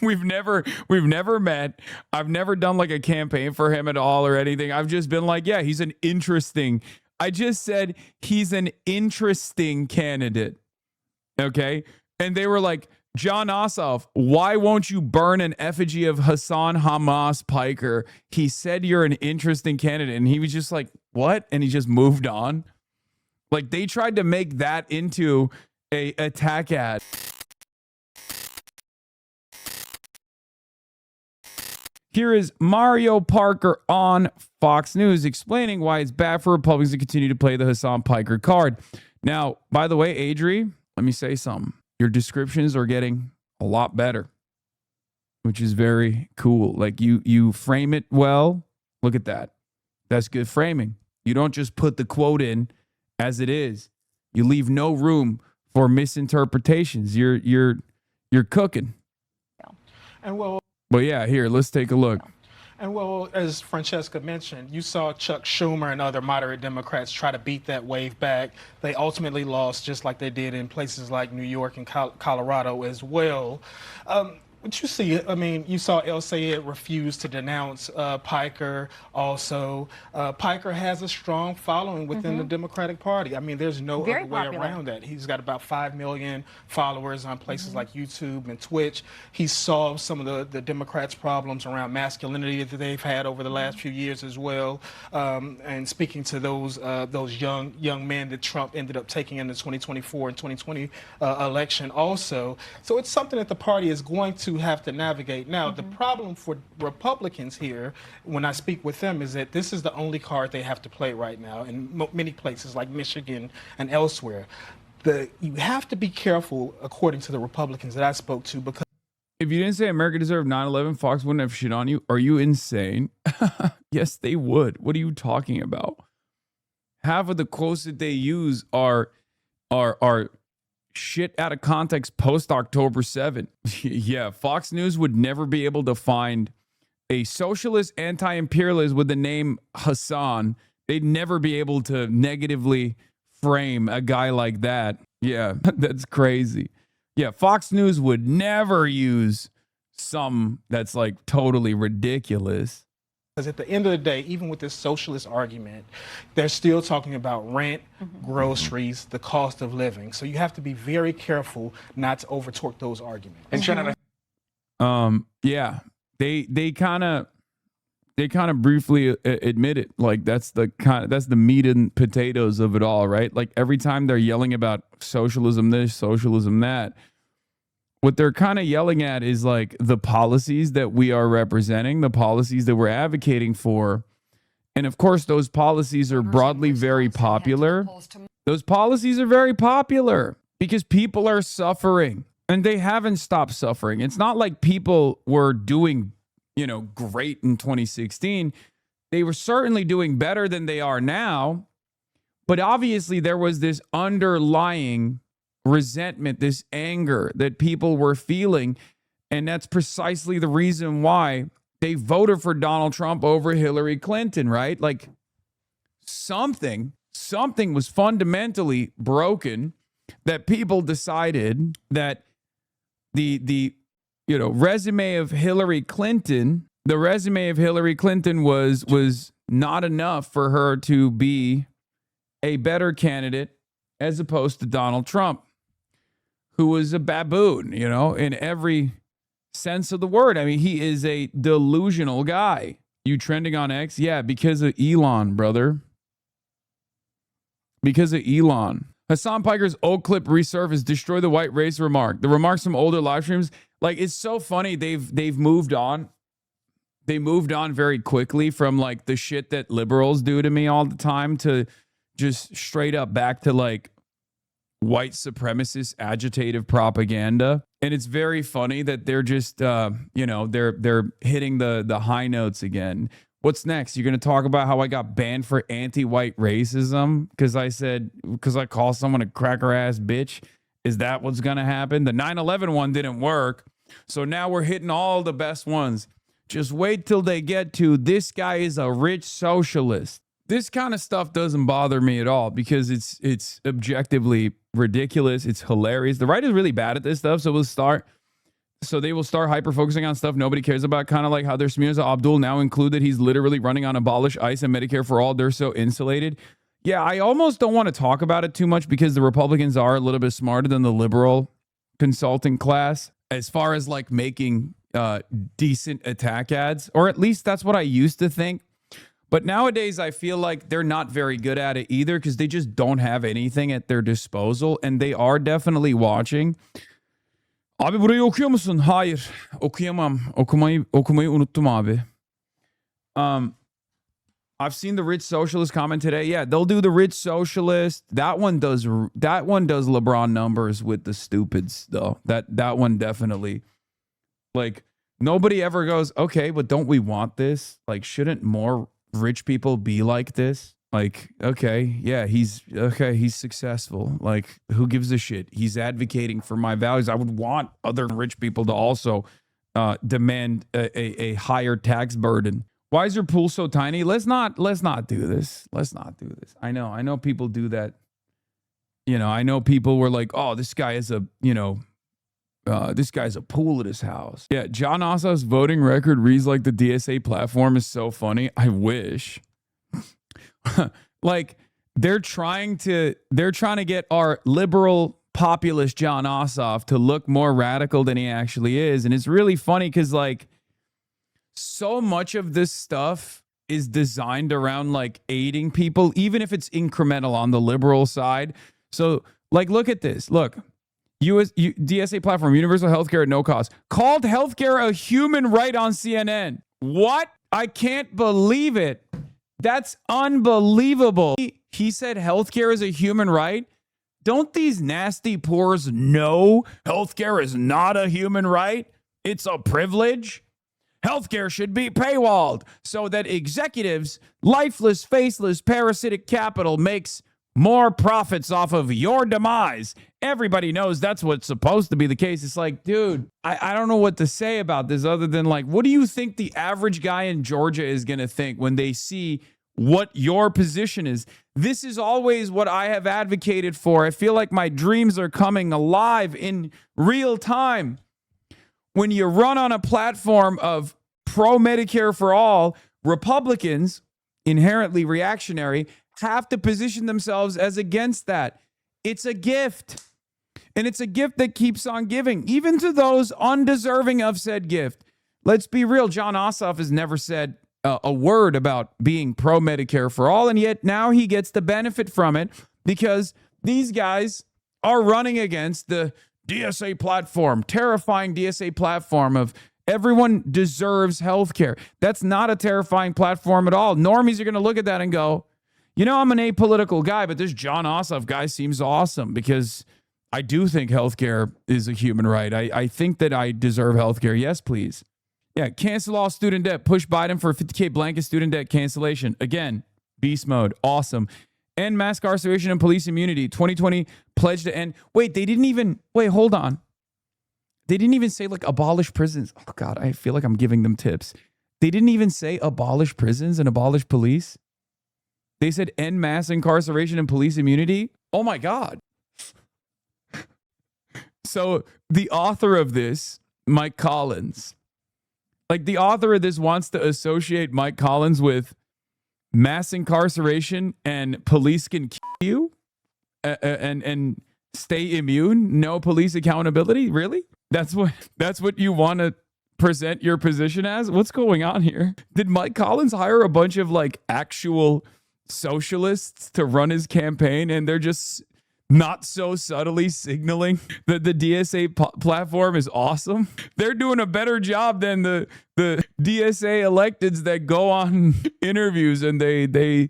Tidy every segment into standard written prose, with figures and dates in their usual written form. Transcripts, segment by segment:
we've never met. I've never done like a campaign for him at all or anything. I've just been like, yeah, he's an interesting. I just said he's an interesting candidate. Okay. And they were like, John Ossoff, why won't you burn an effigy of Hasan Hamas Piker? He said you're an interesting candidate. And he was just like, what? And he just moved on. Like they tried to make that into a attack ad. Here is Mario Parker on Fox News explaining why it's bad for Republicans to continue to play the Hasan Piker card. Now, by the way, Adri, let me say something. Your descriptions are getting a lot better, which is very cool. Like you frame it well. Look at that. That's good framing. You don't just put the quote in as it is. You leave no room for misinterpretations. You're cooking. And well, but yeah, here, let's take a look. And well, as Francesca mentioned, you saw Chuck Schumer and other moderate Democrats try to beat that wave back. They ultimately lost, just like they did in places like New York and Colorado as well. What you see, I mean, you saw El Sayed refuse to denounce Piker. Also, Piker has a strong following within the Democratic Party. I mean, there's no other way around that. He's got about 5 million followers on places like YouTube and Twitch. He's solved some of the Democrats' problems around masculinity that they've had over the last few years as well. And speaking to those young men that Trump ended up taking in the 2024 and 2020 election also. So it's something that the party is going to have to navigate. Now, the problem for Republicans here, when I speak with them, is that this is the only card they have to play right now in many places like Michigan and elsewhere. You have to be careful, according to the Republicans that I spoke to, because if you didn't say America deserved 9/11, Fox wouldn't have shit on you. Are you insane? Yes, they would. What are you talking about? Half of the quotes that they use are shit out of context post October 7th. Yeah, Fox News would never be able to find a socialist anti-imperialist with the name Hasan. They'd never be able to negatively frame a guy like that. Yeah, that's crazy. Yeah, Fox News would never use some that's like totally ridiculous. because at the end of the day, even with this socialist argument, they're still talking about rent, groceries, the cost of living. So you have to be very careful not to over-torque those arguments. And yeah, they kind of briefly admit it. Like that's the meat and potatoes of it all, right? Like every time they're yelling about socialism this, socialism that, what they're kind of yelling at is like the policies that we are representing, the policies that we're advocating for. And of course, those policies are broadly very popular. Those policies are very popular because people are suffering and they haven't stopped suffering. It's not like people were doing, great in 2016. They were certainly doing better than they are now. But obviously there was this underlying resentment, this anger that people were feeling. And that's precisely the reason why they voted for Donald Trump over Hillary Clinton, right? Like something was fundamentally broken that people decided that the resume of Hillary Clinton, was not enough for her to be a better candidate as opposed to Donald Trump, who was a baboon, in every sense of the word. I mean, he is a delusional guy. You trending on X? Yeah, because of Elon, brother. Because of Elon. Hasan Piker's old clip resurfaced, destroy the white race remark. The remarks from older live streams, like, it's so funny. They've moved on. They moved on very quickly from like the shit that liberals do to me all the time to just straight up back to like white supremacist agitative propaganda. And it's very funny that they're just, they're hitting the high notes again. What's next? You're going to talk about how I got banned for anti-white racism because I call someone a cracker ass bitch? Is that what's going to happen? The 9/11 one didn't work. So now we're hitting all the best ones. Just wait till they get to this guy is a rich socialist. This kind of stuff doesn't bother me at all because it's objectively ridiculous. It's hilarious. The right is really bad at this stuff. So we'll start. So they will start hyper focusing on stuff nobody cares about, kind of like how their smears of Abdul now include that he's literally running on abolish ICE and Medicare for all. They're so insulated. Yeah, I almost don't want to talk about it too much because the Republicans are a little bit smarter than the liberal consulting class as far as like making decent attack ads, or at least that's what I used to think. But nowadays, I feel like they're not very good at it either because they just don't have anything at their disposal, and they are definitely watching. Abi burayı okuyor musun? Hayır, okuyamam. Okumayı unuttum abi. I've seen the rich socialist comment today. Yeah, they'll do the rich socialist. That one does LeBron numbers with the stupids though. That one definitely. Like nobody ever goes, okay, but don't we want this? Like, shouldn't more rich people be like this? Like, okay, yeah, he's successful. Like, who gives a shit? He's advocating for my values. I would want other rich people to also demand a higher tax burden. Why is your pool so tiny? Let's not do this. Let's not do this. I know people do that. You know, I know people were like, oh, this guy is this guy's a pool at his house. Yeah, John Ossoff's voting record reads like the DSA platform is so funny. I wish. Like they're trying to get our liberal populist John Ossoff to look more radical than he actually is. And it's really funny because like so much of this stuff is designed around like aiding people, even if it's incremental on the liberal side. So like, look at this. Look, DSA platform, universal healthcare at no cost, called healthcare a human right on CNN. What? I can't believe it. That's unbelievable. He said healthcare is a human right. Don't these nasty poors know healthcare is not a human right? It's a privilege. Healthcare should be paywalled so that executives, lifeless, faceless, parasitic capital makes more profits off of your demise. Everybody knows that's what's supposed to be the case. It's like, dude, I don't know what to say about this other than like, what do you think the average guy in Georgia is going to think when they see what your position is? This is always what I have advocated for. I feel like my dreams are coming alive in real time. When you run on a platform of pro-Medicare for all, Republicans, inherently reactionary, have to position themselves as against that. It's a gift. And it's a gift that keeps on giving, even to those undeserving of said gift. Let's be real. John Ossoff has never said a word about being pro-Medicare for all, and yet now he gets the benefit from it because these guys are running against the DSA platform, terrifying DSA platform of everyone deserves health care. That's not a terrifying platform at all. Normies are going to look at that and go, you know, I'm an apolitical guy, but this John Ossoff guy seems awesome because I do think healthcare is a human right. I think that I deserve healthcare. Yes, please. Yeah, cancel all student debt. Push Biden for $50K blanket student debt cancellation. Again, beast mode. Awesome. End mass incarceration and police immunity. 2020 pledge to end. Wait, hold on. They didn't even say like abolish prisons. Oh God, I feel like I'm giving them tips. They didn't even say abolish prisons and abolish police. They said end mass incarceration and police immunity. Oh my God. So the author of this, Mike Collins, like the author of this wants to associate Mike Collins with mass incarceration and police can kill you and stay immune. No police accountability. Really? That's what you want to present your position as? What's going on here? Did Mike Collins hire a bunch of like actual socialists to run his campaign and they're just not so subtly signaling that the DSA platform is awesome? They're doing a better job than the DSA electeds that go on interviews and they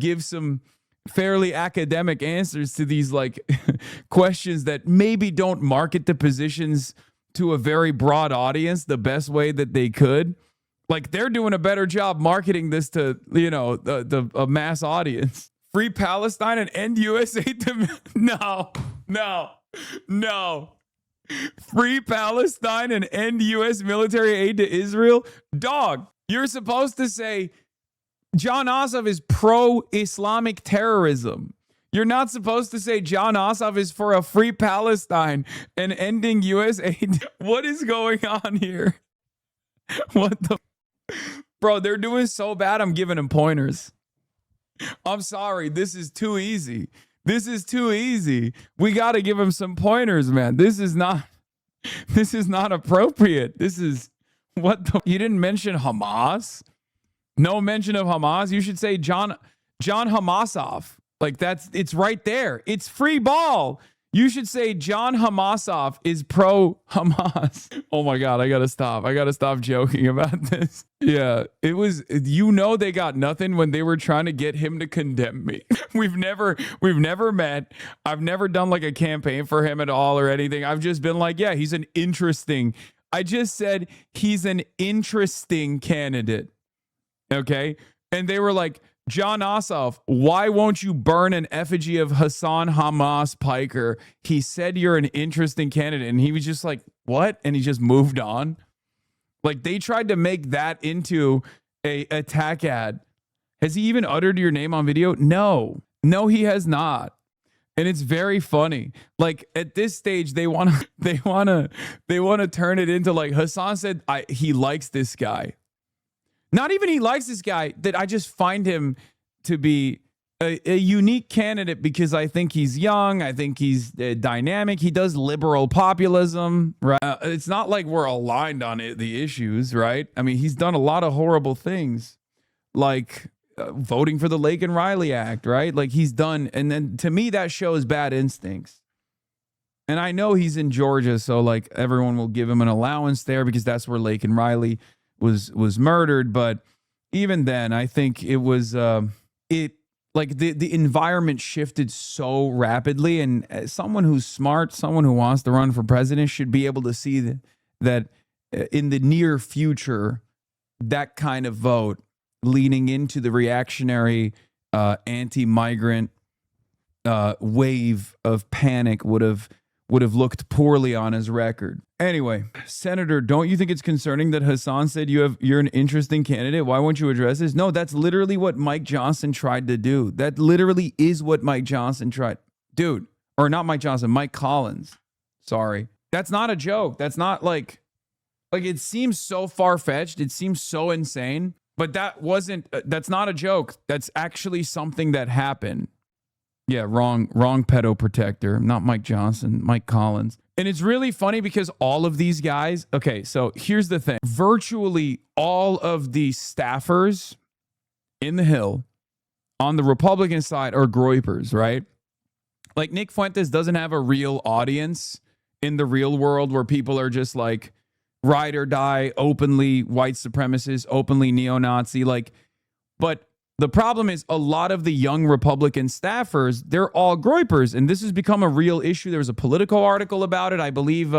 give some fairly academic answers to these like questions that maybe don't market the positions to a very broad audience the best way that they could. Like they're doing a better job marketing this to, a mass audience. Free Palestine and end USA to no. Free Palestine and end US military aid to Israel. Dog, you're supposed to say John Ossoff is pro-Islamic terrorism. You're not supposed to say John Ossoff is for a free Palestine and ending U.S. aid. What is going on here? What the? Bro, they're doing so bad, I'm giving them pointers. I'm sorry. This is too easy. This is too easy. We got to give him some pointers, man. This is not appropriate. This is what the, you didn't mention Hamas. No mention of Hamas. You should say John Hamasov. Like it's right there. It's free ball. You should say John Hamasov is pro Hamas. Oh my God, I gotta stop. I gotta stop joking about this. Yeah, it was, they got nothing when they were trying to get him to condemn me. We've never met. I've never done like a campaign for him at all or anything. I've just been like, yeah, I just said he's an interesting candidate. Okay. And they were like, John Ossoff, why won't you burn an effigy of Hasan Hamas Piker? He said you're an interesting candidate. And he was just like, what? And he just moved on. Like they tried to make that into a attack ad. Has he even uttered your name on video? No, he has not. And it's very funny. Like at this stage, they want to turn it into like Hasan said, he likes this guy. Not even he likes this guy, that I just find him to be a unique candidate because I think he's young. I think he's dynamic. He does liberal populism, right? It's not like we're aligned on the issues, right? I mean, he's done a lot of horrible things, like voting for the Laken Riley Act, right? Like he's done. And then to me, that shows bad instincts. And I know he's in Georgia, so like everyone will give him an allowance there because that's where Laken Riley was murdered. But even then, I think it was the environment shifted so rapidly, and someone who's smart, someone who wants to run for president should be able to see that in the near future, that kind of vote leaning into the reactionary anti-migrant wave of panic would have looked poorly on his record. Anyway, Senator, don't you think it's concerning that Hasan said you're an interesting candidate? Why won't you address this? No, that's literally what Mike Johnson tried to do. That literally is what Mike Johnson tried. Dude, or not Mike Johnson, Mike Collins. Sorry. That's not a joke. That's not like it seems so far-fetched. It seems so insane, but that's not a joke. That's actually something that happened. Yeah, wrong pedo protector. Not Mike Johnson, Mike Collins. And it's really funny because all of these guys, okay, so here's the thing. Virtually all of the staffers in the Hill on the Republican side are groypers, right? Like Nick Fuentes doesn't have a real audience in the real world where people are just like ride or die, openly white supremacists, openly neo-Nazi, but the problem is a lot of the young Republican staffers, they're all groypers, and this has become a real issue. There was a Politico article about it. I believe,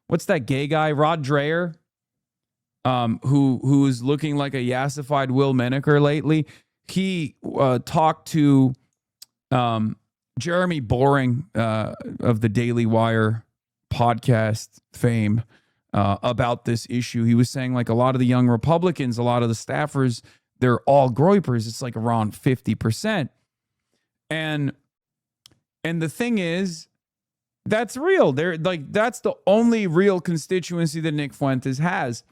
what's that gay guy, Rod Dreher, who is looking like a yassified Will Menaker lately. He talked to Jeremy Boring of the Daily Wire podcast fame about this issue. He was saying like a lot of the young Republicans, a lot of the staffers, they're all groypers. It's like around 50%. And the thing is, that's real. They're like, that's the only real constituency that Nick Fuentes has.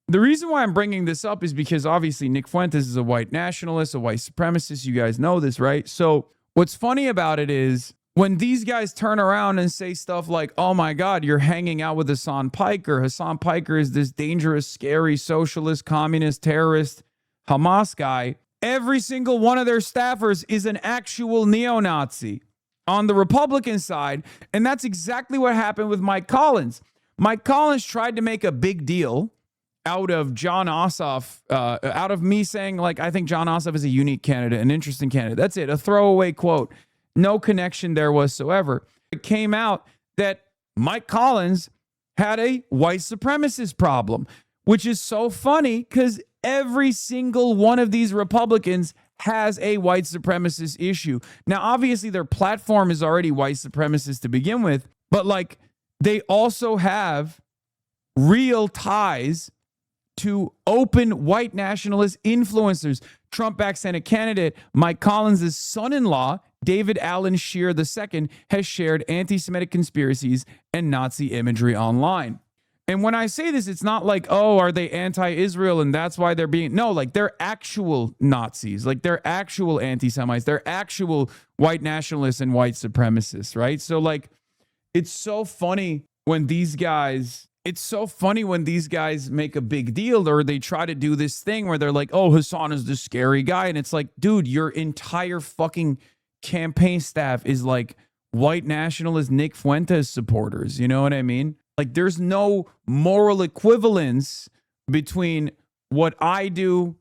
The reason why I'm bringing this up is because obviously Nick Fuentes is a white nationalist, a white supremacist. You guys know this, right? So what's funny about it is when these guys turn around and say stuff like, oh my God, you're hanging out with Hasan Piker. Hasan Piker is this dangerous, scary, socialist, communist, terrorist, Hamas guy. Every single one of their staffers is an actual neo-Nazi on the Republican side. And that's exactly what happened with Mike Collins. Mike Collins tried to make a big deal out of John Ossoff, out of me saying, like, I think John Ossoff is a unique candidate, an interesting candidate. That's it, a throwaway quote. No connection there whatsoever. It came out that Mike Collins had a white supremacist problem, which is so funny because every single one of these Republicans has a white supremacist issue. Now, obviously, their platform is already white supremacist to begin with, but like they also have real ties to open white nationalist influencers. Trump-backed Senate candidate Mike Collins' son-in-law David Allen Shear II has shared anti-Semitic conspiracies and Nazi imagery online. And when I say this, it's not like, oh, are they anti-Israel and that's why they're being... No, like they're actual Nazis. Like they're actual anti-Semites. They're actual white nationalists and white supremacists, right? So like, it's so funny when these guys... It's so funny when these guys make a big deal or they try to do this thing where they're like, oh, Hasan is the scary guy. And it's like, dude, your entire fucking campaign staff is like white nationalist Nick Fuentes supporters. You know what I mean? Like there's no moral equivalence between what I do,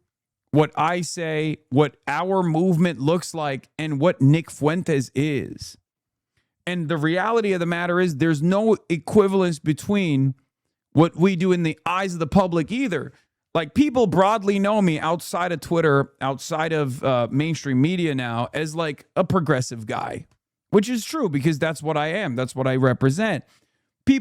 what I say, what our movement looks like, and what Nick Fuentes is. And the reality of the matter is there's no equivalence between what we do in the eyes of the public either. Like people broadly know me outside of Twitter, outside of mainstream media now as like a progressive guy, which is true because that's what I am. That's what I represent.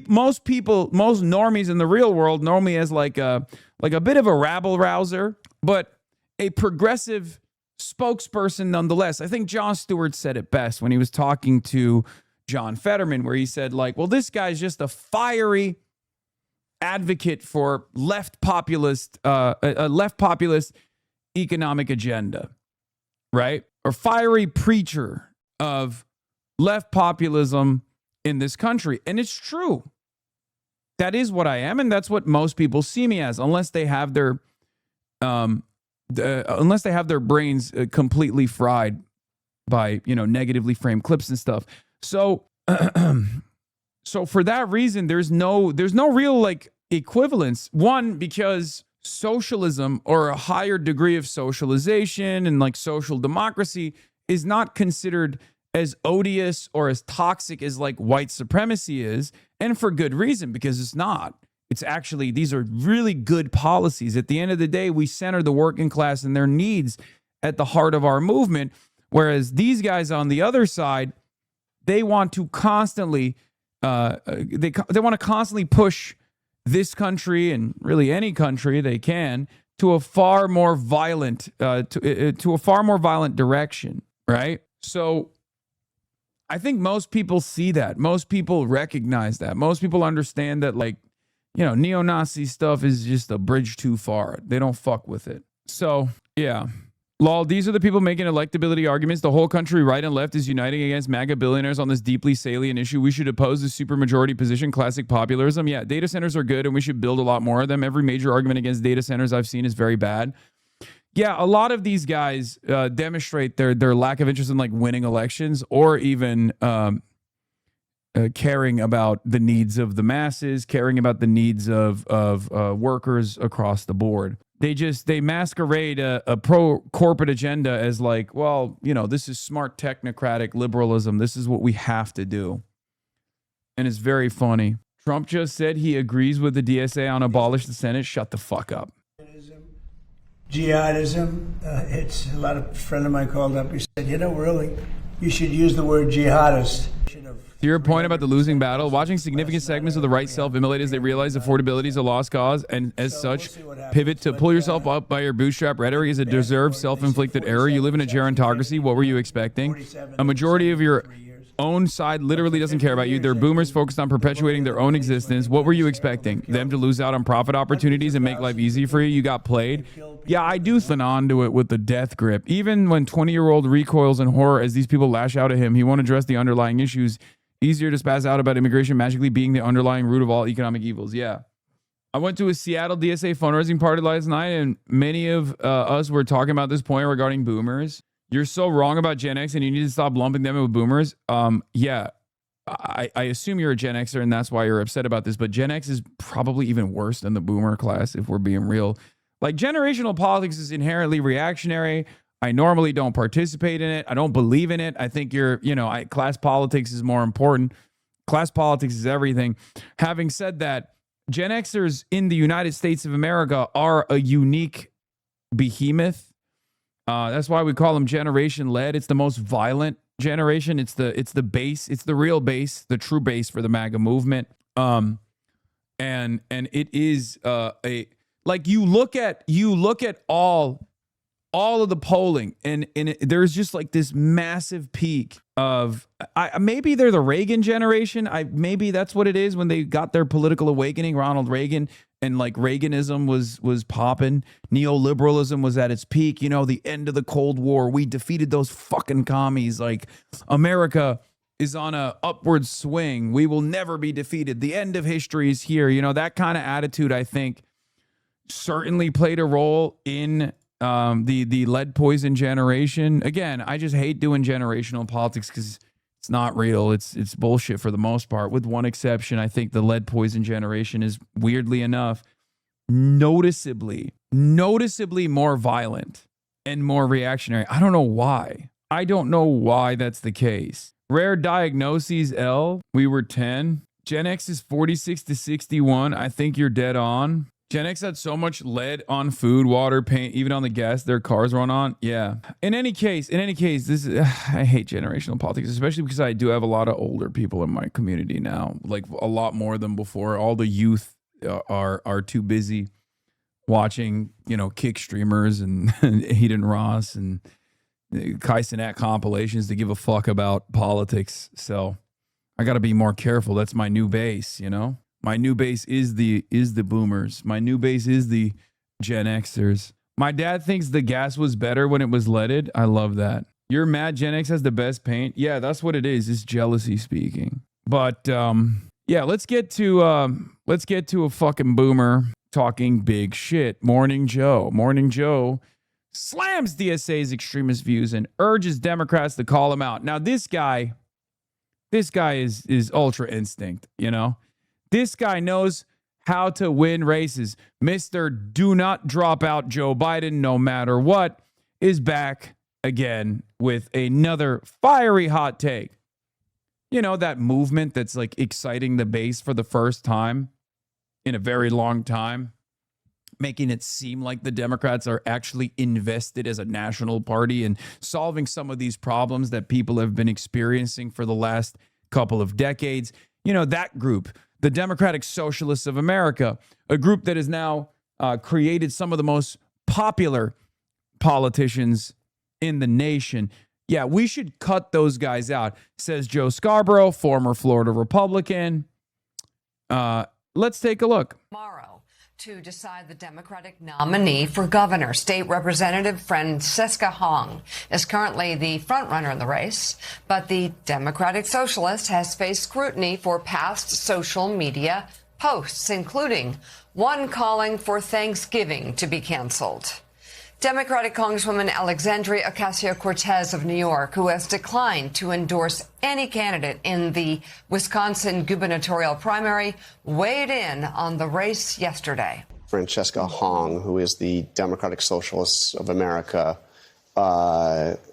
Most normies in the real world know me as like a bit of a rabble rouser, but a progressive spokesperson nonetheless. I think Jon Stewart said it best when he was talking to John Fetterman, where he said like, well, this guy's just a fiery advocate for a left populist economic agenda, right? Or fiery preacher of left populism in this country. And it's true. That is what I am, and that's what most people see me as, unless they have their brains completely fried by, negatively framed clips and stuff. So so for that reason, there's no real like equivalence. One, because socialism or a higher degree of socialization and like social democracy is not considered as odious or as toxic as like white supremacy is, and for good reason, because it's not. It's actually, these are really good policies. At the end of the day, we center the working class and their needs at the heart of our movement, whereas these guys on the other side, they want to constantly they want to constantly push this country and really any country they can to a far more violent to a far more violent direction, right? So I think most people see that. Most people recognize that. Most people understand that, like, neo-Nazi stuff is just a bridge too far. They don't fuck with it. So, yeah. Lol, these are the people making electability arguments. The whole country, right and left, is uniting against MAGA billionaires on this deeply salient issue. We should oppose the supermajority position, classic populism. Yeah, data centers are good and we should build a lot more of them. Every major argument against data centers I've seen is very bad. Yeah, a lot of these guys demonstrate their lack of interest in like winning elections or even caring about the needs of the masses, caring about the needs of workers across the board. They masquerade a pro-corporate agenda as like, well, this is smart technocratic liberalism. This is what we have to do. And it's very funny. Trump just said he agrees with the DSA on abolish the Senate. Shut the fuck up. Jihadism, it's a lot of friend of mine called up. He said, really, you should use the word jihadist. To your point about the losing battle, watching significant segments of the right self-immolate as they realize affordability is a lost cause, and as such, pivot to pull yourself up by your bootstrap rhetoric is a deserved self-inflicted error. You live in a gerontocracy. What were you expecting? A majority of your own side literally doesn't care about you. They're boomers focused on perpetuating their own existence. What were you expecting? Them to lose out on profit opportunities and make life easy for you? You got played. Yeah, I do throw on to it with the death grip. Even when 20-year-old recoils in horror as these people lash out at him, he won't address the underlying issues. Easier to spaz out about immigration magically being the underlying root of all economic evils. Yeah. I went to a Seattle DSA fundraising party last night, and many of us were talking about this point regarding boomers. You're so wrong about Gen X, and you need to stop lumping them with boomers. Yeah, I assume you're a Gen Xer, and that's why you're upset about this. But Gen X is probably even worse than the boomer class, if we're being real. Like, generational politics is inherently reactionary. I normally don't participate in it. I don't believe in it. I think class politics is more important. Class politics is everything. Having said that, Gen Xers in the United States of America are a unique behemoth. That's why we call them generation led. It's the most violent generation. It's the base. It's the real base, the true base for the MAGA movement. And it is you look at all all of the polling, and there's just like this massive peak of maybe they're the Reagan generation. Maybe that's what it is when they got their political awakening. Ronald Reagan, and like Reaganism was popping. Neoliberalism was at its peak. You know, the end of the Cold War. We defeated those fucking commies. Like America is on a upward swing. We will never be defeated. The end of history is here. You know, that kind of attitude, I think, certainly played a role in the lead poison generation. Again, I just hate doing generational politics because it's not real. It's bullshit for the most part, with one exception. I think the lead poison generation is, weirdly enough, noticeably more violent and more reactionary. I don't know why. I don't know why that's the case. Rare diagnoses, L. We were 10. Gen X is 46 to 61. I think you're dead on. Gen X had so much lead on food, water, paint, even on the gas their cars run on. Yeah. In any case, this is, I hate generational politics, especially because I do have a lot of older people in my community now, like a lot more than before. All the youth are too busy watching, you know, kick streamers and Eden Ross and Kai Cenat compilations to give a fuck about politics. So I got to be more careful. That's my new base, you know? My new base is the boomers. My new base is the Gen Xers. My dad thinks the gas was better when it was leaded. I love that. You're mad Gen X has the best paint? Yeah, that's what it is. It's jealousy speaking. But yeah, let's get to a fucking boomer talking big shit. Morning Joe. Morning Joe slams DSA's extremist views and urges Democrats to call him out. Now this guy is ultra instinct, you know? This guy knows how to win races. Mr. Do Not Drop Out Joe Biden, no matter what, is back again with another fiery hot take. You know, that movement that's like exciting the base for the first time in a very long time, making it seem like the Democrats are actually invested as a national party and solving some of these problems that people have been experiencing for the last couple of decades. You know, that group, the Democratic Socialists of America, a group that has now created some of the most popular politicians in the nation. Yeah, we should cut those guys out, says Joe Scarborough, former Florida Republican. Let's take a look. Tomorrow to decide the Democratic nominee for governor. State Representative Francesca Hong is currently the frontrunner in the race, but the Democratic Socialist has faced scrutiny for past social media posts, including one calling for Thanksgiving to be canceled. Democratic Congresswoman Alexandria Ocasio-Cortez of New York, who has declined to endorse any candidate in the Wisconsin gubernatorial primary, weighed in on the race yesterday. Francesca Hong, who is the Democratic Socialists of America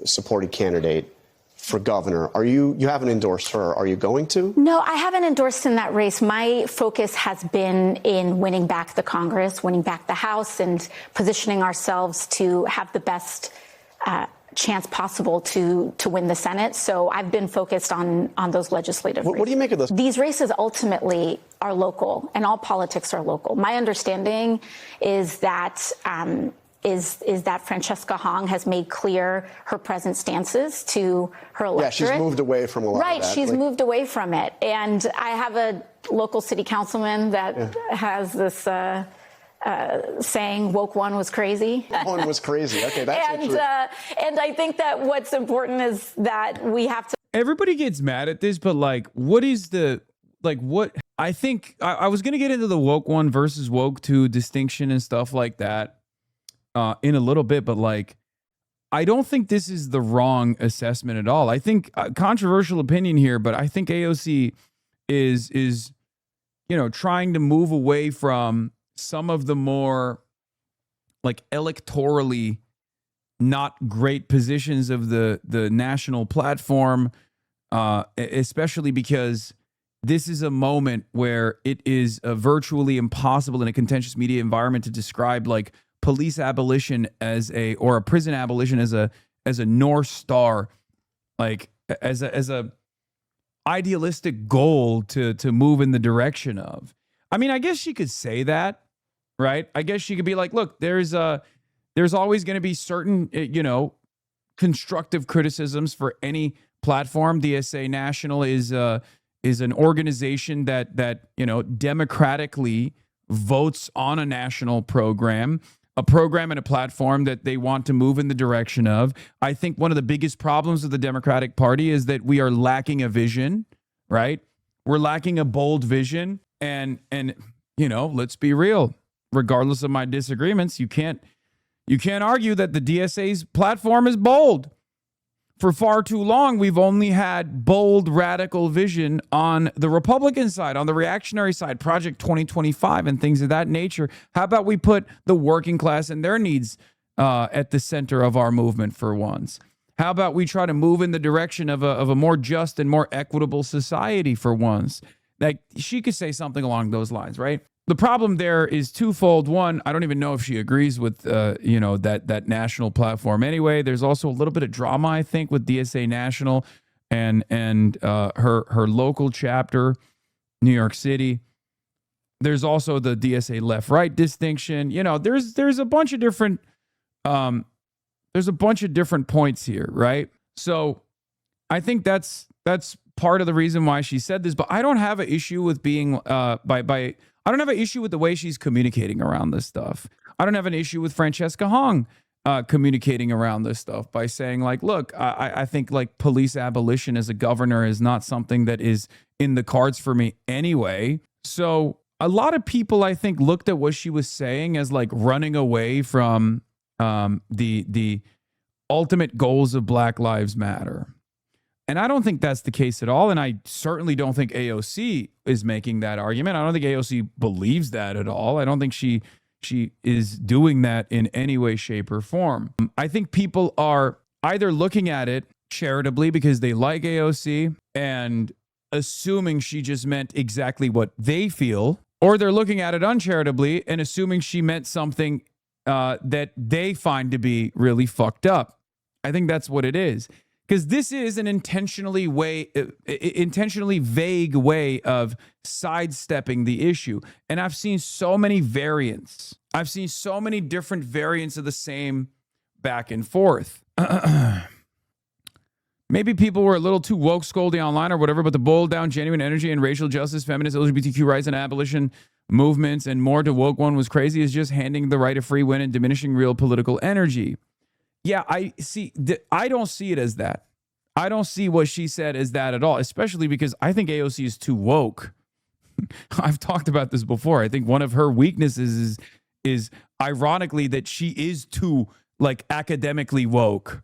supported candidate for governor. You haven't endorsed her. Are you going to? No, I haven't endorsed in that race. My focus has been in winning back the Congress, winning back the House, and positioning ourselves to have the best chance possible to win the Senate. So I've been focused on those legislative races. What do you make of this? These races ultimately are local, and all politics are local. My understanding is that that Francesca Hong has made clear her present stances to her electorate. Yeah, she's moved away from a lot of that. Right, she's moved away from it. And I have a local city councilman that has this saying, woke one was crazy. One was crazy. Okay, that's and I think that what's important is that we have to. Everybody gets mad at this, but like, what is the, like, what? I think I was going to get into the woke one versus woke two distinction and stuff like that in a little bit, but like, I don't think this is the wrong assessment at all. I think controversial opinion here, but I think AOC is you know, trying to move away from some of the more like electorally not great positions of the national platform, especially because this is a moment where it is virtually impossible in a contentious media environment to describe like police abolition or a prison abolition as a North Star, like as a idealistic goal to move in the direction of. I mean, I guess she could say that, right? I guess she could be like, look, there's There's always going to be certain, constructive criticisms for any platform. DSA National is an organization that democratically votes on a national program, a program and a platform that they want to move in the direction of. I think one of the biggest problems of the Democratic Party is that we are lacking a vision, right? We're lacking a bold vision. And let's be real. Regardless of my disagreements, you can't argue that the DSA's platform is bold. For far too long, we've only had bold, radical vision on the Republican side, on the reactionary side, Project 2025 and things of that nature. How about we put the working class and their needs at the center of our movement for once? How about we try to move in the direction of a more just and more equitable society for once? Like, she could say something along those lines, right? The problem there is twofold. One, I don't even know if she agrees with, that national platform. Anyway, there's also a little bit of drama, I think, with DSA National and her local chapter, New York City. There's also the DSA left-right distinction. There's a bunch of different points here, right? So I think that's part of the reason why she said this. But I don't have an issue with being I don't have an issue with the way she's communicating around this stuff. I don't have an issue with Francesca Hong communicating around this stuff by saying, like, look, I think like police abolition as a governor is not something that is in the cards for me anyway. So a lot of people, I think, looked at what she was saying as like running away from the ultimate goals of Black Lives Matter. And I don't think that's the case at all. And I certainly don't think AOC is making that argument. I don't think AOC believes that at all. I don't think she is doing that in any way, shape, or form. I think people are either looking at it charitably because they like AOC and assuming she just meant exactly what they feel, or they're looking at it uncharitably and assuming she meant something that they find to be really fucked up. I think that's what it is. Because this is an intentionally vague way of sidestepping the issue. And I've seen so many variants. I've seen so many different variants of the same back and forth. Maybe people were a little too woke scolding online or whatever, but the bold down genuine energy and racial justice, feminist, LGBTQ rights, and abolition movements and more to woke one was crazy is just handing the right a free win and diminishing real political energy. Yeah, I don't see it as that. I don't see what she said as that at all, especially because I think AOC is too woke. I've talked about this before. I think one of her weaknesses is ironically that she is too like academically woke.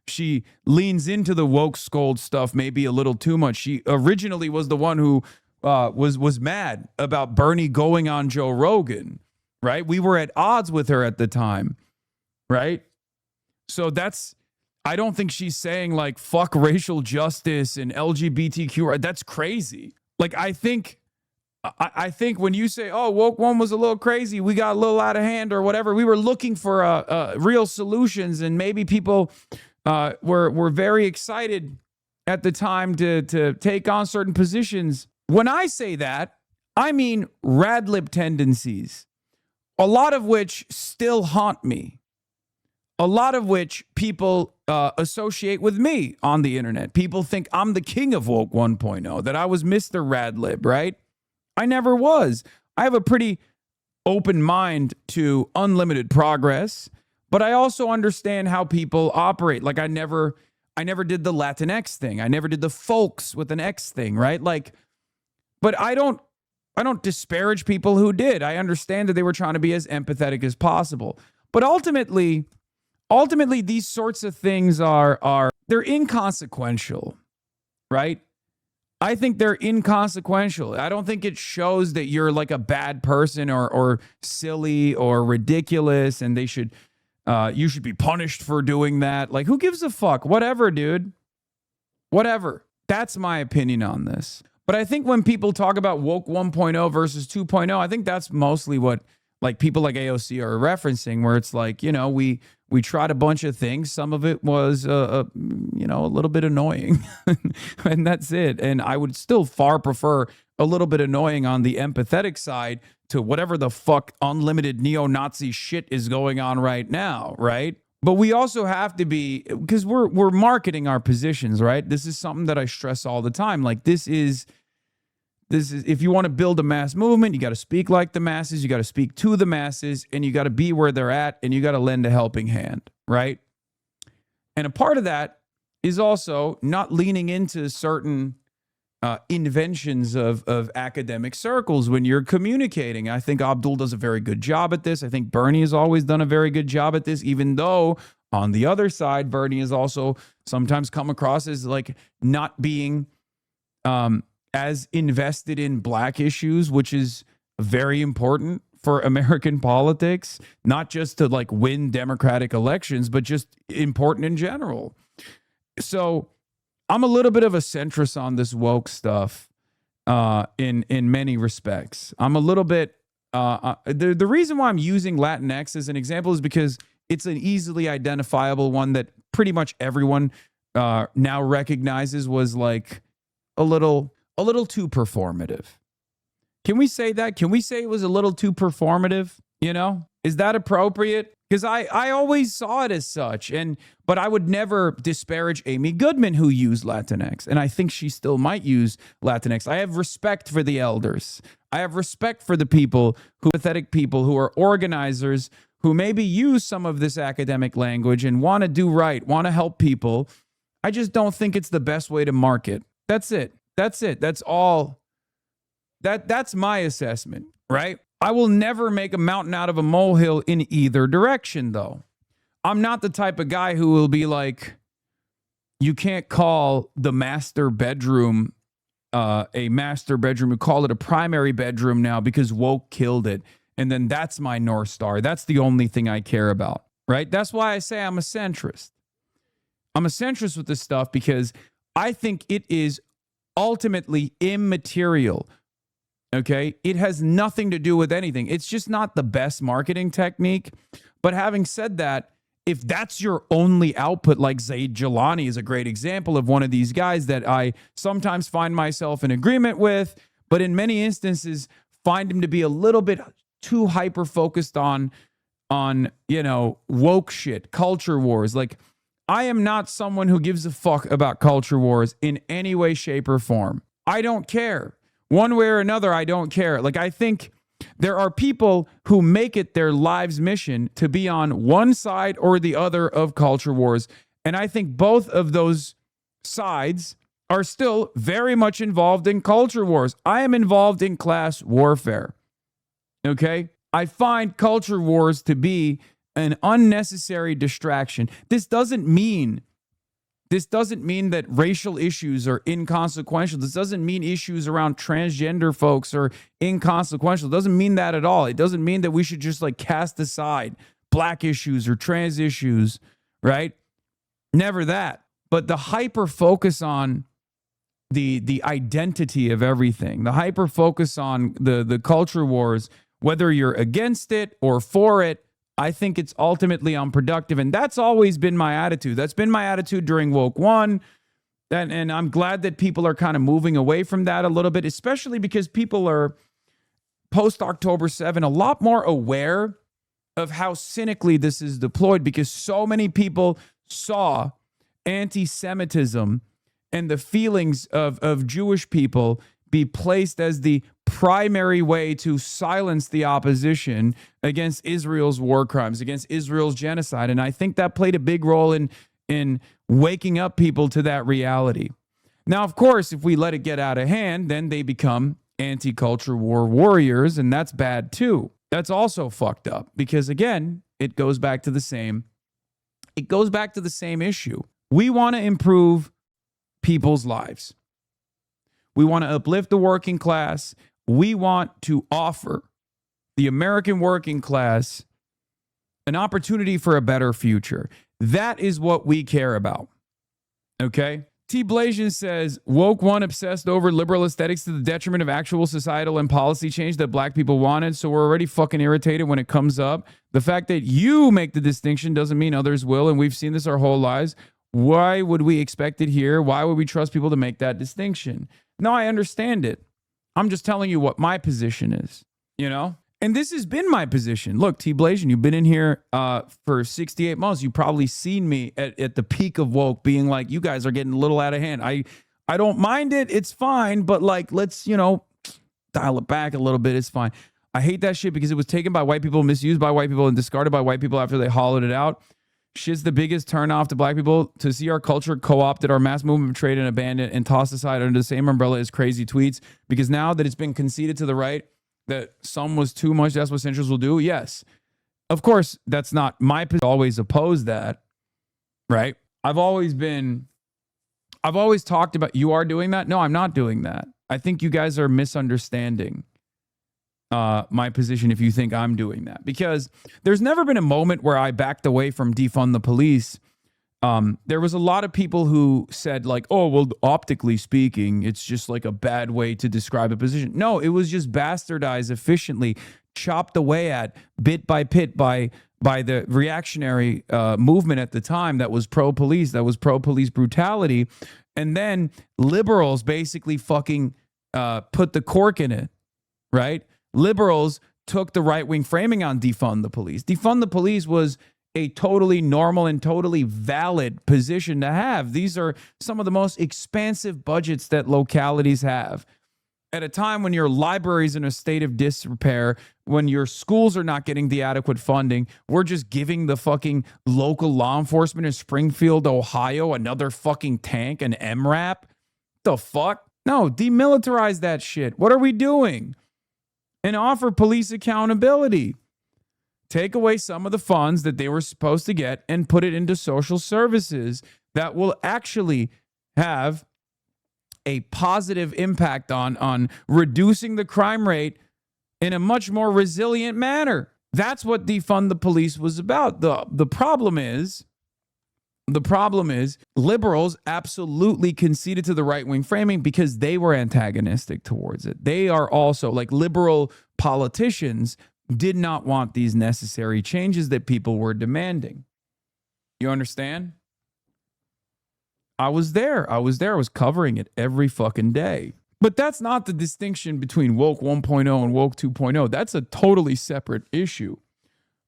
She leans into the woke scold stuff maybe a little too much. She originally was the one who was mad about Bernie going on Joe Rogan, right? We were at odds with her at the time, right? So I don't think she's saying like fuck racial justice and LGBTQ. That's crazy. Like, I think when you say, oh, woke one was a little crazy, we got a little out of hand or whatever, we were looking for real solutions, and maybe people were very excited at the time to take on certain positions. When I say that, I mean rad lib tendencies, a lot of which still haunt me. A lot of which people associate with me on the internet. People think I'm the king of woke 1.0, that I was Mr. Radlib, right? I never was. I have a pretty open mind to unlimited progress, but I also understand how people operate. Like I never did the Latinx thing. I never did the folks with an X thing, right? Like, but I don't disparage people who did. I understand that they were trying to be as empathetic as possible. But ultimately, these sorts of things they're inconsequential, right? I think they're inconsequential. I don't think it shows that you're like a bad person or silly or ridiculous, and you should be punished for doing that. Like, who gives a fuck? Whatever, dude. Whatever. That's my opinion on this. But I think when people talk about woke 1.0 versus 2.0, I think that's mostly what like people like AOC are referencing, where it's like, we tried a bunch of things. Some of it was, a little bit annoying, and that's it. And I would still far prefer a little bit annoying on the empathetic side to whatever the fuck unlimited neo-Nazi shit is going on right now, right? But we also have to be, because we're marketing our positions, right? This is something that I stress all the time. Like this is if you want to build a mass movement, you got to speak like the masses, you got to speak to the masses, and you got to be where they're at, and you got to lend a helping hand, right? And a part of that is also not leaning into certain inventions of academic circles when you're communicating. I think Abdul does a very good job at this. I think Bernie has always done a very good job at this, even though on the other side, Bernie has also sometimes come across as like not being as invested in black issues, which is very important for American politics, not just to like win Democratic elections, but just important in general. So I'm a little bit of a centrist on this woke stuff in many respects. I'm a little bit, the reason why I'm using Latinx as an example is because it's an easily identifiable one that pretty much everyone now recognizes was like a little too performative. Can we say that? Can we say it was a little too performative? You know, is that appropriate? Because I always saw it as such. But I would never disparage Amy Goodman, who used Latinx. And I think she still might use Latinx. I have respect for the elders. I have respect for the people pathetic people who are organizers, who maybe use some of this academic language and want to do right, want to help people. I just don't think it's the best way to market. That's it. That's all. That's my assessment, right? I will never make a mountain out of a molehill in either direction, though. I'm not the type of guy who will be like, you can't call the master bedroom a master bedroom. You call it a primary bedroom now because woke killed it. And then that's my North Star. That's the only thing I care about, right? That's why I say I'm a centrist. I'm a centrist with this stuff because I think it is ultimately immaterial. Okay, it has nothing to do with anything. It's just not the best marketing technique. But having said that, if that's your only output, like Zaid Jilani is a great example of one of these guys that I sometimes find myself in agreement with, but in many instances find him to be a little bit too hyper focused on woke shit, culture wars. Like, I am not someone who gives a fuck about culture wars in any way, shape, or form. I don't care. One way or another, I don't care. Like, I think there are people who make it their life's mission to be on one side or the other of culture wars. And I think both of those sides are still very much involved in culture wars. I am involved in class warfare. Okay? I find culture wars to be an unnecessary distraction. This doesn't mean that racial issues are inconsequential. This doesn't mean issues around transgender folks are inconsequential. It doesn't mean that at all. It doesn't mean that we should just like cast aside black issues or trans issues, right? Never that. But the hyper focus on the identity of everything, the hyper focus on the culture wars, whether you're against it or for it, I think it's ultimately unproductive. And that's always been my attitude. That's been my attitude during Woke One. And I'm glad that people are kind of moving away from that a little bit, especially because people are post-October 7 a lot more aware of how cynically this is deployed, because so many people saw anti-Semitism and the feelings of Jewish people be placed as the primary way to silence the opposition against Israel's war crimes, against Israel's genocide. And I think that played a big role in waking up people to that reality. Now, of course, if we let it get out of hand, then they become anti-culture war warriors, and that's bad too. That's also fucked up because, again, it goes back to the same issue. We want to improve people's lives. We want to uplift the working class. We want to offer the American working class an opportunity for a better future. That is what we care about. Okay? T. Blasian says, Woke One obsessed over liberal aesthetics to the detriment of actual societal and policy change that black people wanted, so we're already fucking irritated when it comes up. The fact that you make the distinction doesn't mean others will, and we've seen this our whole lives. Why would we expect it here? Why would we trust people to make that distinction? No, I understand it. I'm just telling you what my position is, you know? And this has been my position. Look, T. Blasian, you've been in here for 68 months. You've probably seen me at the peak of woke being like, you guys are getting a little out of hand. I don't mind it. It's fine. But like, let's, you know, dial it back a little bit. It's fine. I hate that shit because it was taken by white people, misused by white people, and discarded by white people after they hollowed it out. Shit's the biggest turnoff to black people to see our culture co-opted, our mass movement betrayed and abandoned and tossed aside under the same umbrella as crazy tweets. Because now that it's been conceded to the right that some was too much, that's what centrists will do. Yes, of course, that's not my position. Always oppose that, right? I've always talked about you are doing that. No, I'm not doing that. I think you guys are misunderstanding my position if you think I'm doing that, because there's never been a moment where I backed away from defund the police. There was a lot of people who said like, oh, well, optically speaking, it's just like a bad way to describe a position. No, it was just bastardized efficiently, chopped away at bit by bit by the reactionary movement at the time that was pro-police, pro-police brutality. And then liberals basically fucking put the cork in it, right? Liberals took the right-wing framing on defund the police. Defund the police was a totally normal and totally valid position to have. These are some of the most expansive budgets that localities have. At a time when your library's in a state of disrepair, when your schools are not getting the adequate funding, we're just giving the fucking local law enforcement in Springfield, Ohio, another fucking tank, an MRAP. The fuck? No, demilitarize that shit. What are we doing? And offer police accountability. Take away some of the funds that they were supposed to get and put it into social services that will actually have a positive impact on reducing the crime rate in a much more resilient manner. That's what defund the police was about. The problem is liberals absolutely conceded to the right-wing framing because they were antagonistic towards it. They are also, like, liberal politicians did not want these necessary changes that people were demanding. You understand? I was there. I was covering it every fucking day. But that's not the distinction between woke 1.0 and woke 2.0. That's a totally separate issue.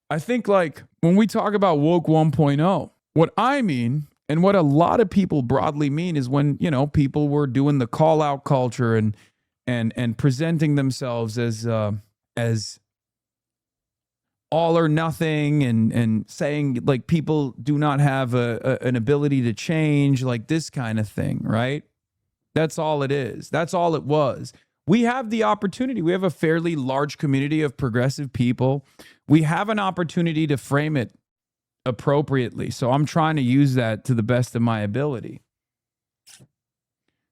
I think, like, when we talk about woke 1.0, what I mean, and what a lot of people broadly mean, is when, you know, people were doing the call out culture and presenting themselves as all or nothing, and saying like people do not have an ability to change, like this kind of thing, right? That's all it is. That's all it was. We have the opportunity. We have a fairly large community of progressive people. We have an opportunity to frame it appropriately. So I'm trying to use that to the best of my ability. It's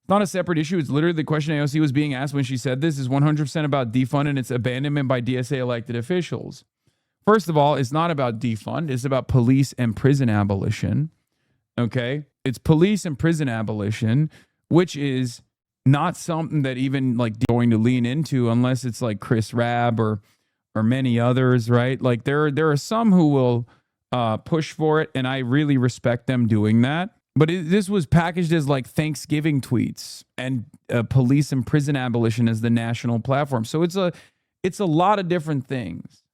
not a separate issue. It's literally the question AOC was being asked when she said this is 100% about defund and its abandonment by DSA elected officials. First of all, it's not about defund. It's about police and prison abolition. Okay? It's police and prison abolition, which is not something that even like going to lean into unless it's like Chris Rabb or many others, right? Like there are some who will push for it, and I really respect them doing that. But this was packaged as like Thanksgiving tweets and police and prison abolition as the national platform. So it's a lot of different things.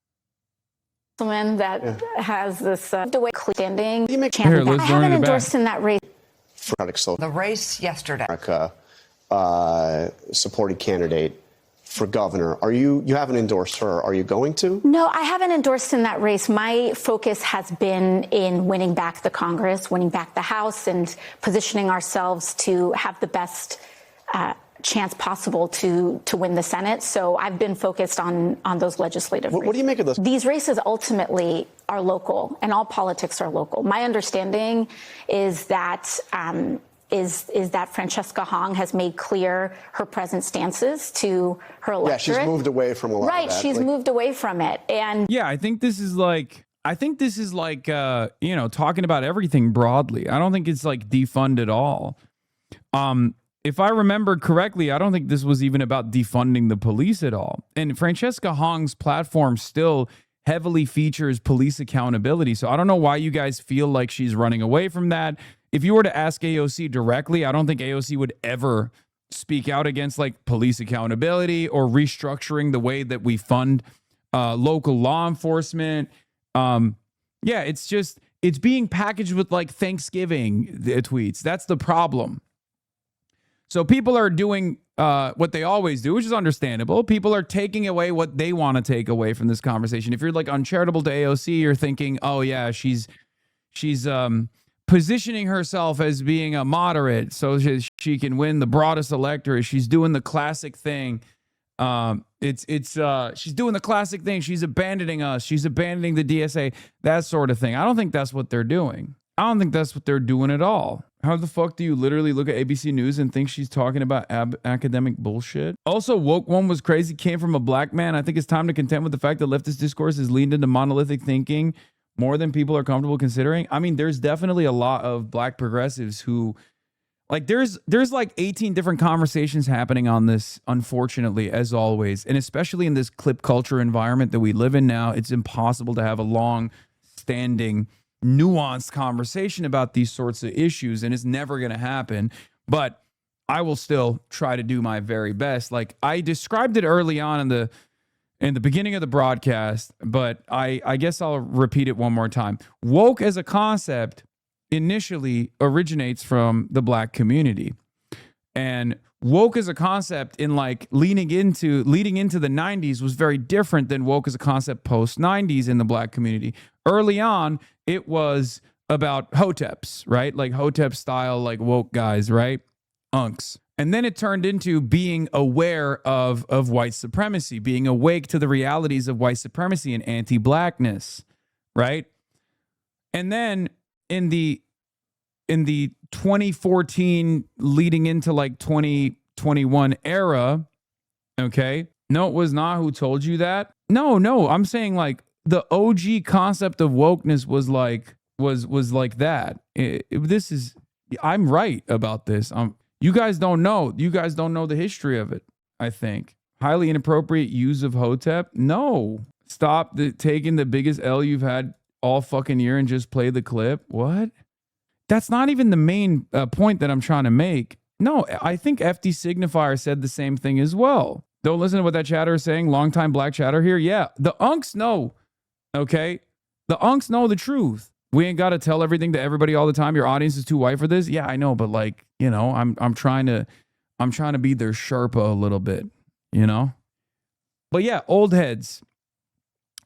Woman that has this the way standing. Here, I haven't endorsed in that race. The race yesterday. America supported candidate for governor. You haven't endorsed her. Are you going to? No, I haven't endorsed in that race. My focus has been in winning back the Congress, winning back the House, and positioning ourselves to have the best chance possible to win the Senate. So I've been focused on those legislative races. What do you make of this? These races ultimately are local, and all politics are local. My understanding is that that Francesca Hong has made clear her present stances to her electorate. Yeah, she's moved away from a lot right, of that. she's moved away from it. And yeah, I think this is like talking about everything broadly. I don't think it's like defund at all. If I remember correctly, I don't think this was even about defunding the police at all. And Francesca Hong's platform still heavily features police accountability. So I don't know why you guys feel like she's running away from that. If you were to ask AOC directly, I don't think AOC would ever speak out against like police accountability or restructuring the way that we fund local law enforcement. Yeah, it's being packaged with like Thanksgiving tweets. That's the problem. So people are doing what they always do, which is understandable. People are taking away what they want to take away from this conversation. If you're like uncharitable to AOC, you're thinking, oh yeah, she's positioning herself as being a moderate so she can win the broadest electorate. She's doing the classic thing. She's doing the classic thing. She's abandoning us. She's abandoning the DSA, that sort of thing. I don't think that's what they're doing. I don't think that's what they're doing at all. How the fuck do you literally look at ABC News and think she's talking about academic bullshit? Also, woke one was crazy, came from a black man. I think it's time to contend with the fact that leftist discourse has leaned into monolithic thinking more than people are comfortable considering. I mean, there's definitely a lot of black progressives who, like, there's like 18 different conversations happening on this, unfortunately, as always. And especially in this clip culture environment that we live in now, it's impossible to have a long-standing, nuanced conversation about these sorts of issues, and it's never going to happen. But I will still try to do my very best. Like, I described it early on in the beginning of the broadcast, but I guess I'll repeat it one more time. Woke as a concept initially originates from the black community. And woke as a concept in like leading into the 90s was very different than woke as a concept post 90s in the black community. Early on, it was about hoteps, right? Like hotep style, like woke guys, right? Unks. And then it turned into being aware of white supremacy, being awake to the realities of white supremacy and anti-blackness, right? And then in the 2014 leading into like 2021 era, okay? No, it was not who told you that. No, I'm saying like the OG concept of wokeness was like that. I'm right about this. You guys don't know. You guys don't know the history of it, I think. Highly inappropriate use of hotep? No. Stop taking the biggest L you've had all fucking year and just play the clip. What? That's not even the main point that I'm trying to make. No, I think FD Signifier said the same thing as well. Don't listen to what that chatter is saying. Longtime black chatter here. Yeah, the unks know. Okay? The unks know the truth. We ain't got to tell everything to everybody all the time. Your audience is too white for this. Yeah, I know, but like, you know, I'm trying to be their Sherpa a little bit, you know? But yeah, old heads,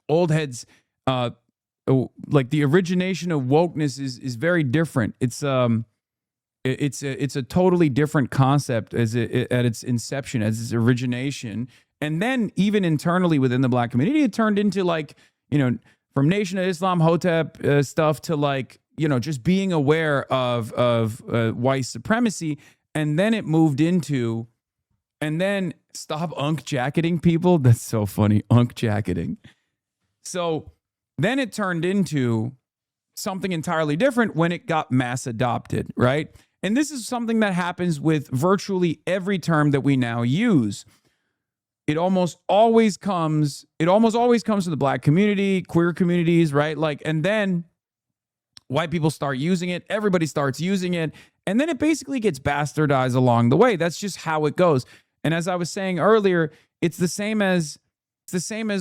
like the origination of wokeness is very different. It's a totally different concept at its inception, as its origination. And then even internally within the black community, it turned into like, you know, from Nation of Islam, Hotep stuff to like, you know, just being aware of white supremacy. And then it moved into, and then stop unk jacketing people. That's so funny. Unk jacketing. So then it turned into something entirely different when it got mass adopted, right? And this is something that happens with virtually every term that we now use. It almost always comes to the black community, queer communities, right? Like, and then white people start using it, everybody starts using it, and then it basically gets bastardized along the way. That's just how it goes. And as I was saying earlier, it's the same as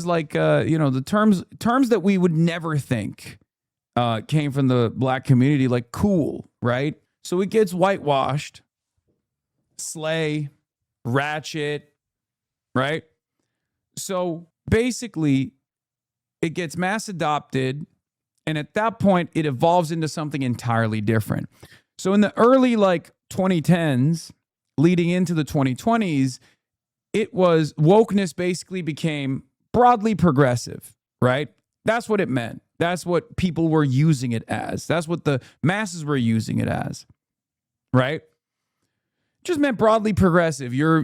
like you know, the terms that we would never think came from the black community, like cool, right? So it gets whitewashed, slay, ratchet, right? So basically, it gets mass adopted, and at that point, it evolves into something entirely different. So in the early like 2010s, leading into the 2020s, it was wokeness basically became broadly progressive, right? That's what it meant. That's what people were using it as. That's what the masses were using it as, right? Just meant broadly progressive. You're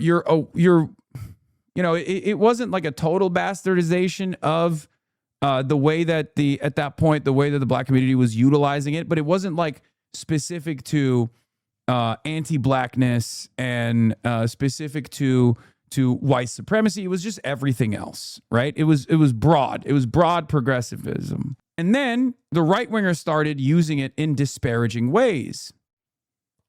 you know, it wasn't like a total bastardization of the way that at that point, the way that the black community was utilizing it, but it wasn't like specific to anti-blackness and specific to white supremacy. It was just everything else, right? It was broad. It was broad progressivism. And then the right-wingers started using it in disparaging ways.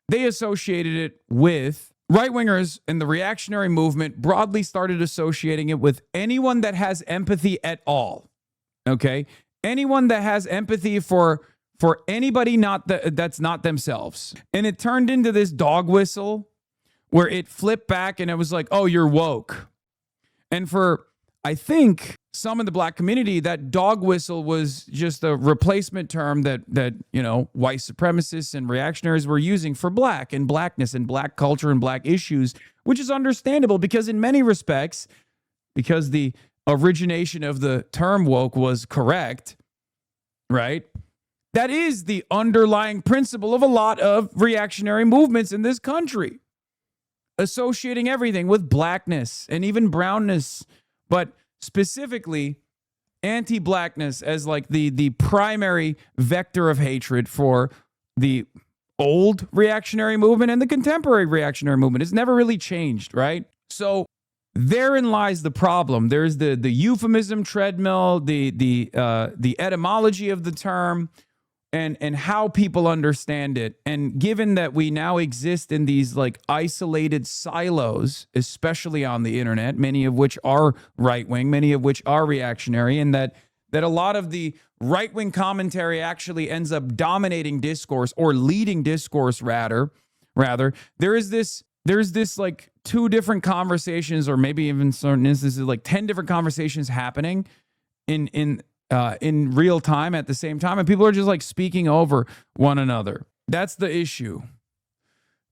They associated it with right-wingers in the reactionary movement broadly started associating it with anyone that has empathy at all. Okay? Anyone that has empathy for anybody that's not themselves. And it turned into this dog whistle where it flipped back and it was like, oh, you're woke. And for, I think, some in the black community, that dog whistle was just a replacement term that white supremacists and reactionaries were using for black and blackness and black culture and black issues, which is understandable because in many respects, because the origination of the term woke was correct, right? That is the underlying principle of a lot of reactionary movements in this country, associating everything with blackness and even brownness, but specifically anti-blackness as like the primary vector of hatred for the old reactionary movement and the contemporary reactionary movement. It's never really changed, right? So therein lies the problem. There's the euphemism treadmill, the etymology of the term, and how people understand it. And given that we now exist in these like isolated silos, especially on the internet, many of which are right-wing, many of which are reactionary, and that a lot of the right-wing commentary actually ends up dominating discourse or leading discourse rather, there's this like two different conversations, or maybe even certain instances, like 10 different conversations happening in real time at the same time, and people are just like speaking over one another. That's the issue.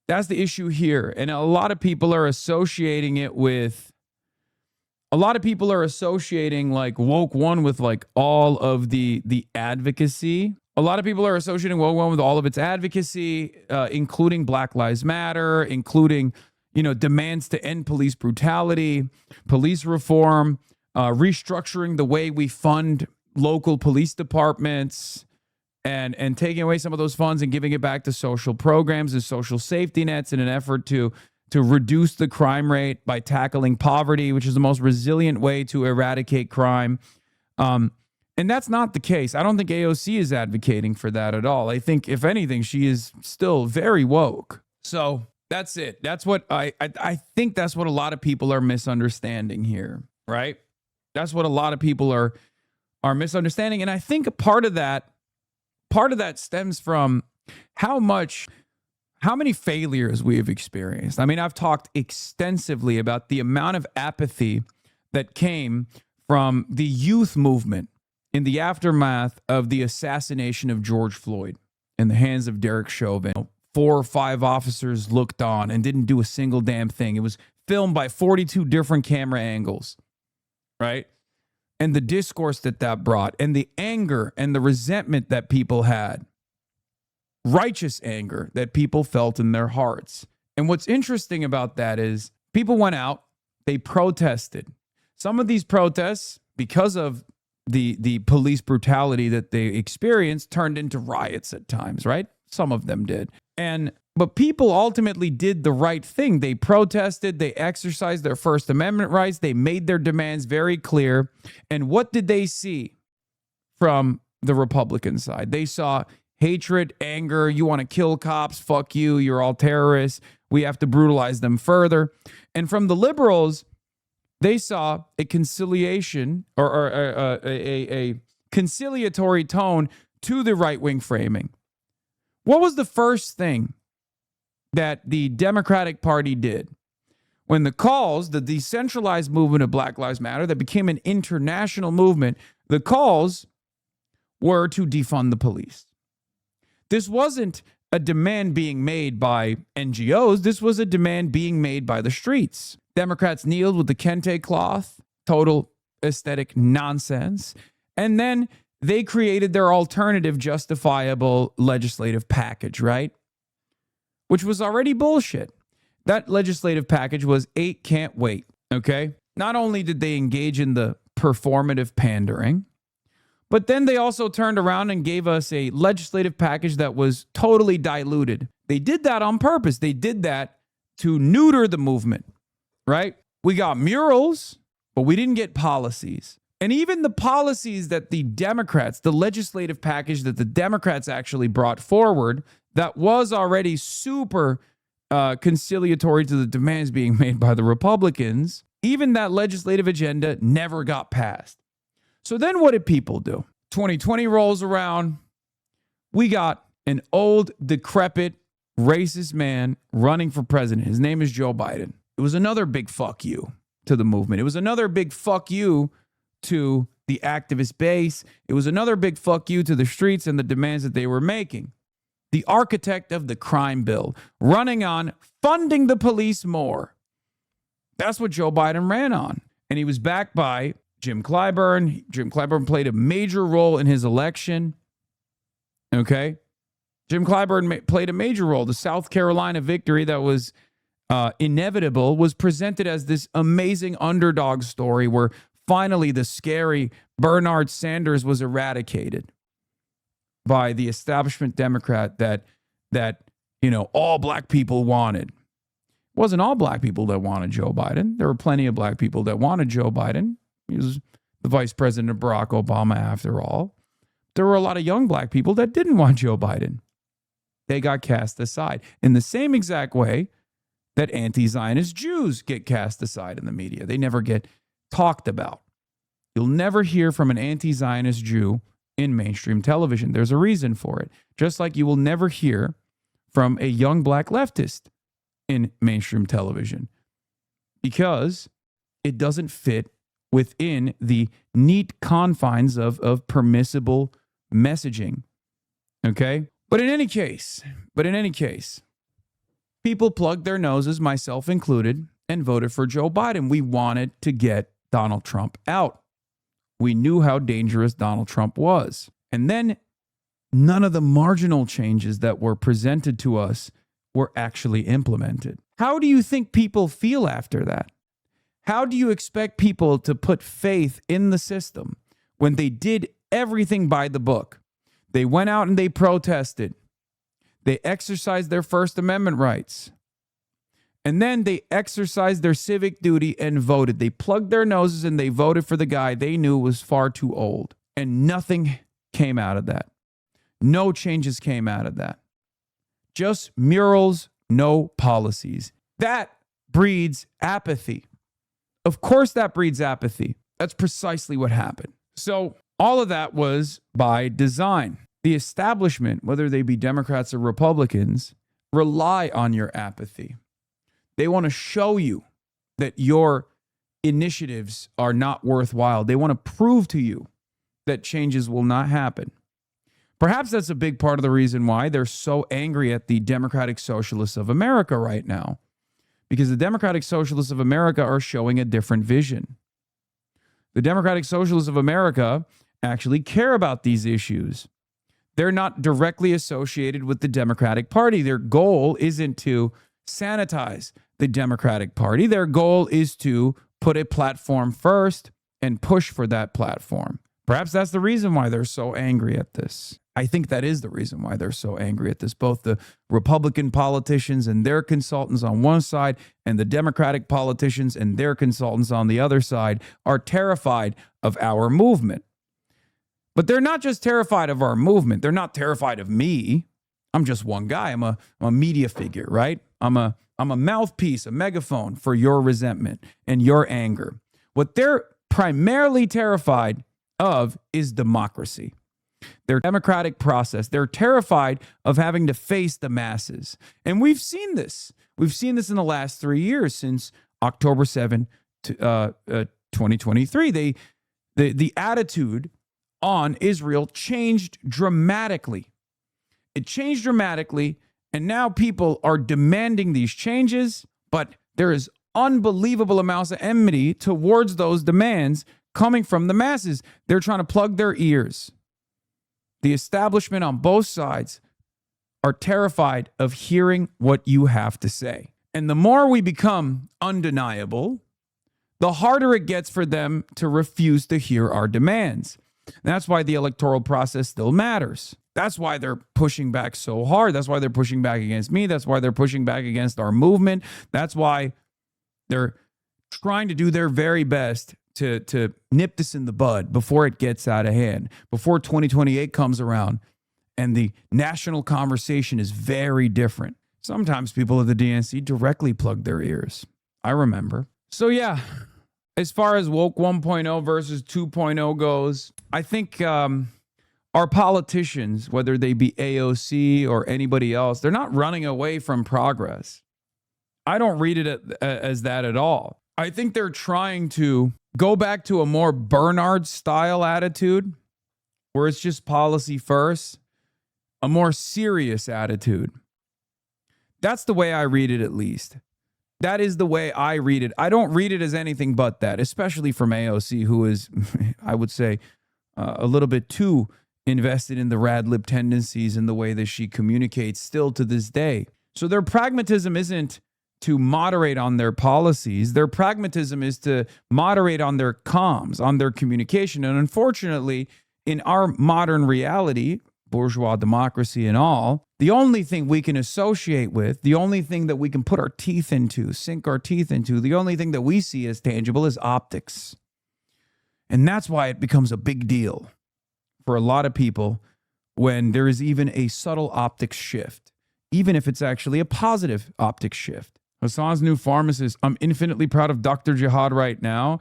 That's the issue here. And a lot of people are associating it with, like woke one with like all of the advocacy. A lot of people are associating woke one with all of its advocacy, including Black Lives Matter, including, demands to end police brutality, police reform, restructuring the way we fund local police departments, and taking away some of those funds and giving it back to social programs and social safety nets in an effort to reduce the crime rate by tackling poverty, which is the most resilient way to eradicate crime. And that's not the case. I don't think AOC is advocating for that at all. I think, if anything, she is still very woke. So that's it. That's what I think that's what a lot of people are misunderstanding here, right? That's what a lot of people are misunderstanding. And I think part of that stems from how many failures we have experienced. I mean, I've talked extensively about the amount of apathy that came from the youth movement in the aftermath of the assassination of George Floyd in the hands of Derek Chauvin. 4 or 5 officers looked on and didn't do a single damn thing. It was filmed by 42 different camera angles, right? And the discourse that brought, and the anger and the resentment that people had, righteous anger that people felt in their hearts. And what's interesting about that is people went out, they protested. Some of these protests, because of the police brutality that they experienced, turned into riots at times, right? Some of them did. But people ultimately did the right thing. They protested, they exercised their First Amendment rights, they made their demands very clear. And what did they see from the Republican side? They saw hatred, anger, you want to kill cops, fuck you, you're all terrorists, we have to brutalize them further. And from the liberals, they saw a conciliation or a conciliatory tone to the right-wing framing. What was the first thing that the Democratic Party did when the decentralized movement of Black Lives Matter that became an international movement, the calls were to defund the police? This wasn't a demand being made by NGOs. This was a demand being made by the streets. Democrats kneeled with the kente cloth, total aesthetic nonsense. And then they created their alternative justifiable legislative package, right? Which was already bullshit. That legislative package was 8 can't wait, okay? Not only did they engage in the performative pandering, but then they also turned around and gave us a legislative package that was totally diluted. They did that on purpose. They did that to neuter the movement, right? We got murals, but we didn't get policies. And even the policies that the Democrats, the legislative package that the Democrats actually brought forward, that was already super conciliatory to the demands being made by the Republicans, even that legislative agenda never got passed. So then what did people do? 2020 rolls around. We got an old, decrepit, racist man running for president. His name is Joe Biden. It was another big fuck you to the movement. It was another big fuck you to the activist base. It was another big fuck you to the streets and the demands that they were making. The architect of the crime bill, running on funding the police more. That's what Joe Biden ran on. And he was backed by Jim Clyburn. Jim Clyburn played a major role in his election. Okay? Jim Clyburn played a major role. The South Carolina victory that was inevitable was presented as this amazing underdog story where finally the scary Bernard Sanders was eradicated by the establishment Democrat that all black people wanted. It wasn't all black people that wanted Joe Biden. There were plenty of black people that wanted Joe Biden. He was the vice president of Barack Obama after all. There were a lot of young black people that didn't want Joe Biden. They got cast aside in the same exact way that anti-Zionist Jews get cast aside in the media. They never get talked about. You'll never hear from an anti-Zionist Jew in mainstream television. There's a reason for it. Just like you will never hear from a young black leftist in mainstream television because it doesn't fit within the neat confines of permissible messaging. Okay? But in any case, people plugged their noses, myself included, and voted for Joe Biden. We wanted to get Donald Trump out. We knew how dangerous Donald Trump was. And then none of the marginal changes that were presented to us were actually implemented. How do you think people feel after that? How do you expect people to put faith in the system when they did everything by the book? They went out and they protested. They exercised their First Amendment rights. And then they exercised their civic duty and voted. They plugged their noses and they voted for the guy they knew was far too old. And nothing came out of that. No changes came out of that. Just murals, no policies. That breeds apathy. Of course that breeds apathy. That's precisely what happened. So all of that was by design. The establishment, whether they be Democrats or Republicans, rely on your apathy. They want to show you that your initiatives are not worthwhile. They want to prove to you that changes will not happen. Perhaps that's a big part of the reason why they're so angry at the Democratic Socialists of America right now. Because the Democratic Socialists of America are showing a different vision. The Democratic Socialists of America actually care about these issues. They're not directly associated with the Democratic Party. Their goal isn't to sanitize the Democratic Party. Their goal is to put a platform first and push for that platform. Perhaps that's the reason why they're so angry at this. I think that is the reason why they're so angry at this. Both the Republican politicians and their consultants on one side and the Democratic politicians and their consultants on the other side are terrified of our movement. But they're not just terrified of our movement. They're not terrified of me. I'm just one guy. I'm a media figure, right? I'm a mouthpiece, a megaphone for your resentment and your anger. What they're primarily terrified of is democracy. Their democratic process. They're terrified of having to face the masses. And we've seen this. We've seen this in the last 3 years since October 7, 2023. The attitude on Israel changed dramatically. It changed dramatically, and now people are demanding these changes, but there is unbelievable amounts of enmity towards those demands coming from the masses. They're trying to plug their ears. The establishment on both sides are terrified of hearing what you have to say. And the more we become undeniable, the harder it gets for them to refuse to hear our demands. That's why the electoral process still matters. That's why they're pushing back so hard. That's why they're pushing back against me. That's why they're pushing back against our movement. That's why they're trying to do their very best to nip this in the bud before it gets out of hand, before 2028 comes around and the national conversation is very different. Sometimes people at the DNC directly plug their ears. I remember. So yeah, as far as woke 1.0 versus 2.0 goes, I think our politicians, whether they be AOC or anybody else, they're not running away from progress. I don't read it as that at all. I think they're trying to go back to a more Bernard style attitude where it's just policy first, a more serious attitude. That's the way I read it, at least. That is the way I read it. I don't read it as anything but that, especially from AOC, who is, I would say, a little bit too invested in the rad lib tendencies and the way that she communicates still to this day. So their pragmatism isn't to moderate on their policies. Their pragmatism is to moderate on their comms, on their communication. And unfortunately, in our modern reality, bourgeois democracy and all, the only thing we can associate with, the only thing that we can put our teeth into, sink our teeth into, the only thing that we see as tangible is optics. And that's why it becomes a big deal for a lot of people when there is even a subtle optics shift, even if it's actually a positive optics shift. Hasan's new pharmacist. I'm infinitely proud of Dr. Jihad right now.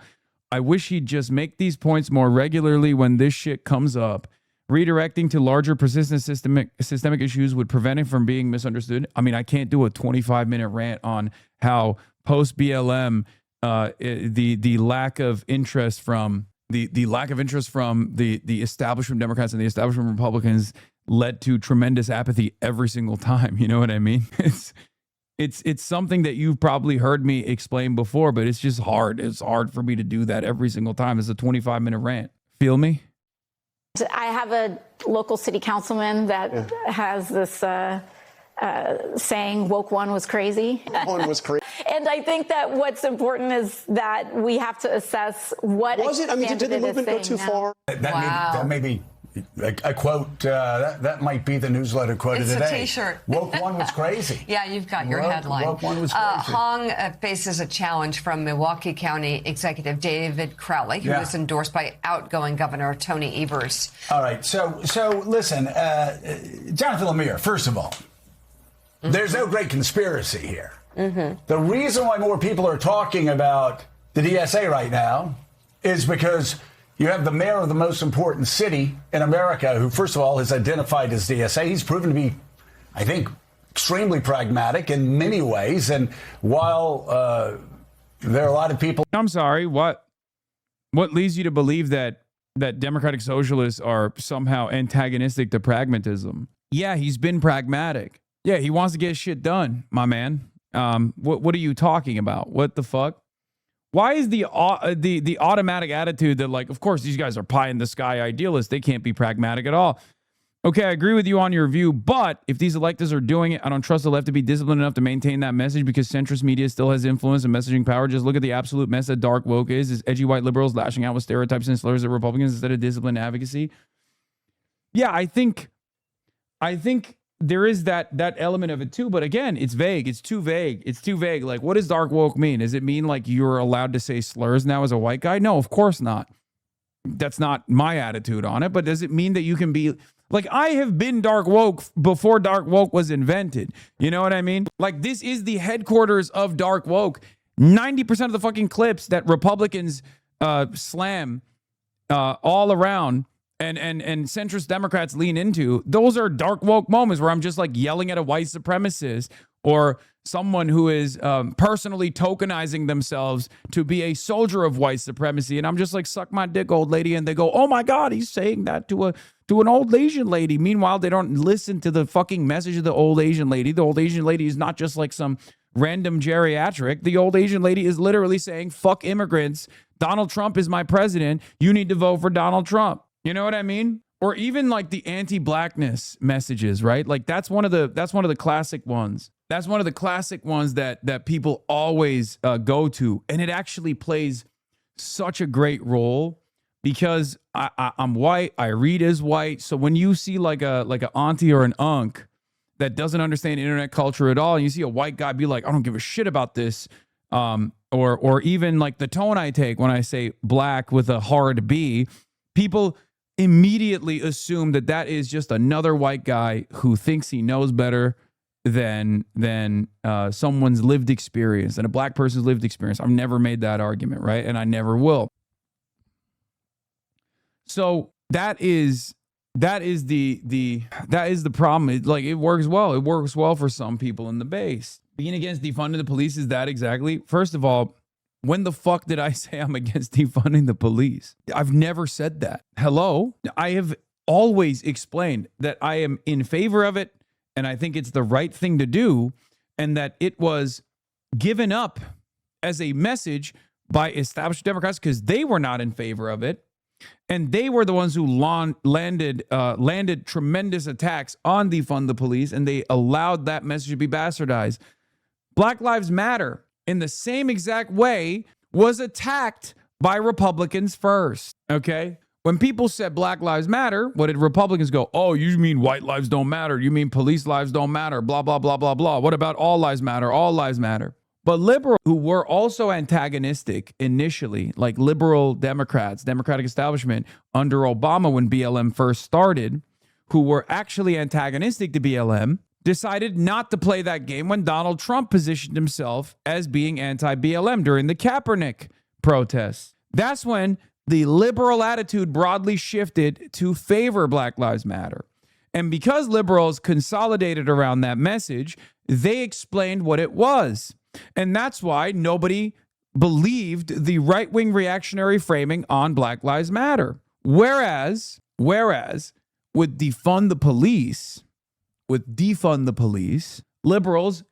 I wish he'd just make these points more regularly when this shit comes up. Redirecting to larger persistent systemic issues would prevent it from being misunderstood. I mean, I can't do a 25-minute rant on how post-BLM, the lack of interest from the lack of interest from the establishment Democrats and the establishment Republicans led to tremendous apathy every single time. You know what I mean? It's something that you've probably heard me explain before, but it's just hard. It's hard for me to do that every single time. It's a 25-minute rant. Feel me? I have a local city councilman that has this saying, woke one was crazy. One was crazy. And I think that what's important is that we have to assess what was it? I mean, did the movement go too far? That may be a quote. That might be the newsletter quote of the day. It's a T-shirt. Woke one was crazy. Yeah, you've got your headline. Woke one was crazy. Hong faces a challenge from Milwaukee County Executive David Crowley, who was endorsed by outgoing Governor Tony Evers. All right. So listen, Jonathan Lemire, first of all, there's no great conspiracy here. The reason why more people are talking about the DSA right now is because you have the mayor of the most important city in America who, first of all, is identified as DSA. He's proven to be, I think, extremely pragmatic in many ways. And while there are a lot of people... I'm sorry, what leads you to believe that democratic socialists are somehow antagonistic to pragmatism? Yeah, he's been pragmatic. Yeah, he wants to get shit done, my man. What are you talking about? What the fuck? Why is the automatic attitude that, like, of course, these guys are pie in the sky idealists. They can't be pragmatic at all. Okay, I agree with you on your view, but if these electeds are doing it, I don't trust the left to be disciplined enough to maintain that message because centrist media still has influence and messaging power. Just look at the absolute mess that dark woke is edgy white liberals lashing out with stereotypes and slurs at Republicans instead of disciplined advocacy. Yeah, I think there is that element of it too, but again, it's vague. It's too vague. It's too vague. Like, what does dark woke mean? Does it mean like you're allowed to say slurs now as a white guy? No, of course not. That's not my attitude on it. But does it mean that you can be like, I have been dark woke before dark woke was invented. You know what I mean? Like, this is the headquarters of dark woke. 90% of the fucking clips that Republicans slam all around and centrist Democrats lean into, those are dark woke moments where I'm just like yelling at a white supremacist or someone who is personally tokenizing themselves to be a soldier of white supremacy. And I'm just like, suck my dick, old lady. And they go, oh my God, he's saying that to an old Asian lady. Meanwhile, they don't listen to the fucking message of the old Asian lady. The old Asian lady is not just like some random geriatric. The old Asian lady is literally saying, fuck immigrants. Donald Trump is my president. You need to vote for Donald Trump. You know what I mean? Or even like the anti-blackness messages, right? Like that's one of the classic ones. That's one of the classic ones that people always go to. And it actually plays such a great role because I'm white. I read as white. So when you see like a auntie or an unk that doesn't understand internet culture at all, and you see a white guy be like, I don't give a shit about this. Or even like the tone I take when I say black with a hard B, people immediately assume that is just another white guy who thinks he knows better than someone's lived experience, than a black person's lived experience. I've never made that argument, right? And I never will. So that is the problem. It works well. It works well for some people in the base. Being against defunding the police is that exactly. First of all, when the fuck did I say I'm against defunding the police? I've never said that. Hello? I have always explained that I am in favor of it, and I think it's the right thing to do, and that it was given up as a message by established Democrats because they were not in favor of it. And they were the ones who landed tremendous attacks on defund the police, and they allowed that message to be bastardized. Black Lives Matter, in the same exact way, was attacked by Republicans first, okay? When people said Black Lives Matter, what did Republicans go? Oh, you mean white lives don't matter. You mean police lives don't matter, blah, blah, blah, blah, blah. What about all lives matter? All lives matter. But liberals who were also antagonistic initially, like liberal Democrats, Democratic establishment under Obama when BLM first started, who were actually antagonistic to BLM, decided not to play that game when Donald Trump positioned himself as being anti-BLM during the Kaepernick protests. That's when the liberal attitude broadly shifted to favor Black Lives Matter. And because liberals consolidated around that message, they explained what it was. And that's why nobody believed the right-wing reactionary framing on Black Lives Matter. Whereas with defund the police, liberals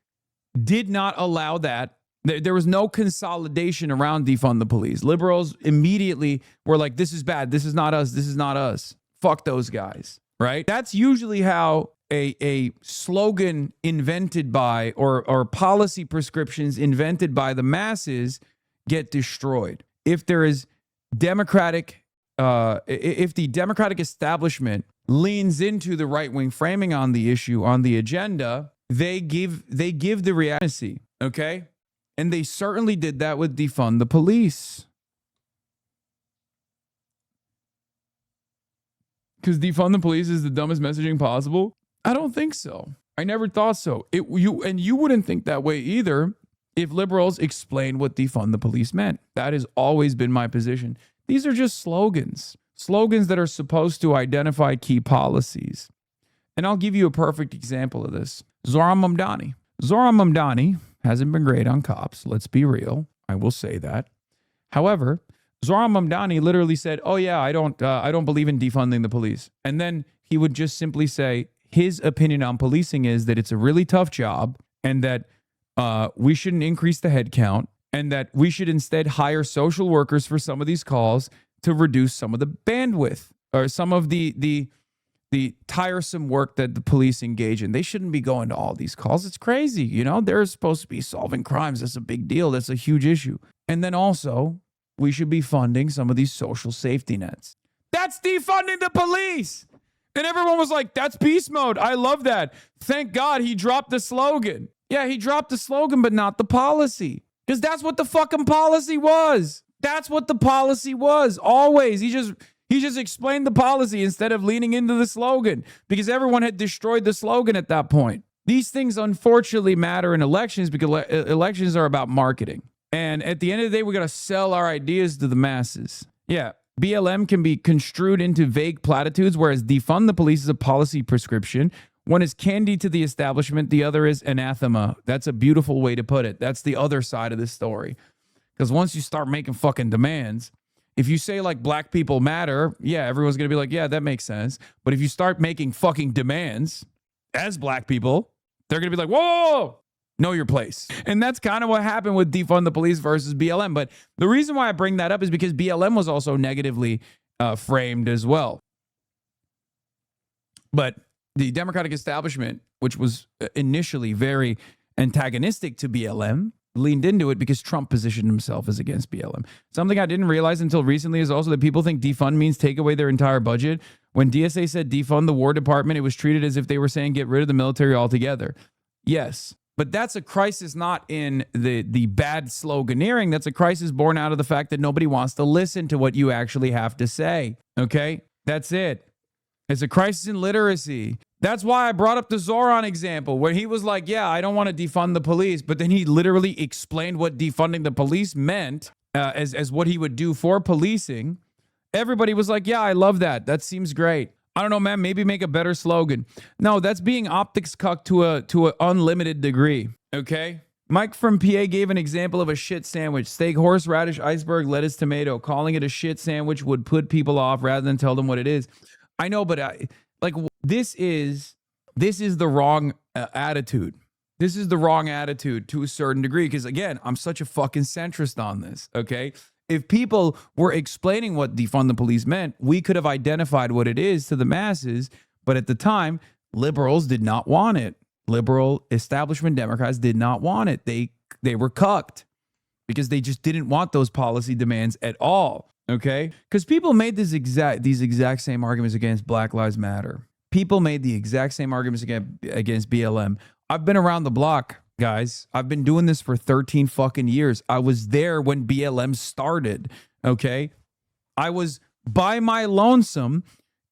did not allow that. There was no consolidation around defund the police. Liberals immediately were like, this is bad. This is not us. This is not us. Fuck those guys, right? That's usually how a slogan invented by or policy prescriptions invented by the masses get destroyed. If there is if the Democratic establishment leans into the right-wing framing on the issue, on the agenda, they give the reality, okay? And they certainly did that with defund the police. Because defund the police is the dumbest messaging possible? I don't think so. I never thought so. You wouldn't think that way either if liberals explained what defund the police meant. That has always been my position. These are just slogans that are supposed to identify key policies. And I'll give you a perfect example of this. Zohran Mamdani hasn't been great on cops. Let's be real. I will say that. However, Zohran Mamdani literally said, "Oh yeah, I don't believe in defunding the police." And then he would just simply say his opinion on policing is that it's a really tough job, and that we shouldn't increase the head count, and that we should instead hire social workers for some of these calls to reduce some of the bandwidth or some of the tiresome work that the police engage in. They shouldn't be going to all these calls. It's crazy. You know, they're supposed to be solving crimes. That's a big deal. That's a huge issue. And then also, we should be funding some of these social safety nets. That's defunding the police. And everyone was like, that's beast mode. I love that. Thank God he dropped the slogan. Yeah, he dropped the slogan, but not the policy. Because that's what the fucking policy was. That's what the policy was. Always. He just explained the policy instead of leaning into the slogan, because everyone had destroyed the slogan at that point. These things unfortunately matter in elections because elections are about marketing. And at the end of the day, we got to sell our ideas to the masses. Yeah, BLM can be construed into vague platitudes, whereas defund the police is a policy prescription. One is candy to the establishment. The other is anathema. That's a beautiful way to put it. That's the other side of this story. Because once you start making fucking demands, if you say like black people matter, yeah, everyone's going to be like, yeah, that makes sense. But if you start making fucking demands as black people, they're going to be like, whoa, know your place. And that's kind of what happened with defund the police versus BLM. But the reason why I bring that up is because BLM was also negatively framed as well. But the Democratic establishment, which was initially very antagonistic to BLM, leaned into it because Trump positioned himself as against BLM. Something I didn't realize until recently is also that people think defund means take away their entire budget. When DSA said defund the War Department, it was treated as if they were saying get rid of the military altogether. Yes, but that's a crisis not in the bad sloganeering. That's a crisis born out of the fact that nobody wants to listen to what you actually have to say. Okay? That's it. It's a crisis in literacy. That's why I brought up the Zoran example where he was like, yeah, I don't want to defund the police. But then he literally explained what defunding the police meant as what he would do for policing. Everybody was like, yeah, I love that. That seems great. I don't know, man, maybe make a better slogan. No, that's being optics cucked to an unlimited degree, okay? Mike from PA gave an example of a shit sandwich. Steak, horseradish, iceberg, lettuce, tomato. Calling it a shit sandwich would put people off rather than tell them what it is. I know, but this is the wrong attitude. This is the wrong attitude to a certain degree because, again, I'm such a fucking centrist on this, okay? If people were explaining what defund the police meant, we could have identified what it is to the masses, but at the time, liberals did not want it. Liberal establishment Democrats did not want it. They were cucked because they just didn't want those policy demands at all, okay? Because people made these exact same arguments against Black Lives Matter. People made the exact same arguments against BLM. I've been around the block, guys. I've been doing this for 13 fucking years. I was there when BLM started, okay? I was by my lonesome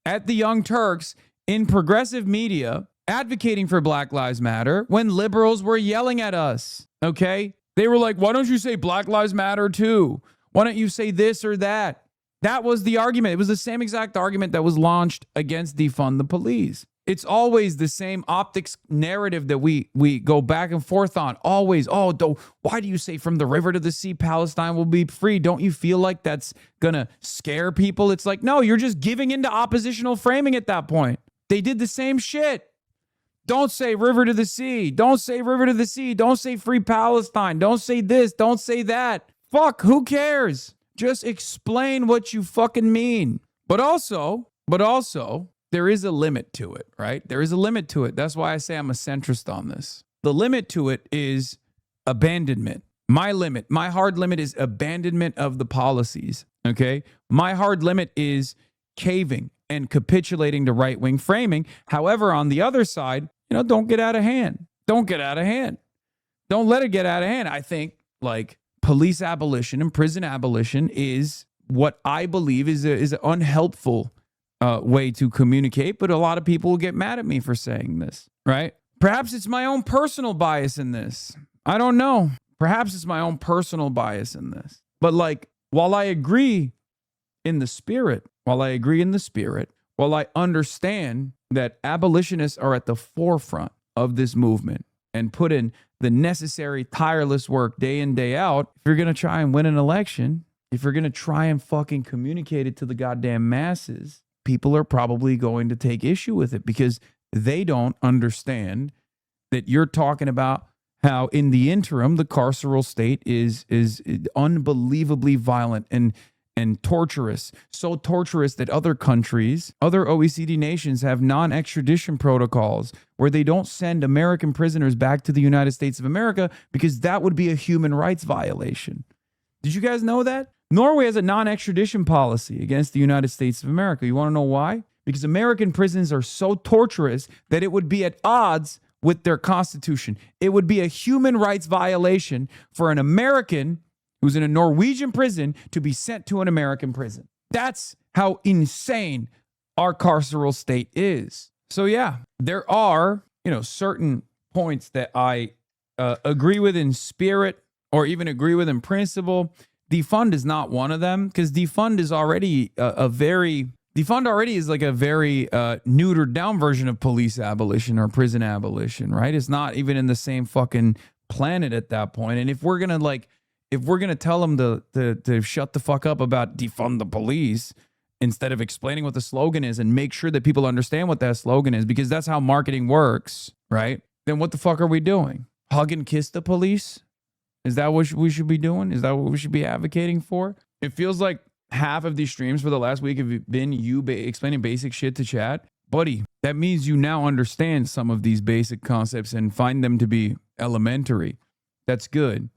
at the Young Turks in progressive media advocating for Black Lives Matter when liberals were yelling at us, okay? They were like, why don't you say Black Lives Matter too? Why don't you say this or that? That was the argument. It was the same exact argument that was launched against defund the police. It's always the same optics narrative that we go back and forth on. Always, why do you say from the river to the sea, Palestine will be free? Don't you feel like that's going to scare people? It's like, no, you're just giving into oppositional framing at that point. They did the same shit. Don't say river to the sea. Don't say river to the sea. Don't say free Palestine. Don't say this. Don't say that. Fuck, who cares? Just explain what you fucking mean. But also, there is a limit to it, right? There is a limit to it. That's why I say I'm a centrist on this. The limit to it is abandonment. My hard limit is abandonment of the policies, okay? My hard limit is caving and capitulating to right-wing framing. However, on the other side, don't get out of hand. Don't get out of hand. Don't let it get out of hand. I think, police abolition and prison abolition is what I believe is an unhelpful way to communicate, but a lot of people will get mad at me for saying this, right? Perhaps it's my own personal bias in this. I don't know. Perhaps it's my own personal bias in this. But while I agree in the spirit, while I understand that abolitionists are at the forefront of this movement and put in the necessary tireless work day in, day out, if you're going to try and win an election, if you're going to try and fucking communicate it to the goddamn masses, people are probably going to take issue with it because they don't understand that you're talking about how in the interim, the carceral state is unbelievably violent and torturous, so torturous that other countries, other OECD nations have non-extradition protocols where they don't send American prisoners back to the United States of America because that would be a human rights violation. Did you guys know that? Norway has a non-extradition policy against the United States of America. You want to know why? Because American prisons are so torturous that it would be at odds with their constitution. It would be a human rights violation for an American who's in a Norwegian prison to be sent to an American prison. That's how insane our carceral state is. So yeah, there are, certain points that I agree with in spirit or even agree with in principle. Defund is not one of them because defund is already a very neutered down version of police abolition or prison abolition, right? It's not even in the same fucking planet at that point. And if we're gonna tell them to shut the fuck up about defund the police instead of explaining what the slogan is and make sure that people understand what that slogan is, because that's how marketing works, right? Then what the fuck are we doing? Hug and kiss the police? Is that what we should be doing? Is that what we should be advocating for? It feels like half of these streams for the last week have been you explaining basic shit to chat. Buddy, that means you now understand some of these basic concepts and find them to be elementary. That's good.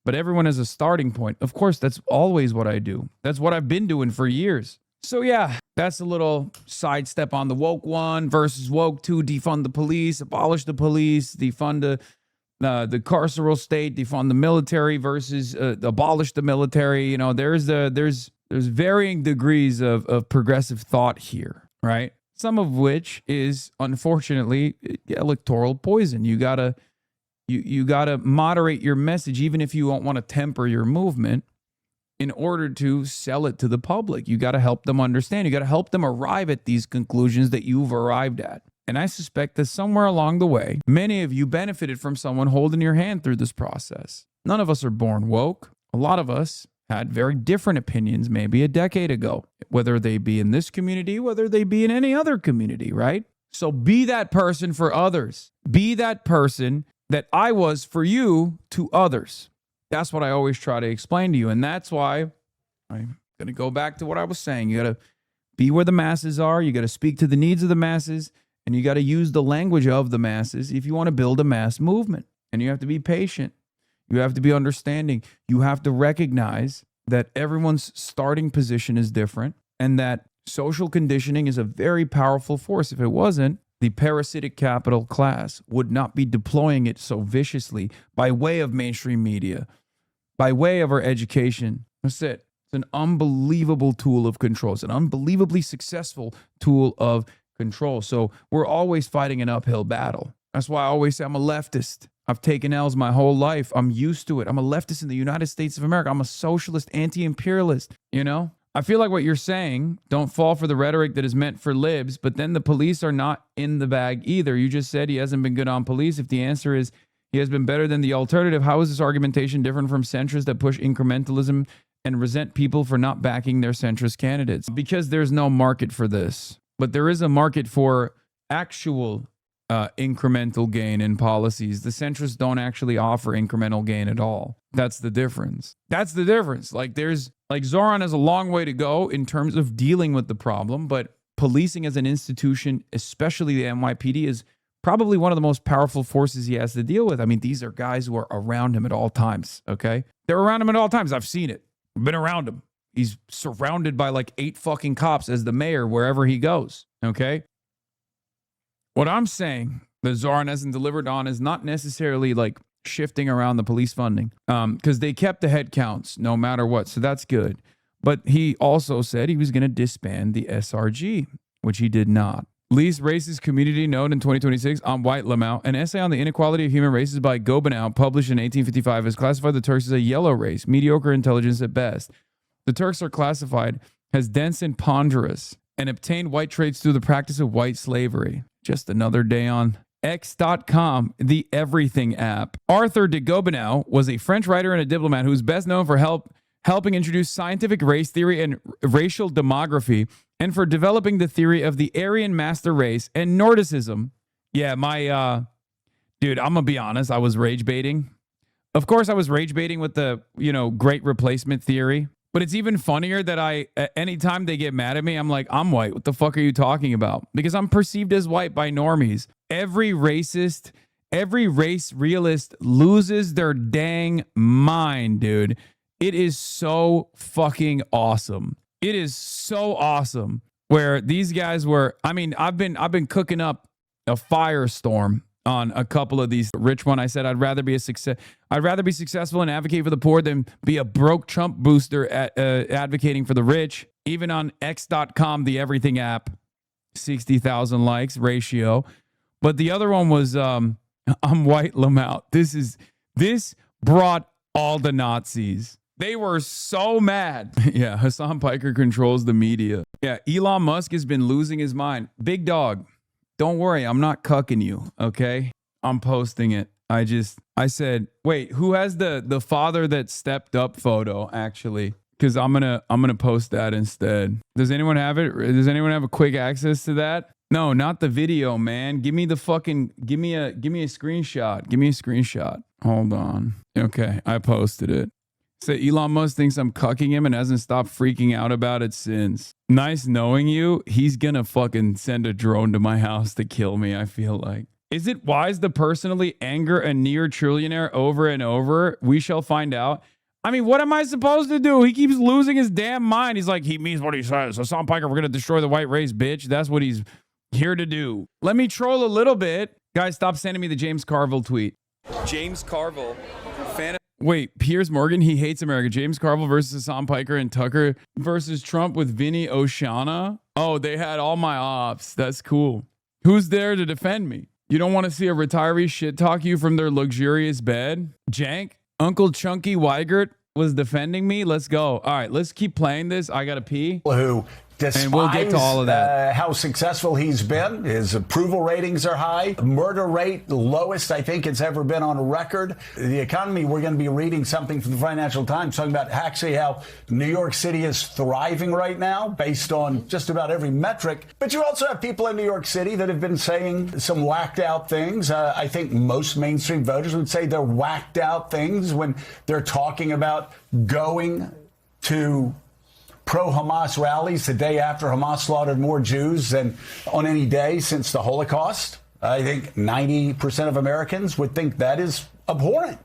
But everyone has a starting point. Of course, that's always what I do. That's what I've been doing for years. So yeah, that's a little sidestep on the woke 1 versus woke 2, defund the police, abolish the police, defund the carceral state, defund the military versus abolish the military. There's varying degrees of progressive thought here, right? some of which is unfortunately electoral poison. You gotta moderate your message, even if you don't want to temper your movement, in order to sell it to the public. You got to help them understand. You got to help them arrive at these conclusions that you've arrived at. And I suspect that somewhere along the way, many of you benefited from someone holding your hand through this process. None of us are born woke. A lot of us had very different opinions maybe a decade ago, whether they be in this community, whether they be in any other community, right? So be that person for others. Be that person that I was for you to others. That's what I always try to explain to you. And that's why I'm going to go back to what I was saying. You got to be where the masses are. You got to speak to the needs of the masses. And you got to use the language of the masses if you want to build a mass movement. And you have to be patient. You have to be understanding. You have to recognize that everyone's starting position is different and that social conditioning is a very powerful force. If it wasn't, the parasitic capital class would not be deploying it so viciously by way of mainstream media, by way of our education. That's it. It's an unbelievable tool of control. It's an unbelievably successful tool of control. So we're always fighting an uphill battle. That's why I always say I'm a leftist. I've taken L's my whole life. I'm used to it. I'm a leftist in the United States of America. I'm a socialist, anti-imperialist, you know? I feel like what you're saying, don't fall for the rhetoric that is meant for libs, but then the police are not in the bag either. You just said he hasn't been good on police. If the answer is he has been better than the alternative, how is this argumentation different from centrists that push incrementalism and resent people for not backing their centrist candidates? Because there's no market for this, but there is a market for actual incremental gain in policies. The centrists don't actually offer incremental gain at all. That's the difference. That's the difference. Like Zoran has a long way to go in terms of dealing with the problem, but policing as an institution, especially the NYPD, is probably one of the most powerful forces he has to deal with. I mean, these are guys who are around him at all times, okay? They're around him at all times. I've seen it. I've been around him. He's surrounded by like 8 fucking cops as the mayor wherever he goes, okay? What I'm saying that Zoran hasn't delivered on is not necessarily like shifting around the police funding, because they kept the head counts no matter what. So that's good. But he also said he was going to disband the SRG, which he did not. Least Racist Community Note in 2026 on White Lamau, an essay on the inequality of human races by Gobenau, published in 1855, has classified the Turks as a yellow race, mediocre intelligence at best. The Turks are classified as dense and ponderous and obtained white traits through the practice of white slavery. Just another day on X.com, the everything app. Arthur de Gobenau was a French writer and a diplomat who is best known for helping introduce scientific race theory and racial demography, and for developing the theory of the Aryan master race and Nordicism. Yeah, dude, I'm gonna be honest, I was rage baiting. Of course, I was rage baiting with the, great replacement theory. But it's even funnier that anytime they get mad at me, I'm like, I'm white. What the fuck are you talking about? Because I'm perceived as white by normies. Every racist, every race realist loses their dang mind, dude. It is so fucking awesome. It is so awesome where these guys were, I've been cooking up a firestorm on a couple of these. Rich one, I said I'd rather be successful and advocate for the poor than be a broke Trump booster advocating for the rich. Even on X.com, the everything app, 60,000 likes ratio. But the other one was I'm White Lamau. This brought all the Nazis. They were so mad. Yeah, Hasan Piker controls the media. Yeah, Elon Musk has been losing his mind. Big dog. Don't worry, I'm not cucking you, okay? I'm posting it. I said, wait, who has the father that stepped up photo, actually? Because I'm gonna post that instead. Does anyone have it? Does anyone have a quick access to that? No, not the video, man. Give me a screenshot. Give me a screenshot. Hold on. Okay, I posted it. So Elon Musk thinks I'm cucking him and hasn't stopped freaking out about it since. Nice knowing you. He's gonna fucking send a drone to my house to kill me, I feel like. Is it wise to personally anger a near trillionaire over and over? We shall find out. What am I supposed to do? He keeps losing his damn mind. He's like, he means what he says. Hasan Piker, we're gonna destroy the white race, bitch. That's what he's here to do. Let me troll a little bit. Guys, stop sending me the James Carville tweet. James Carville, fan of... Wait, Piers Morgan, he hates America. James Carville versus Hassan Piker and Tucker versus Trump with Vinny Oshana. Oh, they had all my ops. That's cool. Who's there to defend me? You don't want to see a retiree shit talk you from their luxurious bed? Jank? Uncle Chunky Weigert was defending me? Let's go. All right, let's keep playing this. I got to pee. Who despise and we'll get to all of that. How successful he's been. His approval ratings are high. Murder rate, the lowest I think it's ever been on a record. The economy, we're going to be reading something from the Financial Times talking about actually how New York City is thriving right now based on just about every metric. But you also have people in New York City that have been saying some whacked out things. I think most mainstream voters would say they're whacked out things when they're talking about going to pro-Hamas rallies the day after Hamas slaughtered more Jews than on any day since the Holocaust. I think 90% of Americans would think that is abhorrent.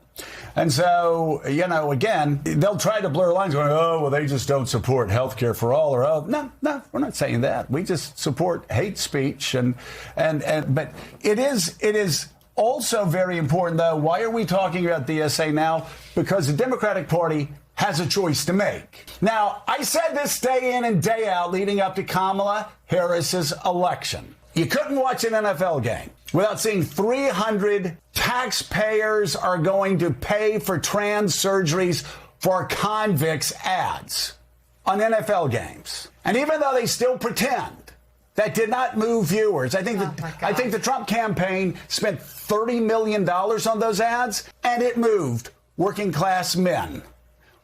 And so, again, they'll try to blur lines going, oh, well, they just don't support health care for all. Or, oh, no, we're not saying that. We just support hate speech. But it is also very important, though. Why are we talking about DSA now? Because the Democratic Party has a choice to make. Now, I said this day in and day out leading up to Kamala Harris's election. You couldn't watch an NFL game without seeing 300 taxpayers are going to pay for trans surgeries for convicts ads on NFL games. And even though they still pretend that did not move viewers, I think the Trump campaign spent $30 million on those ads, and it moved working class men.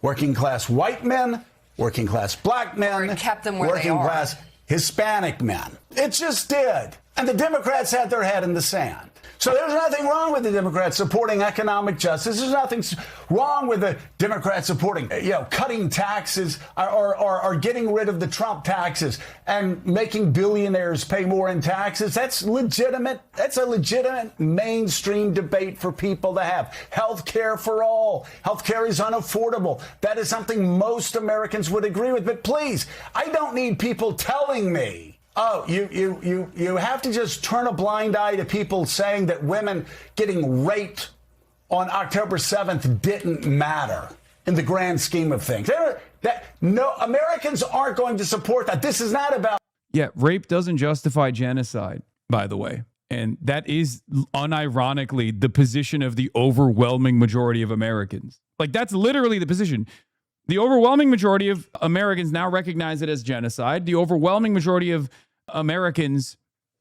Working class white men, working class black men, or kept them where working class Hispanic men. It just did. And the Democrats had their head in the sand. So there's nothing wrong with the Democrats supporting economic justice. There's nothing wrong with the Democrats supporting, cutting taxes or getting rid of the Trump taxes and making billionaires pay more in taxes. That's legitimate. That's a legitimate mainstream debate for people to have. Health care for all. Health care is unaffordable. That is something most Americans would agree with. But please, I don't need people telling me, oh, you have to just turn a blind eye to people saying that women getting raped on October 7th didn't matter in the grand scheme of things. No, Americans aren't going to support that. This is not about. Yeah, rape doesn't justify genocide, by the way. And that is unironically the position of the overwhelming majority of Americans. Like, that's literally the position. The overwhelming majority of Americans now recognize it as genocide. The overwhelming majority of Americans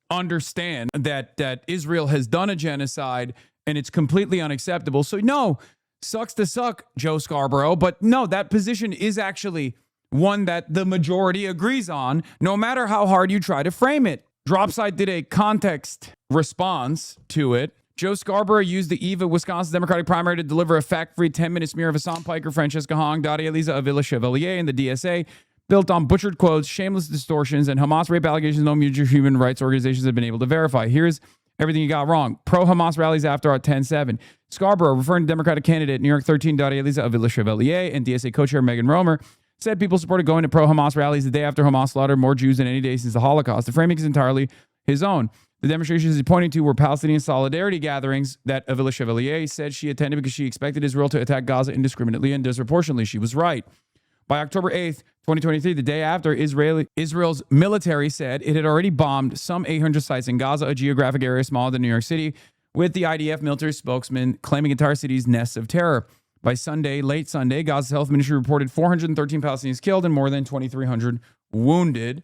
understand that Israel has done a genocide and it's completely unacceptable. So no, sucks to suck, Joe Scarborough. But no, that position is actually one that the majority agrees on, no matter how hard you try to frame it. Dropside did a context response to it. Joe Scarborough used the eve of Wisconsin Democratic primary to deliver a fact-free 10-minute smear of Hasan Piker, Francesca Hong, Daria Eliza Avila Chevalier, and the DSA, built on butchered quotes, shameless distortions, and Hamas rape allegations no major human rights organizations have been able to verify. Here's everything you got wrong. Pro-Hamas rallies after at 10-7. Scarborough, referring to Democratic candidate New York 13 Daria Eliza Avila Chevalier and DSA co-chair Megan Romer, said people supported going to pro-Hamas rallies the day after Hamas slaughtered more Jews than any day since the Holocaust. The framing is entirely his own. The demonstrations he pointed to were Palestinian solidarity gatherings that Avila Chevalier said she attended because she expected Israel to attack Gaza indiscriminately and disproportionately. She was right. By October 8th, 2023, the day after, Israel's military said it had already bombed some 800 sites in Gaza, a geographic area smaller than New York City, with the IDF military spokesman claiming entire cities nests of terror. By Sunday, late Sunday, Gaza's health ministry reported 413 Palestinians killed and more than 2,300 wounded.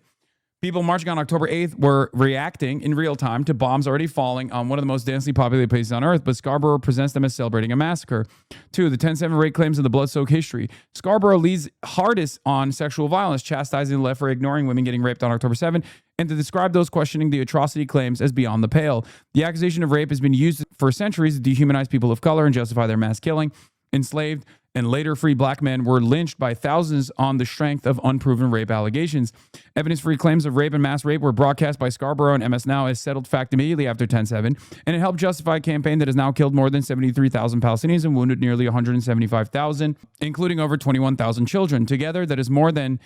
People marching on October 8th were reacting in real time to bombs already falling on one of the most densely populated places on earth, but Scarborough presents them as celebrating a massacre. 2. The 10-7 rape claims of the blood-soaked history. Scarborough leads hardest on sexual violence, chastising the left for ignoring women getting raped on October 7th, and to describe those questioning the atrocity claims as beyond the pale. The accusation of rape has been used for centuries to dehumanize people of color and justify their mass killing. Enslaved and later free black men were lynched by thousands on the strength of unproven rape allegations. Evidence-free claims of rape and mass rape were broadcast by Scarborough and MS Now as settled fact immediately after 10-7, and it helped justify a campaign that has now killed more than 73,000 Palestinians and wounded nearly 175,000, including over 21,000 children. Together, that is more than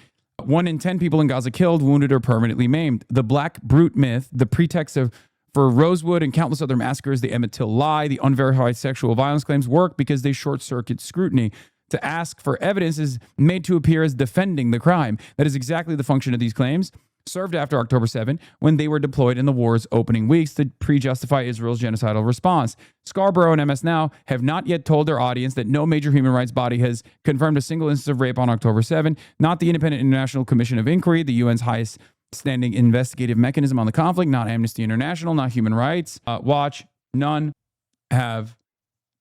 1 in 10 people in Gaza killed, wounded, or permanently maimed. The black brute myth, the pretext of For Rosewood and countless other massacres, the Emmett Till lie, the unverified sexual violence claims work because they short-circuit scrutiny. To ask for evidence is made to appear as defending the crime. That is exactly the function of these claims, served after October 7, when they were deployed in the war's opening weeks to pre-justify Israel's genocidal response. Scarborough and MS Now have not yet told their audience that no major human rights body has confirmed a single instance of rape on October 7, not the Independent International Commission of Inquiry, the UN's highest standing investigative mechanism on the conflict, not Amnesty International, not Human Rights Watch. None have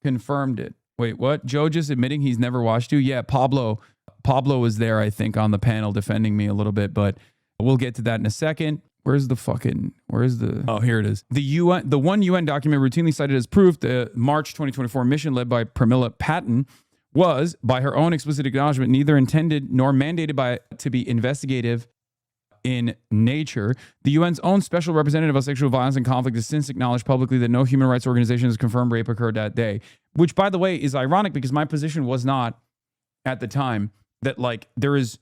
confirmed it. Wait, what? Joe just admitting he's never watched you? Yeah, Pablo was there, I think, on the panel defending me a little bit, but we'll get to that in a second. Oh, here it is. The one UN document routinely cited as proof, the March 2024 mission led by Pramila Patten, was, by her own explicit acknowledgement, neither intended nor mandated to be investigative in nature. The UN's own special representative of sexual violence and conflict has since acknowledged publicly that no human rights organization has confirmed rape occurred that day, which, by the way, is ironic because my position was not at the time that, like, there's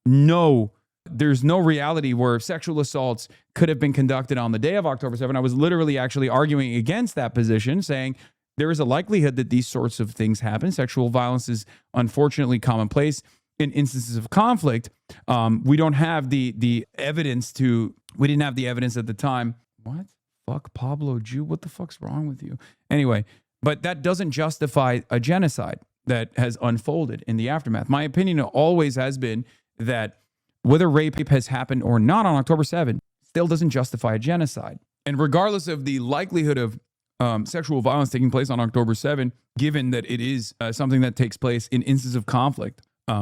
no reality where sexual assaults could have been conducted on the day of October 7. I was literally actually arguing against that position, saying there is a likelihood that these sorts of things happen. Sexual violence is unfortunately commonplace in instances of conflict. We don't have the evidence we didn't have the evidence at the time. What? Fuck Pablo Jew? What the fuck's wrong with you? Anyway, but that doesn't justify a genocide that has unfolded in the aftermath. My opinion always has been that whether rape has happened or not on October 7 still doesn't justify a genocide. And regardless of the likelihood of sexual violence taking place on October 7, given that it is something that takes place in instances of conflict,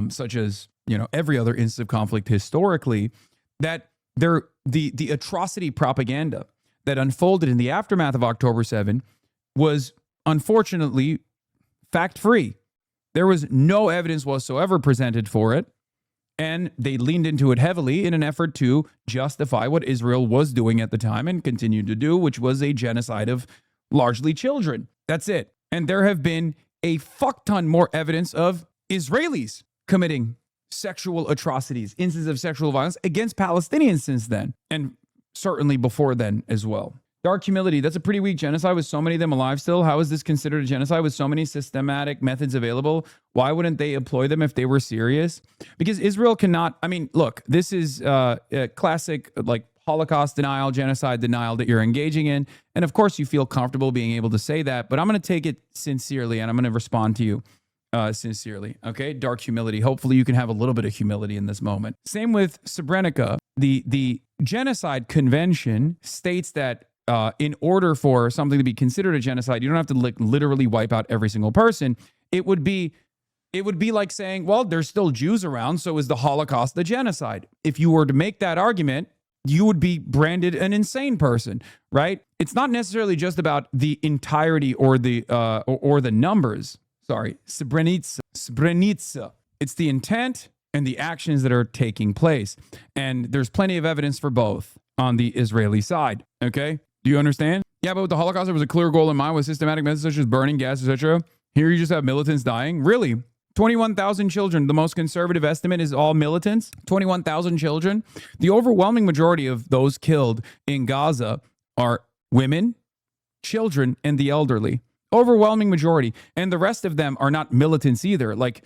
such as, every other instance of conflict historically, that the atrocity propaganda that unfolded in the aftermath of October 7 was unfortunately fact-free. There was no evidence whatsoever presented for it, and they leaned into it heavily in an effort to justify what Israel was doing at the time and continued to do, which was a genocide of largely children. That's it. And there have been a fuck ton more evidence of Israelis committing sexual atrocities, instances of sexual violence against Palestinians since then, and certainly before then as well. Dark humility, that's a pretty weak genocide with so many of them alive still. How is this considered a genocide with so many systematic methods available? Why wouldn't they employ them if they were serious? Because Israel cannot, look, this is a classic like Holocaust denial, genocide denial that you're engaging in. And of course you feel comfortable being able to say that, but I'm going to take it sincerely and I'm going to respond to you sincerely. Okay. Dark humility. Hopefully you can have a little bit of humility in this moment. Same with Srebrenica. The Genocide Convention states that in order for something to be considered a genocide, you don't have to literally wipe out every single person. It would be like saying, well, there's still Jews around, so is the Holocaust a genocide? If you were to make that argument, you would be branded an insane person, right? It's not necessarily just about the entirety or the numbers. Sorry, Srebrenica. It's the intent and the actions that are taking place. And there's plenty of evidence for both on the Israeli side, okay? Do you understand? Yeah, but with the Holocaust, there was a clear goal in mind with systematic methods such as burning, gas, etc. Here you just have militants dying. Really? 21,000 children. The most conservative estimate is all militants. 21,000 children. The overwhelming majority of those killed in Gaza are women, children, and the elderly. Overwhelming majority. And the rest of them are not militants either. Like,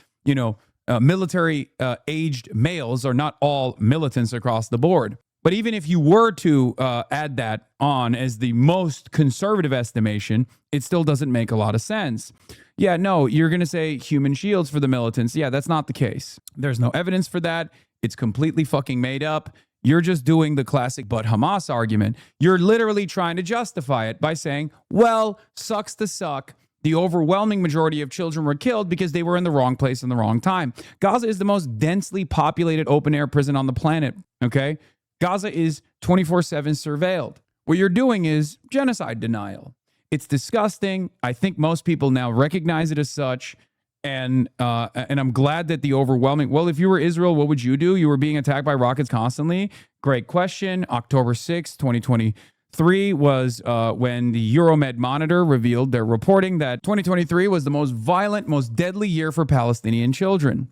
military aged males are not all militants across the board. But even if you were to add that on as the most conservative estimation, it still doesn't make a lot of sense. Yeah, no, you're going to say human shields for the militants. Yeah, that's not the case. There's no evidence for that. It's completely fucking made up. You're just doing the classic but Hamas argument. You're literally trying to justify it by saying, well, sucks to suck. The overwhelming majority of children were killed because they were in the wrong place in the wrong time. Gaza is the most densely populated open-air prison on the planet, okay? Gaza is 24/7 surveilled. What you're doing is genocide denial. It's disgusting. I think most people now recognize it as such. And I'm glad that the overwhelming, well, if you were Israel, what would you do? You were being attacked by rockets constantly. Great question. October 6, 2023 was when the Euromed Monitor revealed their reporting that 2023 was the most violent, most deadly year for Palestinian children.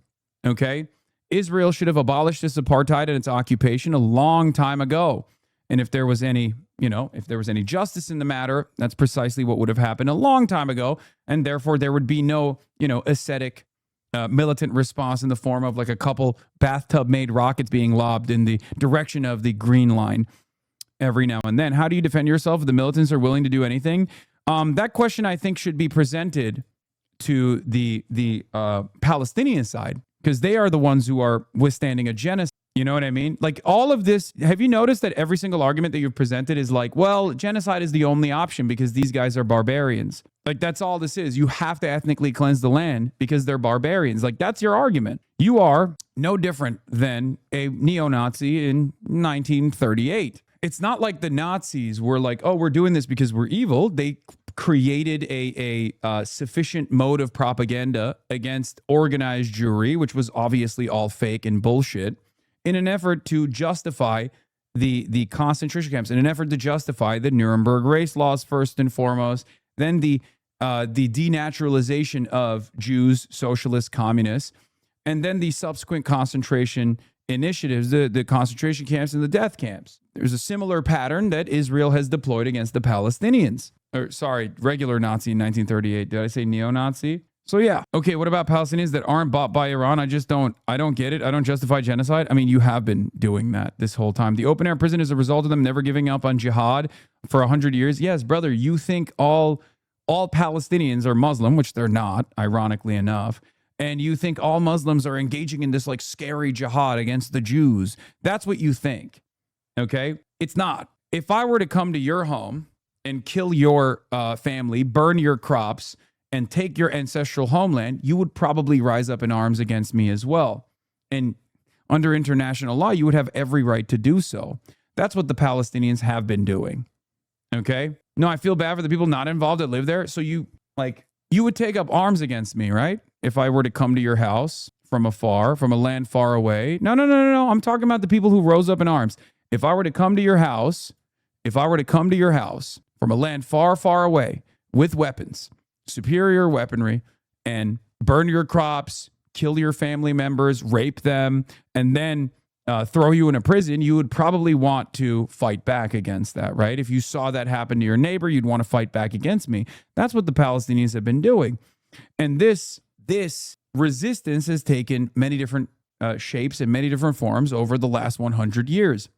Okay? Israel should have abolished this apartheid and its occupation a long time ago. And if there was any, if there was any justice in the matter, that's precisely what would have happened a long time ago. And therefore there would be no, ascetic militant response in the form of like a couple bathtub made rockets being lobbed in the direction of the green line every now and then. How do you defend yourself if the militants are willing to do anything? That question, I think, should be presented to the Palestinian side, because they are the ones who are withstanding a genocide. You know what I mean? Like all of this, have you noticed that every single argument that you've presented is like, well, genocide is the only option because these guys are barbarians. Like that's all this is. You have to ethnically cleanse the land because they're barbarians. Like that's your argument. You are no different than a neo-Nazi in 1938. It's not like the Nazis were like, oh, we're doing this because we're evil. They created a sufficient mode of propaganda against organized Jewry, which was obviously all fake and bullshit, in an effort to justify the concentration camps, in an effort to justify the Nuremberg race laws first and foremost, then the denaturalization of Jews, socialists, communists, and then the subsequent concentration initiatives, the concentration camps and the death camps. There's a similar pattern that Israel has deployed against the Palestinians. Or sorry, regular Nazi in 1938. Did I say neo-Nazi? So yeah. Okay, what about Palestinians that aren't bought by Iran? I don't get it. I don't justify genocide. I mean, you have been doing that this whole time. The open air prison is a result of them never giving up on jihad for 100 years. Yes, brother, you think all Palestinians are Muslim, which they're not, ironically enough. And you think all Muslims are engaging in this like scary jihad against the Jews. That's what you think. Okay? It's not. If I were to come to your home and kill your family, burn your crops, and take your ancestral homeland, you would probably rise up in arms against me as well. And under international law, you would have every right to do so. That's what the Palestinians have been doing. Okay? No, I feel bad for the people not involved that live there. So you would take up arms against me, right? If I were to come to your house from afar, from a land far away. No. I'm talking about the people who rose up in arms. If I were to come to your house from a land far, far away with weapons, superior weaponry, and burn your crops, kill your family members, rape them, and then throw you in a prison, you would probably want to fight back against that, right? If you saw that happen to your neighbor, you'd want to fight back against me. That's what the Palestinians have been doing. And this resistance has taken many different shapes and many different forms over the last 100 years.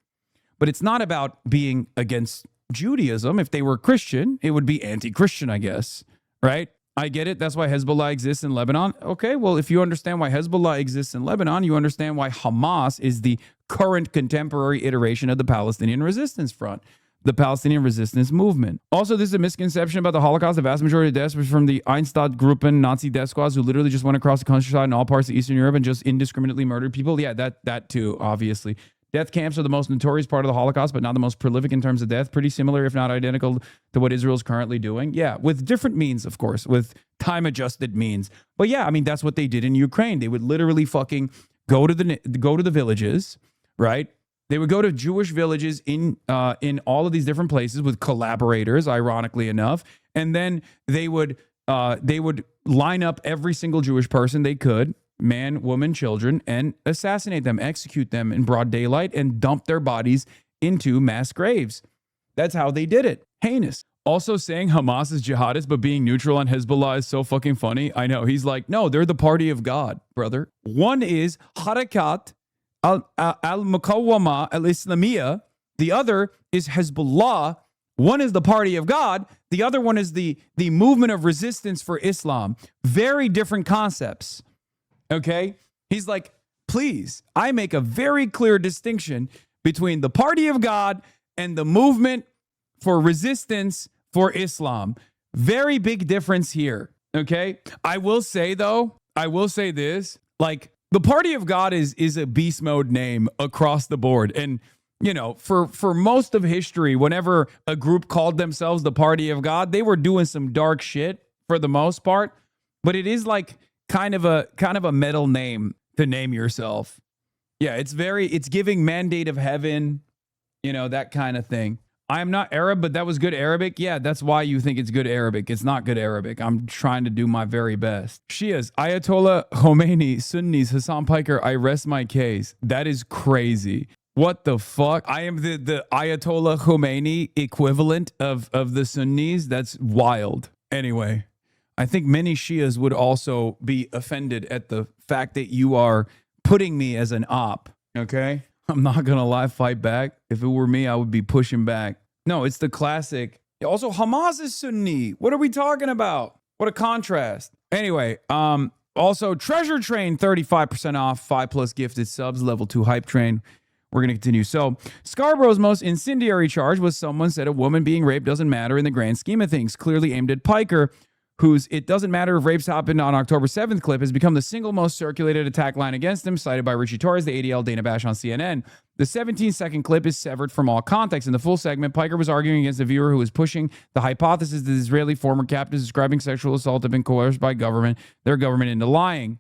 But it's not about being against Judaism. If they were Christian, it would be anti-Christian, I guess. Right? I get it. That's why Hezbollah exists in Lebanon. Okay, well, if you understand why Hezbollah exists in Lebanon, you understand why Hamas is the current contemporary iteration of the Palestinian Resistance Front, the Palestinian Resistance Movement. Also, this is a misconception about the Holocaust. The vast majority of deaths was from the Einsatzgruppen Nazi death squads who literally just went across the countryside in all parts of Eastern Europe and just indiscriminately murdered people. Yeah, that too, obviously. Death camps are the most notorious part of the Holocaust, but not the most prolific in terms of death. Pretty similar, if not identical, to what Israel's currently doing. Yeah, with different means, of course, with time-adjusted means. But yeah, I mean, that's what they did in Ukraine. They would literally fucking go to the villages, right? They would go to Jewish villages in all of these different places with collaborators, ironically enough, and then they would line up every single Jewish person they could, man, woman, children, and assassinate them, execute them in broad daylight, and dump their bodies into mass graves. That's how they did it. Heinous. Also, saying Hamas is jihadist, but being neutral on Hezbollah is so fucking funny. I know. He's like, no, they're the party of God, brother. One is Harakat al-Muqawwama al-Islamiyya. The other is Hezbollah. One is the party of God. The other one is the movement of resistance for Islam. Very different concepts. Okay? He's like, please, I make a very clear distinction between the party of God and the movement for resistance for Islam. Very big difference here. Okay? I will say this, like the party of God is a beast mode name across the board. And you know, for most of history, whenever a group called themselves the party of God, they were doing some dark shit for the most part. But it is like kind of a metal name to name yourself. Yeah, it's giving mandate of heaven, you know, that kind of thing. I am not Arab, but that was good Arabic. Yeah, that's why you think it's good Arabic. It's not good Arabic. I'm trying to do my very best. Shias, Ayatollah Khomeini, Sunnis, Hassan Piker, I rest my case. That is crazy. What the fuck? I am the Ayatollah Khomeini equivalent of the Sunnis. That's wild. Anyway, I think many Shias would also be offended at the fact that you are putting me as an op. Okay? I'm not going to lie, fight back. If it were me, I would be pushing back. No, it's the classic. Also, Hamas is Sunni. What are we talking about? What a contrast. Anyway, also Treasure Train, 35% off, 5+ gifted subs, level 2 hype train. We're going to continue. So, Scarborough's most incendiary charge was someone said a woman being raped doesn't matter in the grand scheme of things, clearly aimed at Piker, whose "it doesn't matter if rapes happened on October 7th" clip has become the single most circulated attack line against him, cited by Richie Torres, the ADL Dana Bash on CNN. The 17-second clip is severed from all context. In the full segment, Piker was arguing against a viewer who was pushing the hypothesis that Israeli former captives describing sexual assault have been coerced by their government into lying.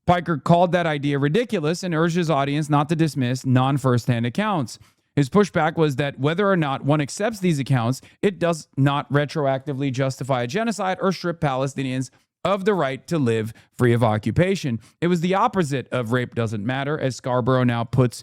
Piker called that idea ridiculous and urged his audience not to dismiss non-firsthand accounts. His pushback was that whether or not one accepts these accounts, it does not retroactively justify a genocide or strip Palestinians of the right to live free of occupation. It was the opposite of rape doesn't matter, as Scarborough now puts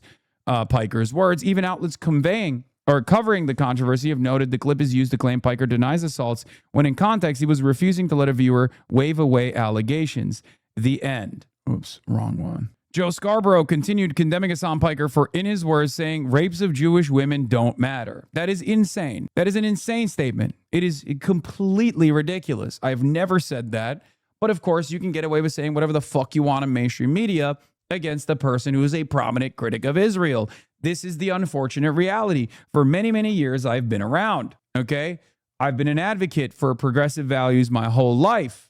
Piker's words. Even outlets covering the controversy have noted the clip is used to claim Piker denies assaults, when in context he was refusing to let a viewer wave away allegations. The end. Oops, wrong one. Joe Scarborough continued condemning Hasan Piker for, in his words, saying rapes of Jewish women don't matter. That is insane. That is an insane statement. It is completely ridiculous. I've never said that. But of course, you can get away with saying whatever the fuck you want in mainstream media against a person who is a prominent critic of Israel. This is the unfortunate reality. For many, many years, I've been around. Okay? I've been an advocate for progressive values my whole life.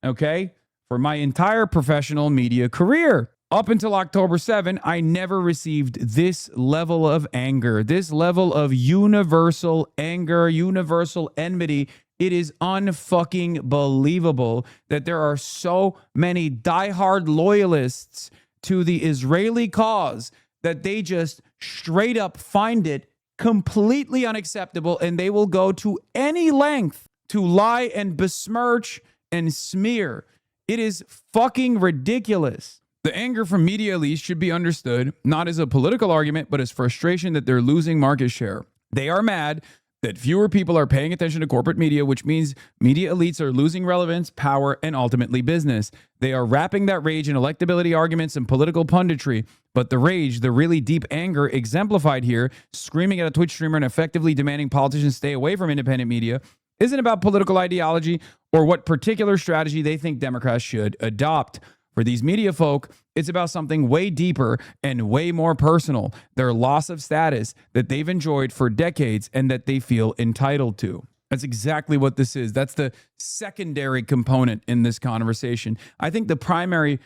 Okay? For my entire professional media career. Up until October 7, I never received this level of anger, this level of universal anger, universal enmity. It is unfucking believable that there are so many diehard loyalists to the Israeli cause that they just straight up find it completely unacceptable, and they will go to any length to lie and besmirch and smear. It is fucking ridiculous. The anger from media elites should be understood not as a political argument, but as frustration that they're losing market share. They are mad that fewer people are paying attention to corporate media, which means media elites are losing relevance, power, and ultimately business. They are wrapping that rage in electability arguments and political punditry. But the rage, the really deep anger exemplified here, screaming at a Twitch streamer and effectively demanding politicians stay away from independent media, isn't about political ideology or what particular strategy they think Democrats should adopt. For these media folk, it's about something way deeper and way more personal, their loss of status that they've enjoyed for decades and that they feel entitled to. That's exactly what this is. That's the secondary component in this conversation. I think the primary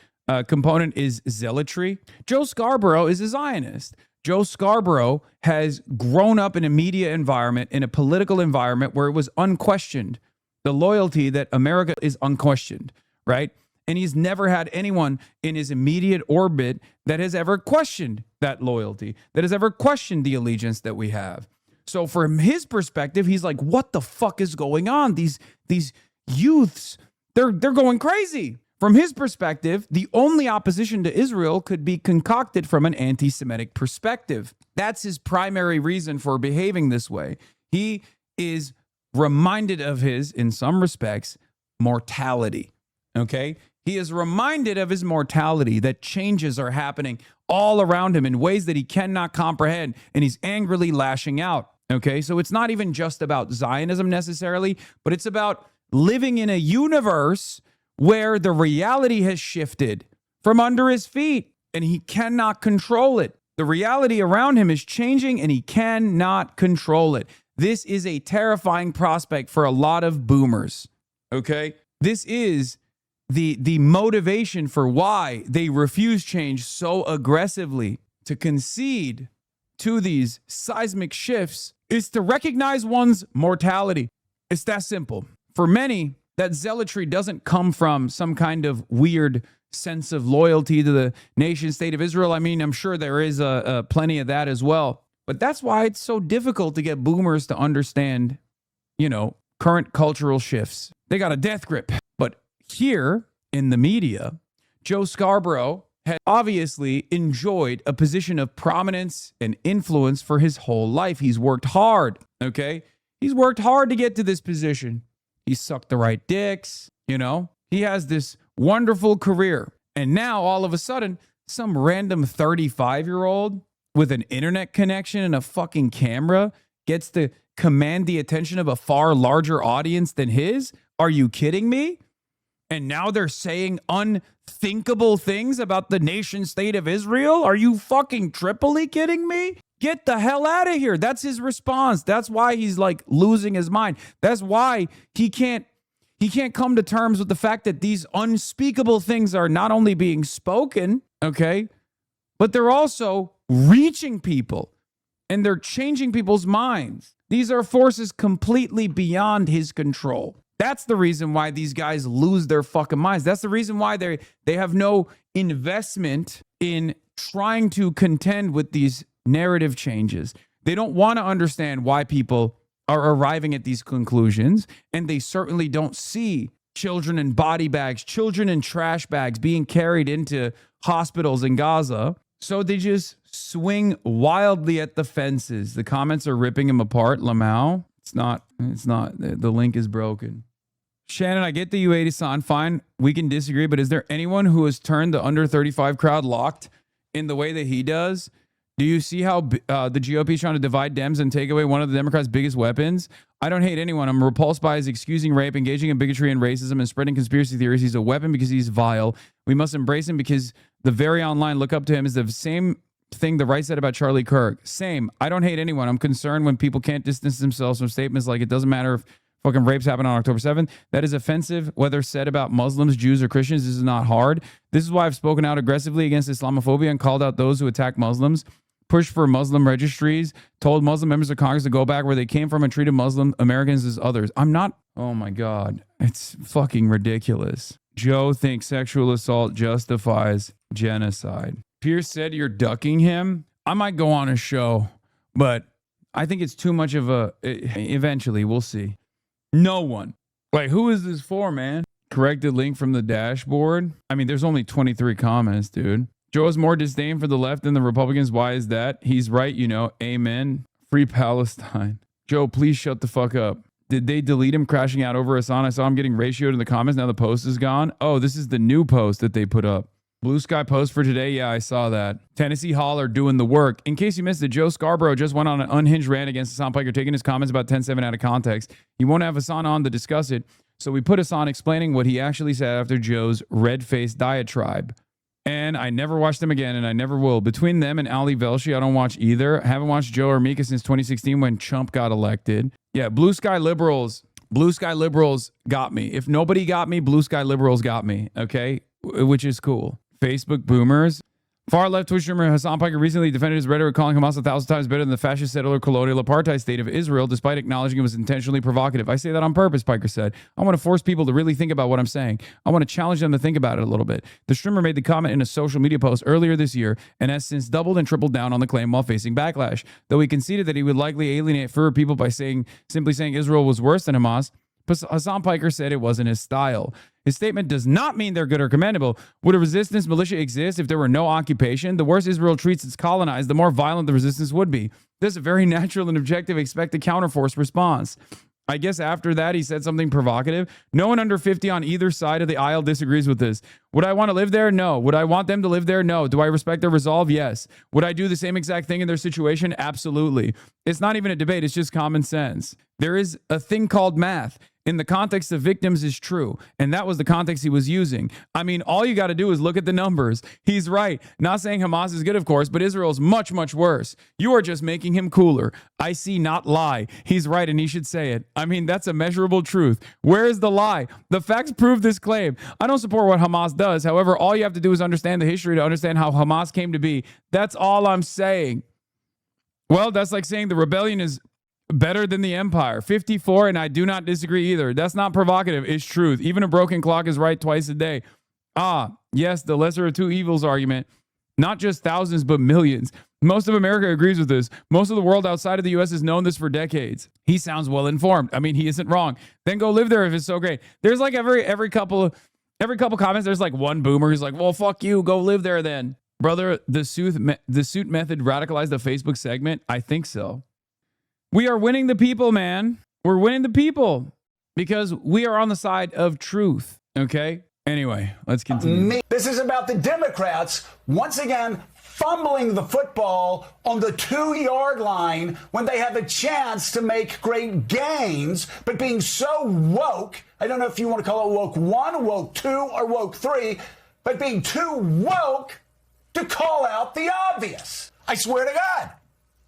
component is zealotry. Joe Scarborough is a Zionist. Joe Scarborough has grown up in a media environment, in a political environment where it was unquestioned. The loyalty that America is unquestioned, right? And he's never had anyone in his immediate orbit that has ever questioned that loyalty, that has ever questioned the allegiance that we have. So from his perspective, he's like, what the fuck is going on? These youths, they're going crazy. From his perspective, the only opposition to Israel could be concocted from an anti-Semitic perspective. That's his primary reason for behaving this way. He is reminded of his, in some respects, mortality. Okay? He is reminded of his mortality, that changes are happening all around him in ways that he cannot comprehend, and he's angrily lashing out. Okay, so it's not even just about Zionism necessarily, but it's about living in a universe where the reality has shifted from under his feet, and he cannot control it. The reality around him is changing, and he cannot control it. This is a terrifying prospect for a lot of boomers. Okay, this is the motivation for why they refuse change so aggressively. To concede to these seismic shifts is to recognize one's mortality. It's that simple. For many, that zealotry doesn't come from some kind of weird sense of loyalty to the nation state of Israel. I mean, I'm sure there is plenty of that as well. But that's why it's so difficult to get boomers to understand, current cultural shifts. They got a death grip. But here in the media, Joe Scarborough had obviously enjoyed a position of prominence and influence for his whole life. He's worked hard, okay? He's worked hard to get to this position. He sucked the right dicks, you know? He has this wonderful career. And now, all of a sudden, some random 35-year-old with an internet connection and a fucking camera gets to command the attention of a far larger audience than his? Are you kidding me? And now they're saying unthinkable things about the nation state of Israel? Are you fucking triply kidding me? Get the hell out of here. That's his response. That's why he's like losing his mind. That's why he can't come to terms with the fact that these unspeakable things are not only being spoken, okay, but they're also reaching people and they're changing people's minds. These are forces completely beyond his control. That's the reason why these guys lose their fucking minds. That's the reason why they have no investment in trying to contend with these narrative changes. They don't want to understand why people are arriving at these conclusions, and they certainly don't see children in body bags, children in trash bags being carried into hospitals in Gaza. So they just swing wildly at the fences. The comments are ripping him apart. Lamau. It's not. The link is broken. Shannon, I get that you hate Hasan. Fine, we can disagree, but is there anyone who has turned the under 35 crowd locked in the way that he does? Do you see how the GOP is trying to divide Dems and take away one of the Democrats' biggest weapons? I don't hate anyone. I'm repulsed by his excusing rape, engaging in bigotry and racism, and spreading conspiracy theories. He's a weapon because he's vile. We must embrace him because the very online look up to him is the same thing the right said about Charlie Kirk. Same. I don't hate anyone. I'm concerned when people can't distance themselves from statements like it doesn't matter if fucking rapes happen on October 7th. That is offensive, whether said about Muslims, Jews, or Christians. This is not hard. This is why I've spoken out aggressively against Islamophobia and called out those who attack Muslims, pushed for Muslim registries, told Muslim members of Congress to go back where they came from and treated Muslim Americans as others. I'm not. Oh my God. It's fucking ridiculous. Joe thinks sexual assault justifies genocide. Pierce said you're ducking him. I might go on a show, but I think it's too much of a... Eventually, we'll see. No one. Wait, who is this for, man? Corrected link from the dashboard. I mean, there's only 23 comments, dude. Joe has more disdain for the left than the Republicans. Why is that? He's right, you know. Amen. Free Palestine. Joe, please shut the fuck up. Did they delete him crashing out over Hasan? I saw him getting ratioed in the comments. Now the post is gone. Oh, this is the new post that they put up. Blue Sky post for today. Yeah, I saw that. Tennessee Hall are doing the work. In case you missed it, Joe Scarborough just went on an unhinged rant against Hasan Piker, taking his comments about 10-7 out of context. He won't have Hasan on to discuss it, so we put Hasan explaining what he actually said after Joe's red-faced diatribe. And I never watched them again, and I never will. Between them and Ali Velshi, I don't watch either. I haven't watched Joe or Mika since 2016 when Trump got elected. Yeah, Blue Sky Liberals got me. If nobody got me, Blue Sky Liberals got me, okay? Which is cool. Facebook boomers. Far left Twitch streamer Hasan Piker recently defended his rhetoric, calling Hamas 1,000 times better than the fascist settler colonial apartheid state of Israel, despite acknowledging it was intentionally provocative. I say that on purpose, Piker said. I want to force people to really think about what I'm saying. I want to challenge them to think about it a little bit. The streamer made the comment in a social media post earlier this year and has since doubled and tripled down on the claim while facing backlash. Though he conceded that he would likely alienate fewer people by simply saying Israel was worse than Hamas, Hasan Piker said it wasn't his style. His statement does not mean they're good or commendable. Would a resistance militia exist if there were no occupation? The worse Israel treats its colonized, the more violent the resistance would be. This is a very natural and objective expected counterforce response. I guess after that, he said something provocative. No one under 50 on either side of the aisle disagrees with this. Would I want to live there? No. Would I want them to live there? No. Do I respect their resolve? Yes. Would I do the same exact thing in their situation? Absolutely. It's not even a debate. It's just common sense. There is a thing called math. In the context of victims is true. And that was the context he was using. I mean, all you got to do is look at the numbers. He's right. Not saying Hamas is good, of course, but Israel is much, much worse. You are just making him cooler. I see, not lie. He's right, and he should say it. I mean, that's a measurable truth. Where is the lie? The facts prove this claim. I don't support what Hamas does. However, all you have to do is understand the history to understand how Hamas came to be. That's all I'm saying. Well, that's like saying the rebellion is better than the empire. 54, and I do not disagree either. That's not provocative. It's truth. Even a broken clock is right twice a day. Yes, the lesser of two evils argument. Not just thousands, but millions. Most of America agrees with this. Most of the world outside of the U.S. has known this for decades. He sounds well informed. I mean, he isn't wrong. Then go live there if it's so great. There's like every couple Every couple comments, there's like one boomer who's like, well, fuck you. Go live there then. Brother, the suit method radicalized the Facebook segment? I think so. We are winning the people, man. We're winning the people because we are on the side of truth. Okay? Anyway, let's continue. This is about the Democrats once again fumbling the football on the 2-yard line when they have a chance to make great gains, but being so woke, I don't know if you want to call it woke 1, woke 2, or woke 3, but being too woke to call out the obvious. I swear to God.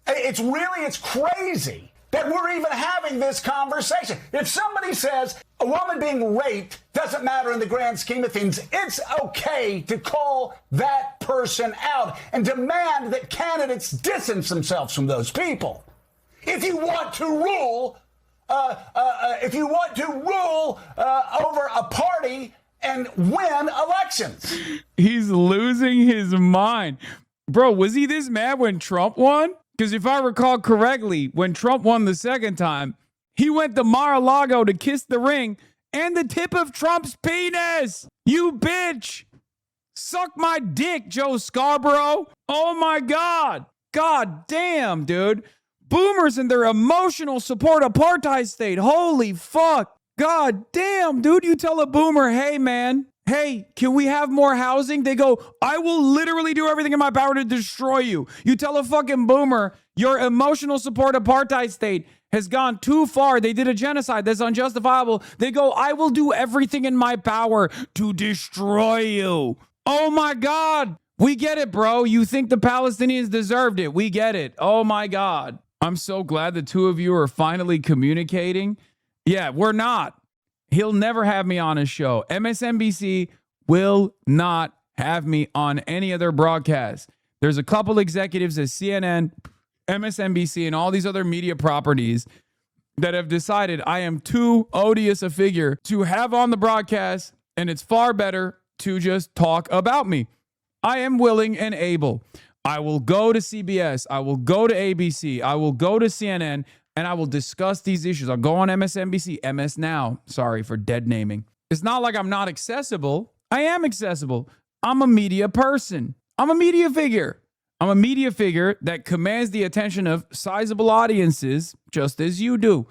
It's crazy that we're even having this conversation. If somebody says a woman being raped doesn't matter in the grand scheme of things, it's okay to call that person out and demand that candidates distance themselves from those people. If you want to rule, over a party and win elections. He's losing his mind. Bro, was he this mad when Trump won? Because if I recall correctly, when Trump won the second time, he went to Mar-a-Lago to kiss the ring and the tip of Trump's penis. You bitch. Suck my dick, Joe Scarborough. Oh my God. God damn, dude. Boomers and their emotional support apartheid state. Holy fuck. God damn, dude. You tell a boomer, hey, man. Hey, can we have more housing? They go, I will literally do everything in my power to destroy you. You tell a fucking boomer, your emotional support apartheid state has gone too far. They did a genocide that's unjustifiable. They go, I will do everything in my power to destroy you. Oh my God. We get it, bro. You think the Palestinians deserved it. We get it. Oh my God. I'm so glad the two of you are finally communicating. Yeah, we're not. He'll never have me on his show. MSNBC will not have me on any of their broadcasts. There's a couple executives at CNN, MSNBC, and all these other media properties that have decided I am too odious a figure to have on the broadcast, and it's far better to just talk about me. I am willing and able. I will go to CBS. I will go to ABC. I will go to CNN. And I will discuss these issues. I'll go on MSNBC, MS Now. Sorry for dead naming. It's not like I'm not accessible. I am accessible. I'm a media person. I'm a media figure. I'm a media figure that commands the attention of sizable audiences, just as you do.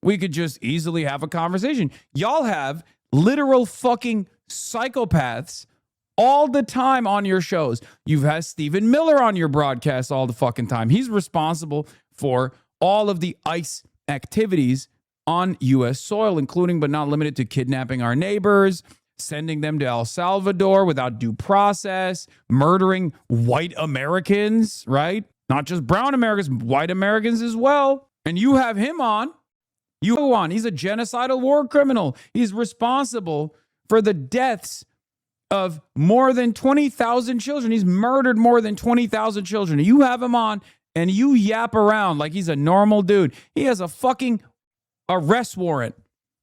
We could just easily have a conversation. Y'all have literal fucking psychopaths all the time on your shows. You've had Stephen Miller on your broadcast all the fucking time. He's responsible for all of the ICE activities on U.S. soil, including but not limited to kidnapping our neighbors, sending them to El Salvador without due process, murdering white Americans, right? Not just brown Americans, white Americans as well. And you have him on. You go on. He's a genocidal war criminal. He's responsible for the deaths of more than 20,000 children. He's murdered more than 20,000 children. You have him on. And you yap around like he's a normal dude. He has a fucking arrest warrant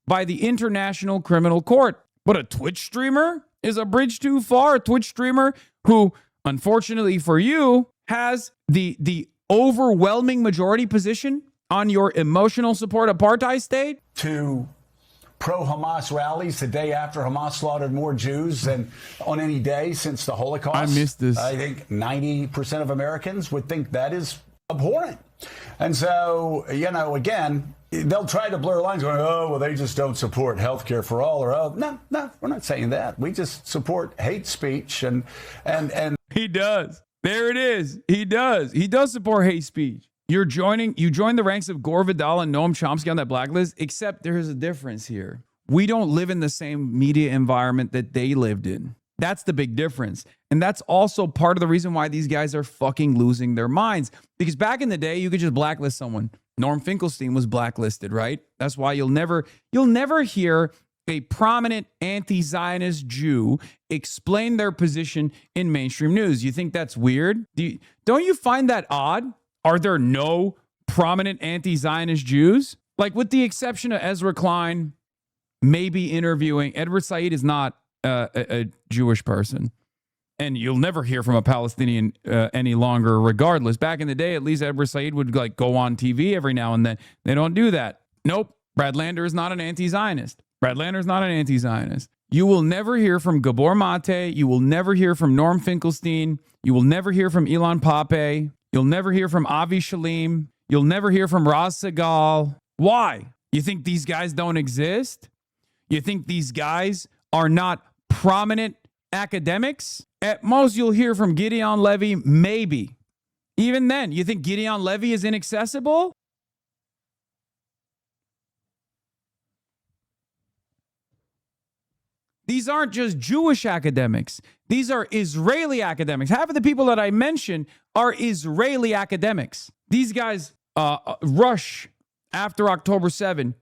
by the International Criminal Court. But a Twitch streamer is a bridge too far. A Twitch streamer who, unfortunately for you, has the overwhelming majority position on your emotional support apartheid state. To pro-Hamas rallies the day after Hamas slaughtered more Jews than on any day since the Holocaust. I missed this. I think 90% of Americans would think that is abhorrent. And so, again, they'll try to blur lines going, oh, well, they just don't support health care for all. Or, oh, no, we're not saying that. We just support hate speech. And He does. There it is. He does. He does support hate speech. You join the ranks of Gore Vidal and Noam Chomsky on that blacklist, except there's a difference here. We don't live in the same media environment that they lived in. That's the big difference. And that's also part of the reason why these guys are fucking losing their minds. Because back in the day, you could just blacklist someone. Norm Finkelstein was blacklisted, right? That's why you'll never hear a prominent anti-Zionist Jew explain their position in mainstream news. You think that's weird? Don't you find that odd? Are there no prominent anti-Zionist Jews? Like, with the exception of Ezra Klein, maybe interviewing. Edward Said is not a Jewish person. And you'll never hear from a Palestinian any longer, regardless. Back in the day, at least Edward Said would go on TV every now and then. They don't do that. Nope. Brad Lander is not an anti-Zionist. You will never hear from Gabor Mate. You will never hear from Norm Finkelstein. You will never hear from Elon Pape. You'll never hear from Avi Shalim. You'll never hear from Raz Segal. Why? You think these guys don't exist? You think these guys are not prominent academics? At most, you'll hear from Gideon Levy, maybe. Even then, you think Gideon Levy is inaccessible? These aren't just Jewish academics. These are Israeli academics. Half of the people that I mentioned are Israeli academics. These guys rush after October 7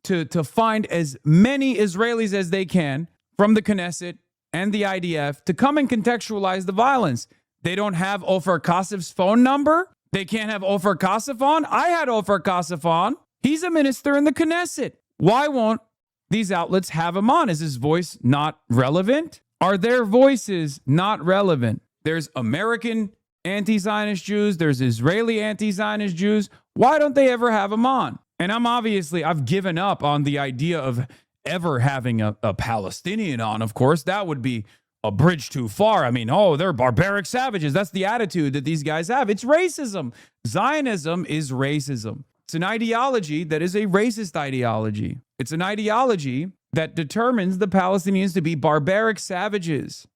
to find as many Israelis as they can from the Knesset and the IDF to come and contextualize the violence. They don't have Ofer Kassif's phone number. They can't have Ofer Kassif on. I had Ofer Kassif on. He's a minister in the Knesset. Why won't these outlets have him on? Is his voice not relevant? Are their voices not relevant? There's American anti-Zionist Jews. There's Israeli anti-Zionist Jews. Why don't they ever have him on? And I've given up on the idea of ever having a Palestinian on, of course. That would be a bridge too far. I mean, they're barbaric savages. That's the attitude that these guys have. It's racism. Zionism is racism. It's an ideology that is a racist ideology. It's an ideology that determines the Palestinians to be barbaric savages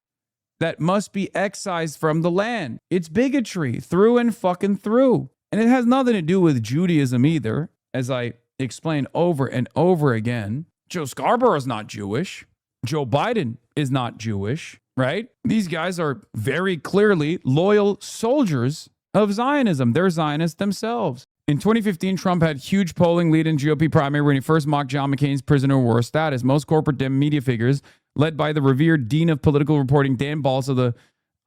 that must be excised from the land. It's bigotry through and fucking through. And it has nothing to do with Judaism either, as I explained over and over again. Joe Scarborough is not Jewish. Joe Biden is not Jewish, right? These guys are very clearly loyal soldiers of Zionism. They're Zionists themselves. In 2015, Trump had huge polling lead in GOP primary when he first mocked John McCain's prisoner of war status. Most corporate media figures, led by the revered dean of political reporting, Dan Balz of the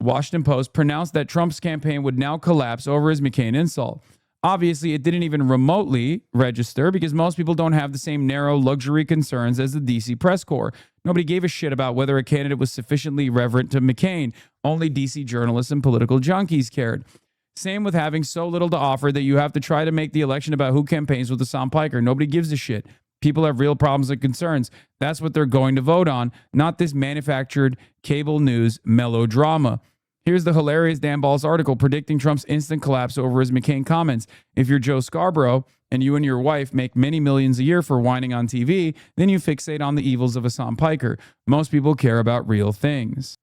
Washington Post, pronounced that Trump's campaign would now collapse over his McCain insult. Obviously, it didn't even remotely register because most people don't have the same narrow luxury concerns as the DC press corps. Nobody gave a shit about whether a candidate was sufficiently reverent to McCain. Only DC journalists and political junkies cared. Same with having so little to offer that you have to try to make the election about who campaigns with Hasan Piker. Nobody gives a shit. People have real problems and concerns. That's what they're going to vote on, not this manufactured cable news melodrama. Here's the hilarious Dan Balz article predicting Trump's instant collapse over his McCain comments. If you're Joe Scarborough and you and your wife make many millions a year for whining on TV, then you fixate on the evils of Hasan Piker. Most people care about real things.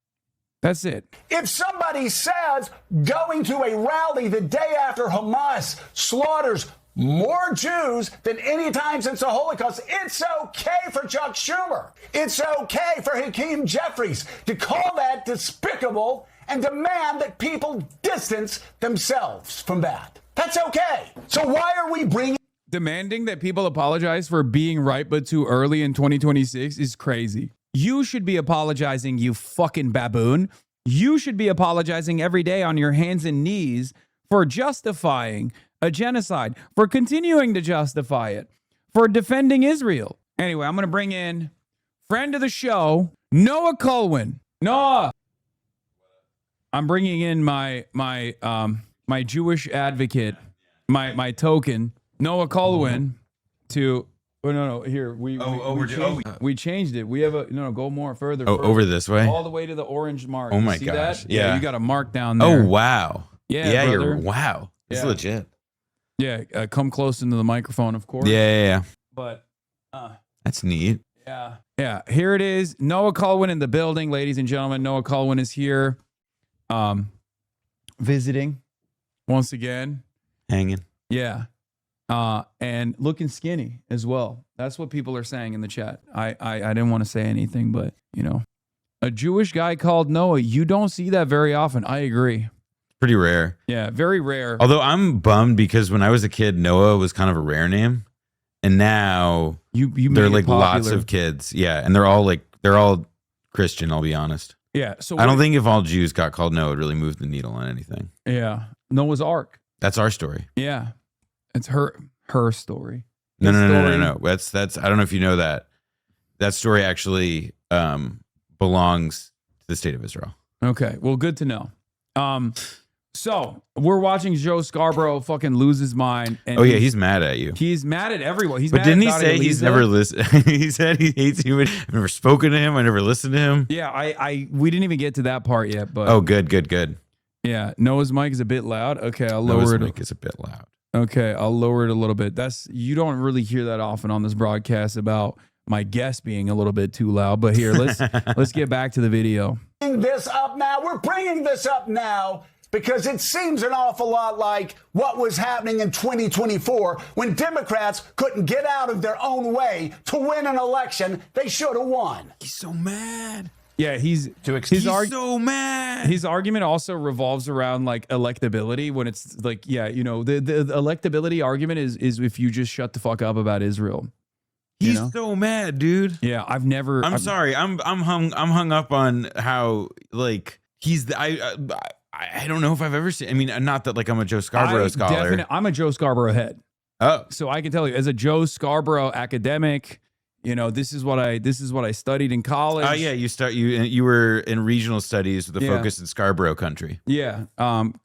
That's it. If somebody says going to a rally the day after Hamas slaughters more Jews than any time since the Holocaust, it's okay for Chuck Schumer. It's okay for Hakeem Jeffries to call that despicable and demand that people distance themselves from that. That's okay. So why are we demanding that people apologize for being right but too early in 2026 is crazy. You should be apologizing, you fucking baboon. You should be apologizing every day on your hands and knees for justifying a genocide, for continuing to justify it, for defending Israel. Anyway, I'm going to bring in friend of the show, Noah Colwin. Noah, I'm bringing in my Jewish advocate, my token, Noah Colwin, to. Oh no! Here we changed it. We have a go more further. Over this way, all the way to the orange mark. Oh my See gosh! That? Yeah, you got a mark down there. Oh wow! Yeah, you're wow. It's legit. Yeah, come close into the microphone, of course. Yeah. But that's neat. Yeah. Here it is. Noah Colwin in the building, ladies and gentlemen. Noah Colwin is here, visiting once again, hanging. Yeah. And looking skinny as well. That's what people are saying in the chat. I didn't want to say anything, but a Jewish guy called Noah, you don't see that very often. I agree. Pretty rare. Yeah, very rare. Although I'm bummed because when I was a kid, Noah was kind of a rare name, and now there are like lots of kids. Yeah, and they're all Christian. I'll be honest. Yeah. So I don't think if all Jews got called Noah, it really moved the needle on anything. Yeah. Noah's Ark. That's our story. Yeah. It's her story. No. That's I don't know if you know that. That story actually belongs to the state of Israel. Okay. Well, good to know. So we're watching Joe Scarborough fucking lose his mind. And oh yeah, he's mad at you. He's mad at everyone. But didn't he say he's never listened? He said he hates you. I've never spoken to him. I never listened to him. Yeah, we didn't even get to that part yet. But oh, good. Yeah, Noah's mic is a bit loud. Okay, I'll lower Noah's it. mic is a bit loud. Okay, I'll lower it a little bit. You don't really hear that often on this broadcast about my guest being a little bit too loud. But here, let's get back to the video. We're bringing this up now because it seems an awful lot like what was happening in 2024 when Democrats couldn't get out of their own way to win an election they should have won. He's so mad. Yeah, he's so mad. His argument also revolves around like electability when it's like, yeah, the electability argument is if you just shut the fuck up about Israel. He's so mad, dude. Yeah, I'm sorry. I'm hung up on how like he's I don't know if I've ever seen. I mean, not that like I'm a Joe Scarborough scholar. I'm a Joe Scarborough head. Oh, so I can tell you as a Joe Scarborough academic, this is what I studied in college. Oh yeah, you were in regional studies with a focus in Scarborough country. Yeah,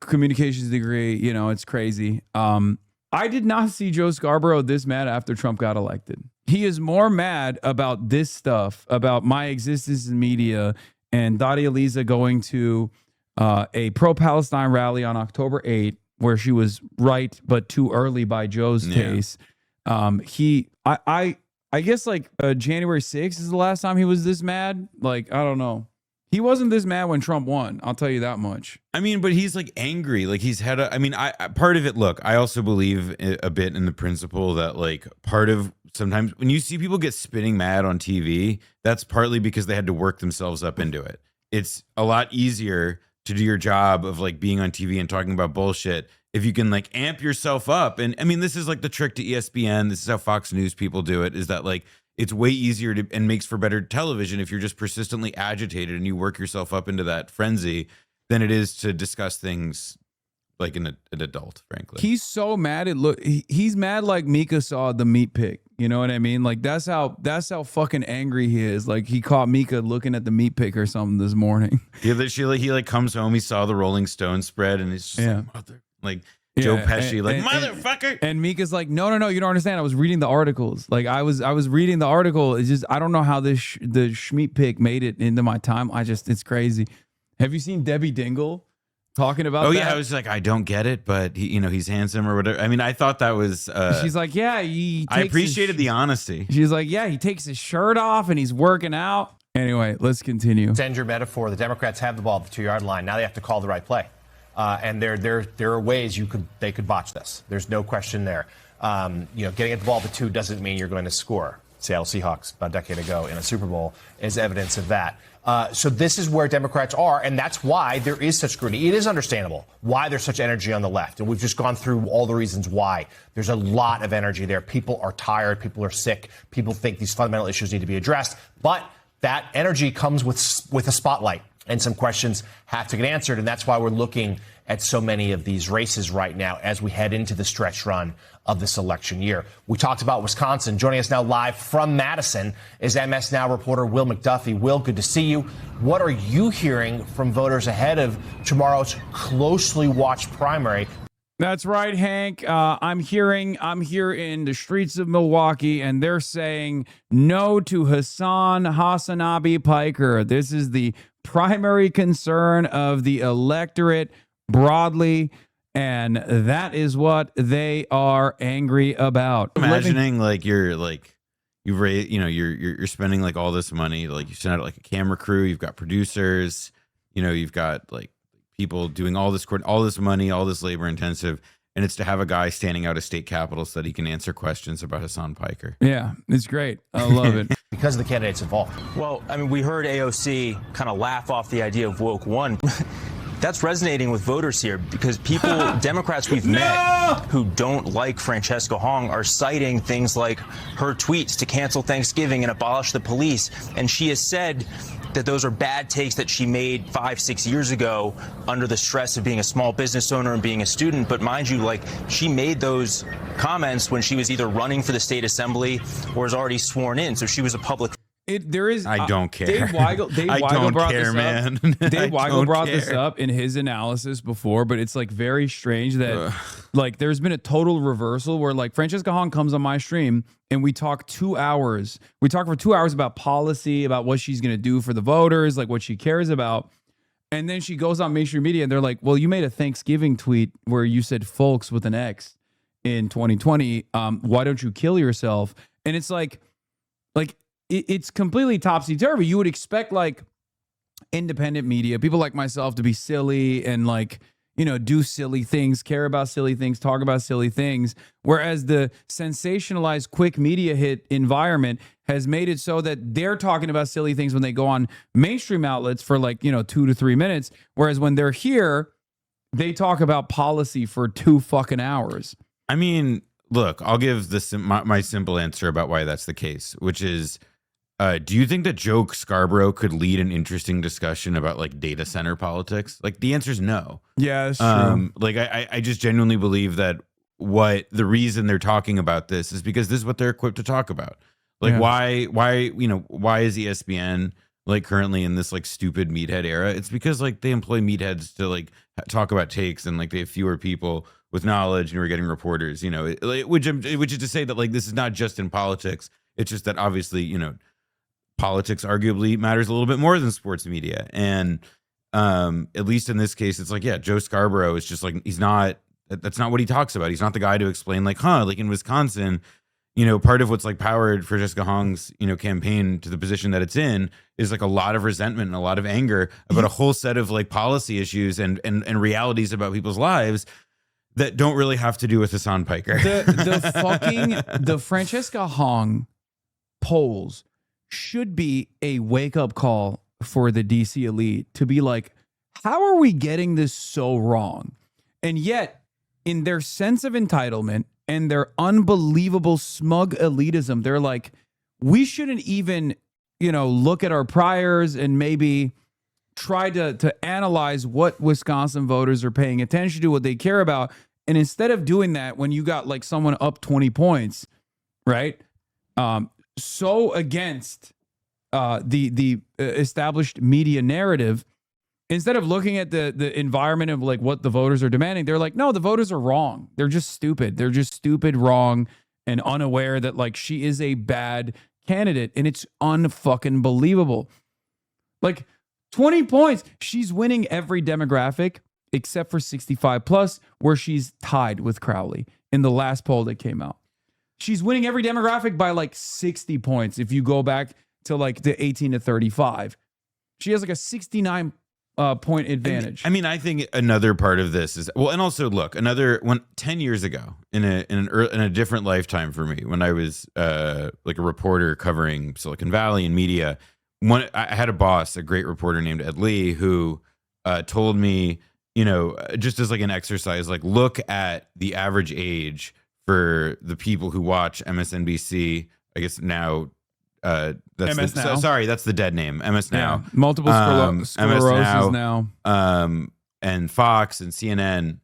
communications degree. It's crazy. I did not see Joe Scarborough this mad after Trump got elected. He is more mad about this stuff, about my existence in media, and Dottie Eliza going to a pro-Palestine rally on October 8th, where she was right but too early by Joe's case. I guess like January 6th is the last time he was this mad. Like, I don't know. He wasn't this mad when Trump won. I'll tell you that much. I mean, but he's like angry. Like he's had part of it. Look, I also believe a bit in the principle that like part of sometimes when you see people get spitting mad on TV, that's partly because they had to work themselves up into it. It's a lot easier to do your job of like being on TV and talking about bullshit if you can like amp yourself up. And I mean, this is like the trick to ESPN. This is how Fox News people do it, is that like it's way easier to and makes for better television if you're just persistently agitated and you work yourself up into that frenzy than it is to discuss things like an adult, frankly. He's so mad. He's mad like Mika saw the meat pic. You know what I mean? like that's how fucking angry he is. Like he caught Mika looking at the meat pic or something this morning. Yeah, he like comes home, he saw the Rolling Stone spread and he's just like, mother, like Joe Pesci, motherfucker. And Mika's like, no, you don't understand. I was reading the articles. Like I was reading the article. It's just, I don't know how the Schmeat pick made it into my time. It's crazy. Have you seen Debbie Dingle talking about that? Yeah, I was like, I don't get it, but he's handsome or whatever. I mean, I thought that was she's like, yeah, I appreciated the honesty. She's like, yeah, he takes his shirt off and he's working out. Anyway, let's continue. Send your metaphor. The Democrats have the ball at the 2-yard line. Now they have to call the right play. And there are ways they could botch this. There's no question there. Getting at the ball at the 2 doesn't mean you're going to score. Seattle Seahawks about a decade ago in a Super Bowl is evidence of that. So this is where Democrats are, and that's why there is such scrutiny. It is understandable why there's such energy on the left, and we've just gone through all the reasons why. There's a lot of energy there. People are tired. People are sick. People think these fundamental issues need to be addressed. But that energy comes with a spotlight, and some questions have to get answered, and that's why we're looking at so many of these races right now as we head into the stretch run of this election year. We talked about Wisconsin. Joining us now live from Madison is MS Now reporter Will McDuffie. Will, good to see you. What are you hearing from voters ahead of tomorrow's closely watched primary? That's right, Hank. I'm here in the streets of Milwaukee, and they're saying no to HasanAbi Piker. This is the primary concern of the electorate broadly, and that is what they are angry about. Imagining you're spending like all this money, like you send out like a camera crew, you've got producers, you've got like people doing all this money, all this labor intensive, and it's to have a guy standing out of state capitol so that he can answer questions about Hasan Piker. Yeah, it's great. I love it. Because of the candidates involved. Well, I mean, we heard AOC kind of laugh off the idea of woke one. That's resonating with voters here because people, Democrats we've met who don't like Francesca Hong are citing things like her tweets to cancel Thanksgiving and abolish the police. And she has said that those are bad takes that she made 5-6 years ago under the stress of being a small business owner and being a student. But mind you, she made those comments when she was either running for the state assembly or was already sworn in. So she was a public. There is. I don't care. Dave Weigel. I don't brought care, this man. up. Dave I Weigel don't brought this care. up in his analysis before, but it's like very strange that like there's been a total reversal where like Francesca Hong comes on my stream and we talk 2 hours. We talk for 2 hours about policy, about what she's going to do for the voters, like what she cares about. And then she goes on mainstream media and they're like, well, you made a Thanksgiving tweet where you said folks with an X in 2020. Why don't you kill yourself? And it's like it's completely topsy-turvy. You would expect like independent media, people like myself, to be silly and like, you know, do silly things, care about silly things, talk about silly things. Whereas the sensationalized quick media hit environment has made it so that they're talking about silly things when they go on mainstream outlets for like, you know, 2 to 3 minutes. Whereas when they're here, they talk about policy for 2 fucking hours. I mean, look, I'll give my simple answer about why that's the case, which is, do you think that Joe Scarborough could lead an interesting discussion about like data center politics? Like the answer is no. Yeah, that's true. Like I just genuinely believe that the reason they're talking about this is because this is what they're equipped to talk about. Like why is ESPN like currently in this like stupid meathead era? It's because like they employ meatheads to like talk about takes, and like they have fewer people with knowledge, and we're getting reporters, you know, which is to say that like this is not just in politics. It's just that obviously, you know, politics arguably matters a little bit more than sports media. And at least in this case, it's like, yeah, Joe Scarborough is just like, that's not what he talks about. He's not the guy to explain like, like in Wisconsin, you know, part of what's like powered Francesca Hong's, you know, campaign to the position that it's in is like a lot of resentment and a lot of anger about a whole set of like policy issues and realities about people's lives that don't really have to do with Hasan Piker. The Francesca Hong polls should be a wake-up call for the DC elite to be like, how are we getting this so wrong? And yet, in their sense of entitlement and their unbelievable smug elitism, they're like, we shouldn't even, you know, look at our priors and maybe try to analyze what Wisconsin voters are paying attention to, what they care about. And instead of doing that, when you got like someone up 20 points, right? So against the established media narrative, instead of looking at the environment of like what the voters are demanding, they're like, no, the voters are wrong. They're just stupid. They're just stupid, wrong, and unaware that like she is a bad candidate. And it's unfucking believable. Like 20 points. She's winning every demographic except for 65 plus, where she's tied with Crowley in the last poll that came out. She's winning every demographic by like 60 points. If you go back to like the 18 to 35, she has like a 69 point advantage. I mean, I think another part of this is, well, and also look, 10 years ago in a different lifetime for me, when I was like a reporter covering Silicon Valley and media, I had a boss, a great reporter named Ed Lee, who told me, you know, just as like an exercise, like look at the average age for the people who watch MSNBC, I guess now, that's MS Now. Sorry, that's the dead name. MS Now. Yeah. Multiple sclerosis now. And Fox and CNN.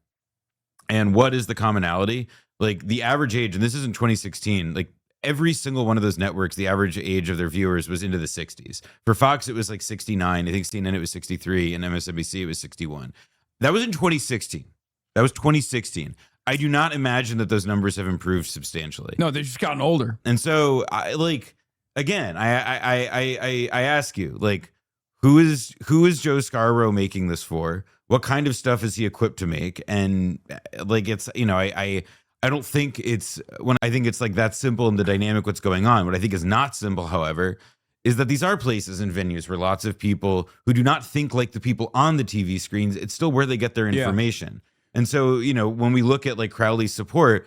And what is the commonality? Like the average age, and this is in 2016, like every single one of those networks, the average age of their viewers was into the 60s. For Fox, it was like 69. I think CNN, it was 63. And MSNBC, it was 61. That was in 2016. That was 2016. I do not imagine that those numbers have improved substantially. No, they've just gotten older. And so I ask you, like, who is Joe Scarborough making this for? What kind of stuff is he equipped to make? And like, it's, you know, I don't think it's, when I think it's like that simple in the dynamic what's going on. What I think is not simple, however, is that these are places and venues where lots of people who do not think like the people on the TV screens, it's still where they get their information. Yeah. And so, you know, when we look at like Crowley's support,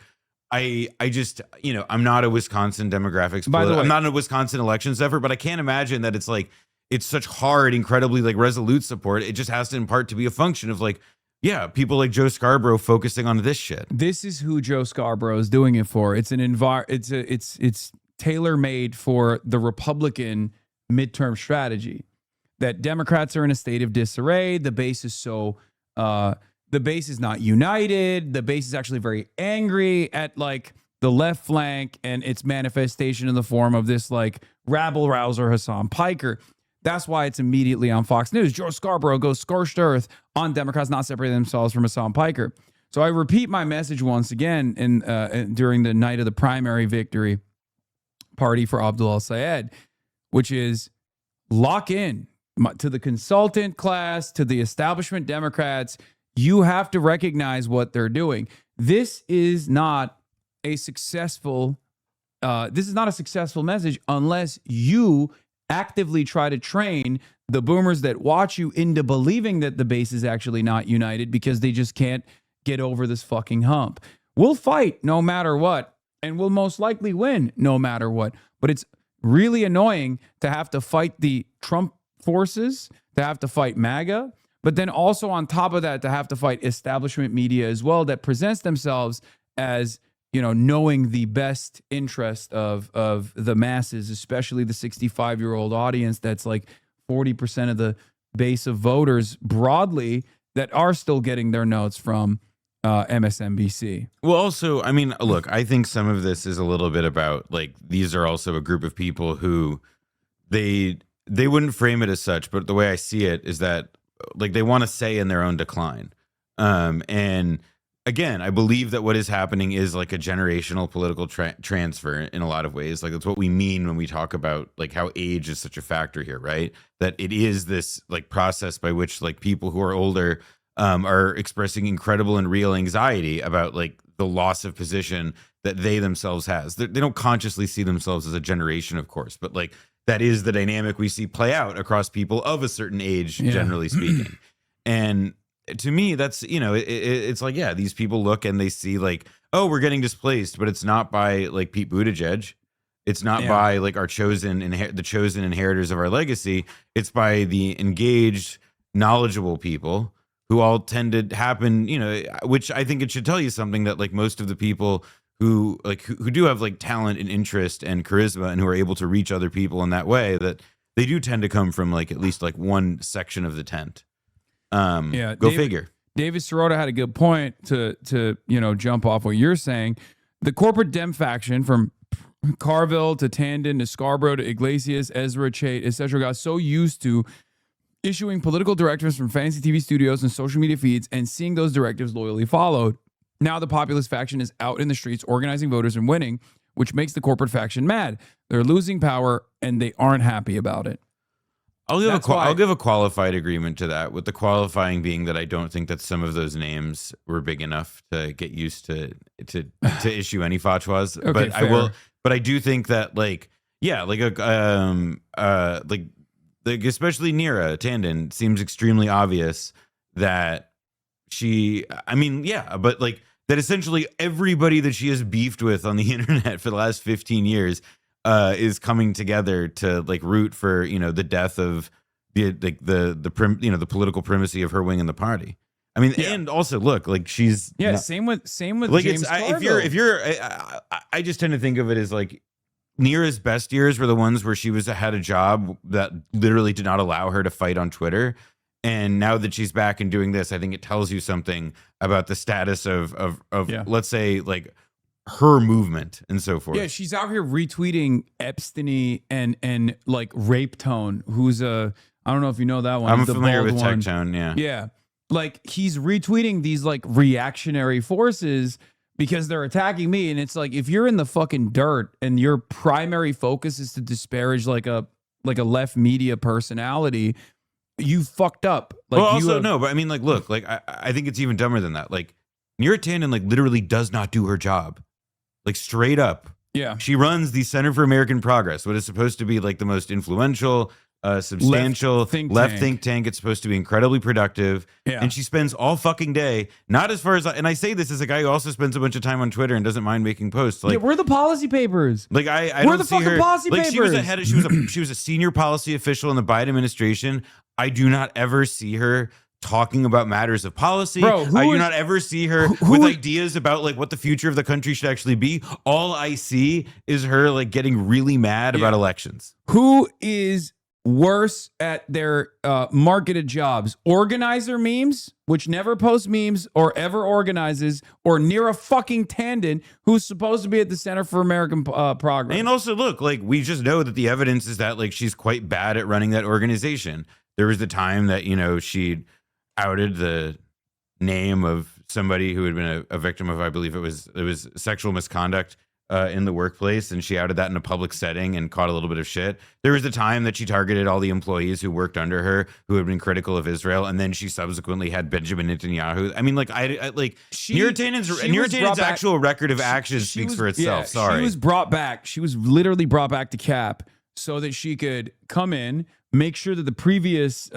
I just, you know, I'm not a Wisconsin demographics. By the way, I'm not a Wisconsin elections effort, but I can't imagine that it's like, it's such hard, incredibly like resolute support. It just has to in part to be a function of like, yeah, people like Joe Scarborough focusing on this shit. This is who Joe Scarborough is doing it for. It's it's tailor-made for the Republican midterm strategy that Democrats are in a state of disarray. The base is the base is not united. The base is actually very angry at like the left flank and its manifestation in the form of this like rabble rouser Hasan Piker. That's why it's immediately on Fox News. George Scarborough goes scorched earth on Democrats not separating themselves from Hasan Piker. So I repeat my message once again during the night of the primary victory party for Abdul al-Sayed, which is lock in to the consultant class, to the establishment Democrats. You have to recognize what they're doing. This is not a successful message unless you actively try to train the boomers that watch you into believing that the base is actually not united because they just can't get over this fucking hump. We'll fight no matter what, and we'll most likely win no matter what. But it's really annoying to have to fight the Trump forces, to have to fight MAGA, but then also on top of that, to have to fight establishment media as well that presents themselves as, you know, knowing the best interest of the masses, especially the 65-year-old audience that's like 40% of the base of voters broadly that are still getting their notes from MSNBC. Well, also, I mean, look, I think some of this is a little bit about like these are also a group of people who they wouldn't frame it as such, but the way I see it is that like they want to say in their own decline. And again, I believe that what is happening is like a generational political transfer in a lot of ways. Like that's what we mean when we talk about like how age is such a factor here, right? That it is this like process by which like people who are older are expressing incredible and real anxiety about like the loss of position that they themselves has. They don't consciously see themselves as a generation, of course, but like that is the dynamic we see play out across people of a certain age, generally speaking. And to me, that's, you know, it's like, yeah, these people look and they see like, oh, we're getting displaced, but it's not by like Pete Buttigieg. It's not by like our the chosen inheritors of our legacy. It's by the engaged, knowledgeable people who all tend to happen, you know, which I think it should tell you something that like most of the people who do have like talent and interest and charisma and who are able to reach other people in that way, that they do tend to come from like at least like one section of the tent. Figure. David Sirota had a good point to you know jump off what you're saying. The corporate Dem faction from Carville to Tandon to Scarborough to Iglesias, Ezra Chait, etc. got so used to issuing political directives from fancy TV studios and social media feeds and seeing those directives loyally followed. Now the populist faction is out in the streets organizing voters and winning, which makes the corporate faction mad. They're losing power and they aren't happy about it. I'll give a qualified agreement to that, with the qualifying being that I don't think that some of those names were big enough to get used to issue any fatwas. Okay, but fair. I do think that like especially Neera Tandon seems extremely obvious that but like that essentially everybody that she has beefed with on the internet for the last 15 years is coming together to like root for, you know, the death of the political primacy of her wing in the party. I mean, and also look, like she's same with like James Carville. I just tend to think of it as like Neera's best years were the ones where she had a job that literally did not allow her to fight on Twitter. And now that she's back and doing this, I think it tells you something about the status of let's say like her movement and so forth. Yeah, she's out here retweeting Epstein and like Rape Tone, who's I don't know if you know that one. I'm the familiar bald with one. Tech Tone, yeah. Yeah. Like he's retweeting these like reactionary forces because they're attacking me. And it's like, if you're in the fucking dirt and your primary focus is to disparage like a left media personality, you fucked up. Like, well, also, no, but I mean, like, look, like, I think it's even dumber than that. Like, Neera Tandon, like, literally does not do her job. Like, straight up. Yeah. She runs the Center for American Progress, what is supposed to be, like, the most influential, substantial left think tank. It's supposed to be incredibly productive. Yeah. And she spends all fucking day, not as far as, and I say this as a guy who also spends a bunch of time on Twitter and doesn't mind making posts. Like, yeah, we're the policy papers. Like I we're don't the see fucking her. policy Like papers. she was a head. She was a senior policy official in the Biden administration. I do not ever see her talking about matters of policy. Bro, I do not ever see her with ideas about like what the future of the country should actually be. All I see is her like getting really mad about elections. Who is worse at their marketed jobs. Organizer memes, which never post memes or ever organizes, or near a fucking Tandon, who's supposed to be at the Center for American Progress. And also, look, like, we just know that the evidence is that, like, she's quite bad at running that organization. There was the time that, you know, she outed the name of somebody who had been a victim of, I believe it was sexual misconduct in the workplace, and she outed that in a public setting and caught a little bit of shit. There was a time that she targeted all the employees who worked under her who had been critical of Israel, and then she subsequently had Benjamin Netanyahu. I mean, like, I like Nira Tannen's actual record of actions speaks for itself. Sorry, she was brought back. She was literally brought back to CAP so that she could come in, make sure that the previous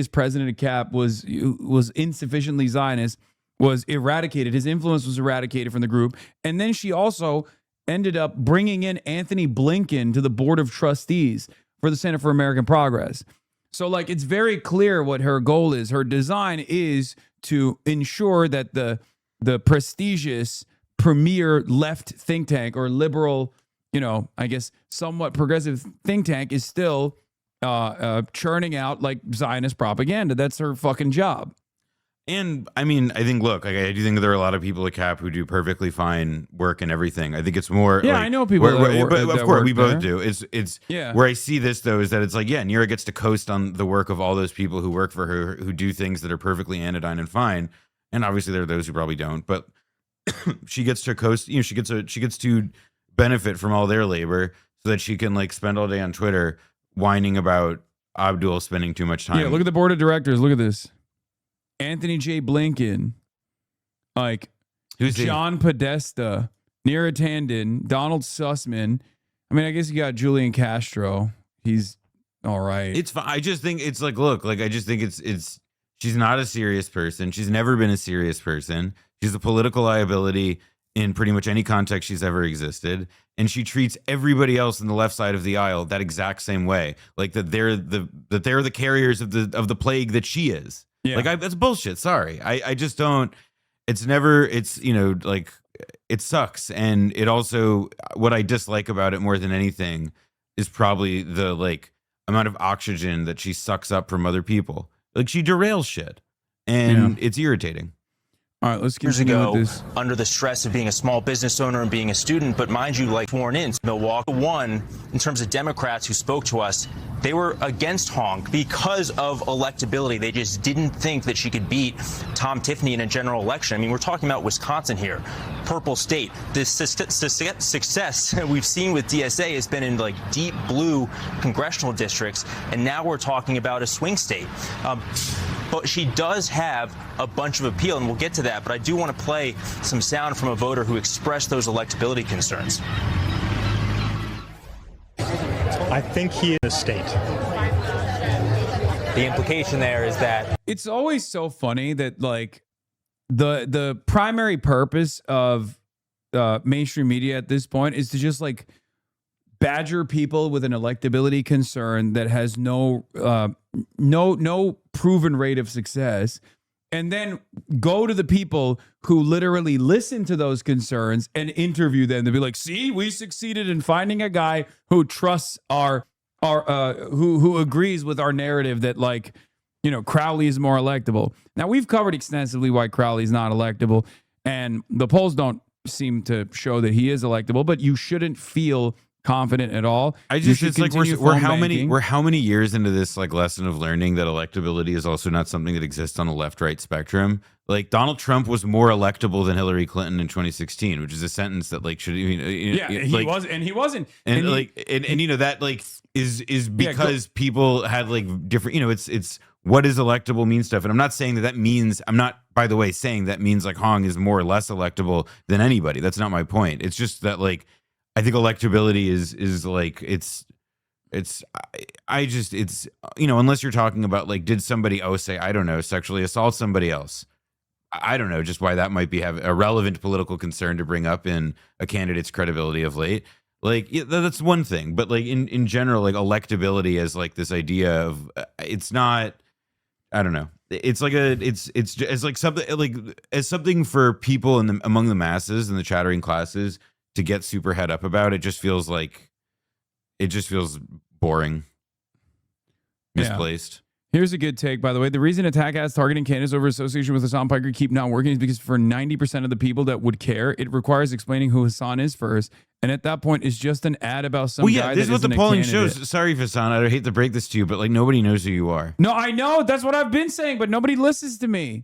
president of CAP was insufficiently Zionist, was eradicated. His influence was eradicated from the group. And then she also ended up bringing in Anthony Blinken to the board of trustees for the Center for American Progress. So, like, it's very clear what her goal is. Her design is to ensure that the prestigious premier left think tank, or liberal, you know, I guess somewhat progressive think tank, is still churning out like Zionist propaganda. That's her fucking job. And I mean, I think, look, I do think there are a lot of people at CAP who do perfectly fine work and everything. I think it's more. Yeah, like, I know people. But of course, we both there. do. It's where I see this though is that it's like, yeah, Nira gets to coast on the work of all those people who work for her, who do things that are perfectly anodyne and fine. And obviously, there are those who probably don't. But she gets to coast. You know, she gets to benefit from all their labor so that she can, like, spend all day on Twitter whining about Abdul spending too much time. Yeah, look at the board of directors. Look at this. Anthony J. Blinken, like, who's John Podesta, Nira Tandon, Donald Sussman. I mean, I guess you got Julian Castro. He's all right. It's fine. I just think it's like, look, like, I just think it's she's not a serious person. She's never been a serious person. She's a political liability in pretty much any context she's ever existed, and she treats everybody else on the left side of the aisle that exact same way, like that they're the carriers of the plague that she is. Yeah. Like, that's bullshit. Sorry. I just don't, it's, you know, like, it sucks. And it also, what I dislike about it more than anything is probably the, like, amount of oxygen that she sucks up from other people. Like, she derails shit, and it's irritating. All right, let's years continue ago, with this. under the stress of being a small business owner and being a student, but mind you, like, sworn in, Milwaukee won in terms of Democrats who spoke to us. They were against Hong because of electability. They just didn't think that she could beat Tom Tiffany in a general election. I mean, we're talking about Wisconsin here, purple state. The success we've seen with DSA has been in, like, deep blue congressional districts, and now we're talking about a swing state. But she does have a bunch of appeal, and we'll get to that. But I do want to play some sound from a voter who expressed those electability concerns. I think he is a state. The implication there is that it's always so funny that, like, the primary purpose of mainstream media at this point is to just, like, badger people with an electability concern that has no proven rate of success, and then go to the people who literally listen to those concerns and interview them to be like, see, we succeeded in finding a guy who trusts our who agrees with our narrative that, like, you know, Crowley is more electable. Now, we've covered extensively why Crowley's not electable, and the polls don't seem to show that he is electable, but you shouldn't feel confident at all. It's like we're how many years into this, like, lesson of learning that electability is also not something that exists on the left-right spectrum. Like, Donald Trump was more electable than Hillary Clinton in 2016, which is a sentence that, like, should, you know, he wasn't, and you know, that, like, is because people had, like, different, you know, it's what is electable mean stuff. And I'm not saying that means, I'm not, by the way, saying that means, like, Hong is more or less electable than anybody. That's not my point. It's just that, like, I think electability is like, it's, you know, unless you're talking about, like, did somebody, say, I don't know, sexually assault somebody else? I don't know just why that might have a relevant political concern to bring up in a candidate's credibility of late. Like, yeah, that's one thing, but, like, in general, like, electability as, like, this idea of, it's not, I don't know. It's like it's like something, like, as something for people among the masses and the chattering classes to get super head up about. It just feels boring. misplaced. Here's a good take, by the way. The reason attack ads targeting candidates over association with Hasan Piker keep not working is because for 90% of the people that would care, it requires explaining who Hasan is first. And at that point, it's just an ad about some guy this is that what the isn't a polling candidate. shows. Sorry, Hasan, I hate to break this to you, but like nobody knows who you are. No, I know. That's what I've been saying, but nobody listens to me.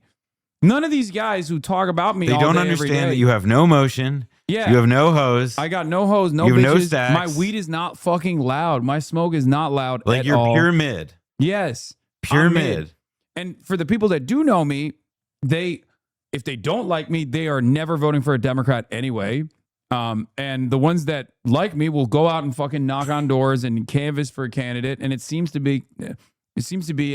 None of these guys who talk about me They all don't day, every understand day. that you have no motion. Yeah. You have no hose. I got no hose, no You have no bitches. stacks. My weed is not fucking loud. My smoke is not loud Like at you're all. pure mid. Yes. Pure I'm mid. And for the people that do know me, if they don't like me, they are never voting for a Democrat anyway. And the ones that like me will go out and fucking knock on doors and canvass for a candidate. And it seems to be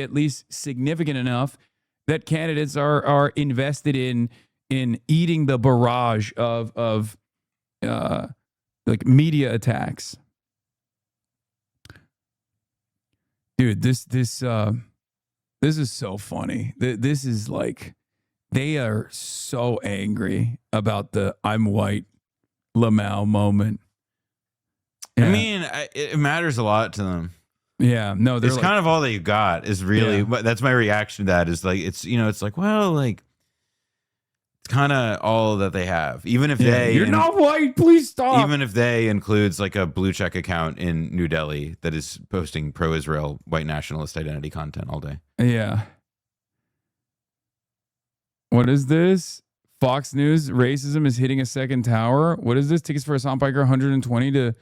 at least significant enough that candidates are invested in eating the barrage of like media attacks. Dude, this is so funny. This is like, they are so angry about the I'm white Lamau moment. Yeah. I mean, it matters a lot to them. Yeah, no, It's kind of all that you got is really, that's my reaction to that is like, it's, it's like, well, like, it's kind of all that they have. Even if you're not white, please stop. Even if they includes like a blue check account in New Delhi that is posting pro-Israel white nationalist identity content all day. Yeah. What is this? Fox News, racism is hitting a second tower. What is this? Tickets for Hasan Piker, 120 to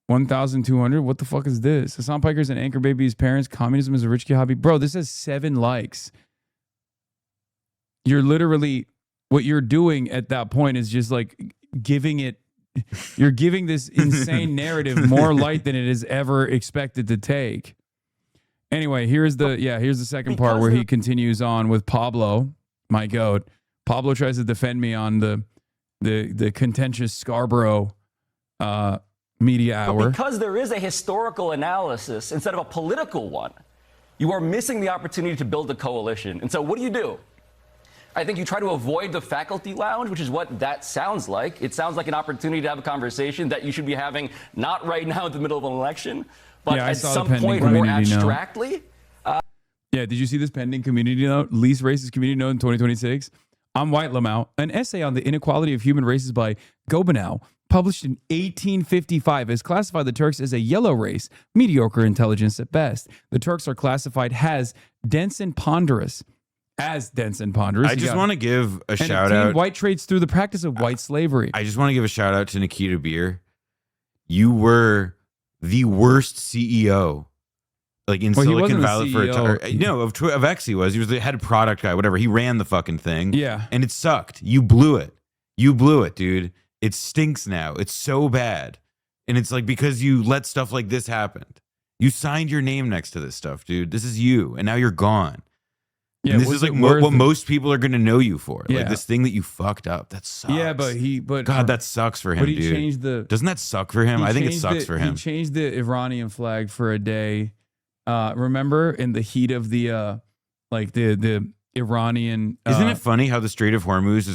1,200. What the fuck is this? Hasan Piker's an anchor baby's parents. Communism is a rich kid hobby. Bro, this has 7 likes. You're literally, what you're doing at that point is just like you're giving this insane narrative more light than it is ever expected to take. Anyway, here's the second part where he continues on with Pablo, my goat. Pablo tries to defend me on the contentious Scarborough media hour. But because there is a historical analysis instead of a political one, you are missing the opportunity to build a coalition. And so what do? I think you try to avoid the faculty lounge, which is what that sounds like. It sounds like an opportunity to have a conversation that you should be having not right now in the middle of an election, but at some point more abstractly. Did you see this pending community note? Least racist community note in 2026? I'm White Lamau, an essay on the inequality of human races by Gobenau, published in 1855, has classified the Turks as a yellow race, mediocre intelligence at best. The Turks are classified as dense and ponderous. I just want to give a shout out. White trades through the practice of white slavery. I just want to give a shout out to Nikita Beer. You were the worst CEO, like in Silicon Valley for a time. No, of X he was. He was the head product guy, whatever. He ran the fucking thing. Yeah. And it sucked. You blew it. You blew it, dude. It stinks now. It's so bad. And it's like because you let stuff like this happen. You signed your name next to this stuff, dude. This is you. And now you're gone. Yeah, and this is like what most people are going to know you for. Yeah. Like this thing that you fucked up. That sucks. Yeah, but God, that sucks for him, but he dude. changed Doesn't that suck for him? I think it sucks for him. He changed the Iranian flag for a day. Remember in the heat of the the Iranian. Isn't it funny how the Strait of Hormuz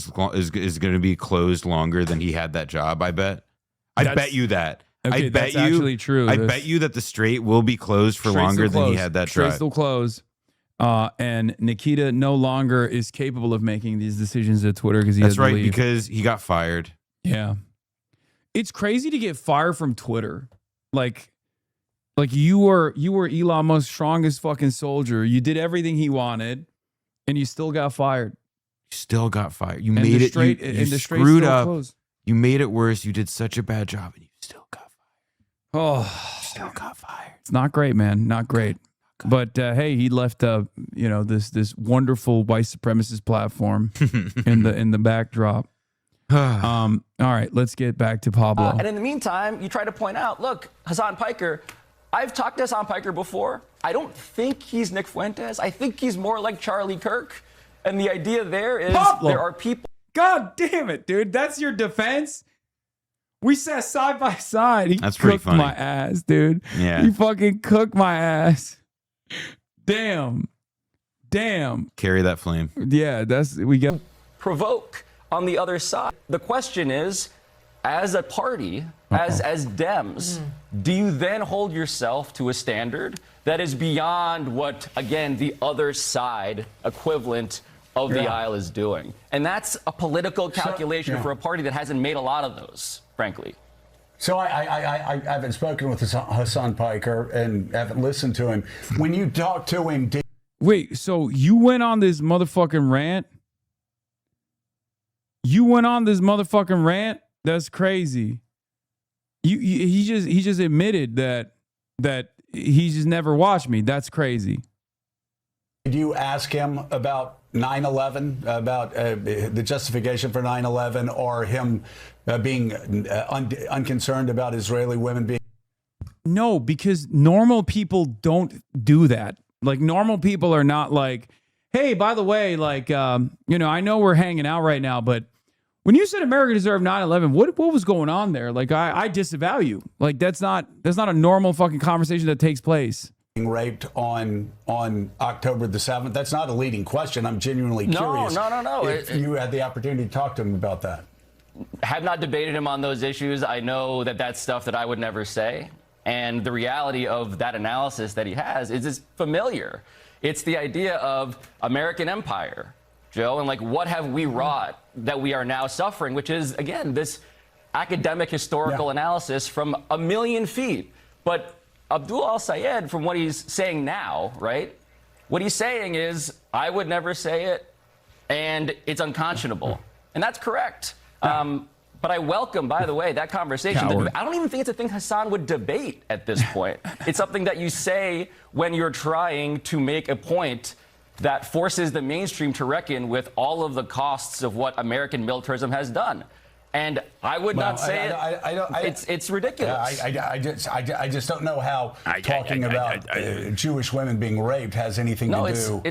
is going to be closed longer than he had that job? I bet. I bet you that. Okay, that's actually true. I bet you that the Strait will be closed for longer than he had that job. Strait's still closed. And Nikita no longer is capable of making these decisions at Twitter because he has to leave. Because he got fired. Yeah, it's crazy to get fired from Twitter. Like you were Elon Musk's strongest fucking soldier. You did everything he wanted, and you still got fired. You still got fired. You made it. You screwed up. Closed. You made it worse. You did such a bad job, and you still got fired. Oh, you still got fired. It's not great, man. Not great. But hey, he left this wonderful white supremacist platform in the backdrop. All right, let's get back to Pablo. And in the meantime, you try to point out, look, Hasan Piker, I've talked to Hasan Piker before. I don't think he's Nick Fuentes. I think he's more like Charlie Kirk. And the idea there is there are people. God damn it, dude. That's your defense? We sat side by side. That's pretty funny. My ass, dude. Yeah. He fucking cooked my ass. Damn. Carry that flame. Yeah, we get provoke on the other side. The question is, as a party, as Dems, do you then hold yourself to a standard that is beyond what, again, the other side equivalent of the aisle is doing. And that's a political calculation for a party that hasn't made a lot of those, frankly. So I haven't spoken with Hasan Piker and haven't listened to him. When you talk to him... Wait, so you went on this motherfucking rant? You went on this motherfucking rant? That's crazy. He just admitted that he just never watched me. That's crazy. Did you ask him about 9/11, about the justification for 9/11, or him being unconcerned about Israeli women being... No, because normal people don't do that. Like, normal people are not like, hey, by the way, like, I know we're hanging out right now, but when you said America deserved 9/11, what was going on there? Like, I disavow you. Like, that's not a normal fucking conversation that takes place. Raped on October the 7th. That's not a leading question. I'm genuinely curious. No. If you had the opportunity to talk to him about that. Have not debated him on those issues. I know that that's stuff that I would never say. And the reality of that analysis that he has is familiar. It's the idea of American empire, Joe, and like, what have we wrought that we are now suffering, which is, again, this academic historical analysis from a million feet. But Abdul al-Sayed, from what he's saying now, right? What he's saying is, I would never say it, and it's unconscionable. And that's correct. But I welcome, by the way, that conversation. I don't even think it's a thing Hasan would debate at this point. It's something that you say when you're trying to make a point that forces the mainstream to reckon with all of the costs of what American militarism has done. And I would not say it's ridiculous. I just don't know how talking about Jewish women being raped has anything to do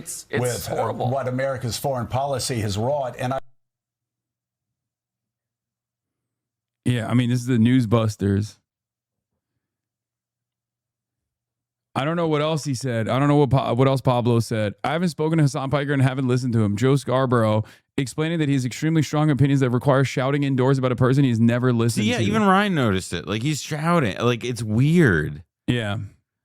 with what America's foreign policy has wrought. And yeah, I mean, this is the Newsbusters. I don't know what else he said. I don't know what else Pablo said. I haven't spoken to Hasan Piker and haven't listened to him. Joe Scarborough explaining that he has extremely strong opinions that require shouting indoors about a person he's never listened to. Yeah, even Ryan noticed it. Like, he's shouting. Like, it's weird. Yeah.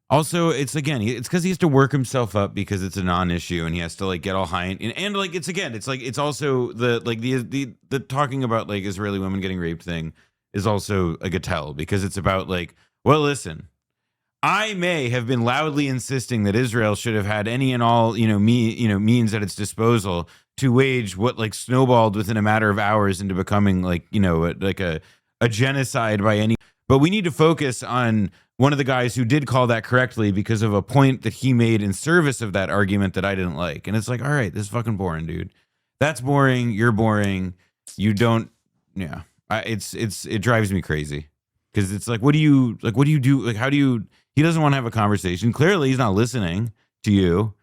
Also, it's because he has to work himself up because it's a non-issue and he has to like get all high and like it's also the talking about like Israeli women getting raped thing is also like a tell, because it's about like, well, listen, I may have been loudly insisting that Israel should have had any and all means at its disposal to wage what like snowballed within a matter of hours into becoming like a genocide by any. But we need to focus on one of the guys who did call that correctly because of a point that he made in service of that argument that I didn't like. And it's like, all right, this is fucking boring, dude. That's boring. You're boring. You don't. Yeah. It drives me crazy because it's like, what do you do? Like, how do you? He doesn't want to have a conversation. Clearly, he's not listening to you.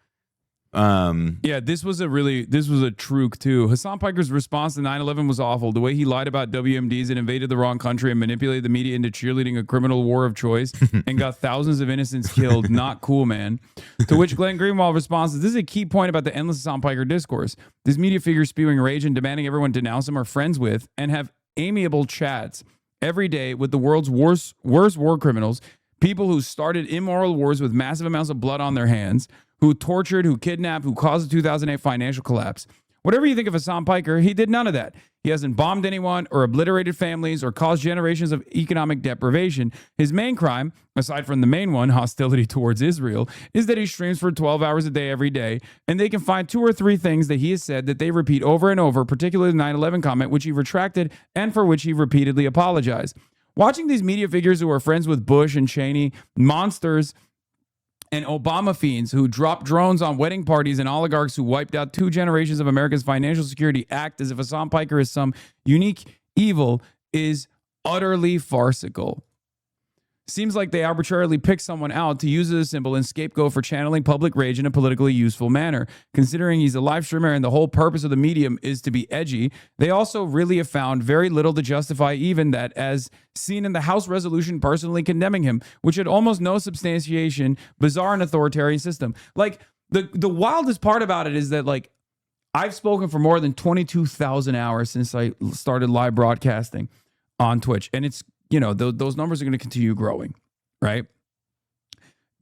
Yeah, this was a truc too. Hasan Piker's response to 9/11 was awful. The way he lied about WMDs and invaded the wrong country and manipulated the media into cheerleading a criminal war of choice and got thousands of innocents killed. Not cool, man. To which Glenn Greenwald responds, this is a key point about the endless Hasan Piker discourse. This media figure spewing rage and demanding everyone denounce him are friends with and have amiable chats every day with the world's worst war criminals, people who started immoral wars with massive amounts of blood on their hands, who tortured, who kidnapped, who caused the 2008 financial collapse. Whatever you think of Hasan Piker, he did none of that. He hasn't bombed anyone or obliterated families or caused generations of economic deprivation. His main crime, aside from the main one, hostility towards Israel, is that he streams for 12 hours a day every day, and they can find 2 or 3 things that he has said that they repeat over and over, particularly the 9/11 comment, which he retracted and for which he repeatedly apologized. Watching these media figures who are friends with Bush and Cheney, monsters, and Obama fiends who dropped drones on wedding parties and oligarchs who wiped out 2 generations of America's financial security act as if Hasan Piker is some unique evil is utterly farcical. Seems like they arbitrarily pick someone out to use as a symbol and scapegoat for channeling public rage in a politically useful manner. Considering he's a live streamer and the whole purpose of the medium is to be edgy, they also really have found very little to justify even that, as seen in the House resolution personally condemning him, which had almost no substantiation, bizarre and authoritarian system. Like, the wildest part about it is that, like, I've spoken for more than 22,000 hours since I started live broadcasting on Twitch, and it's, those numbers are going to continue growing, right?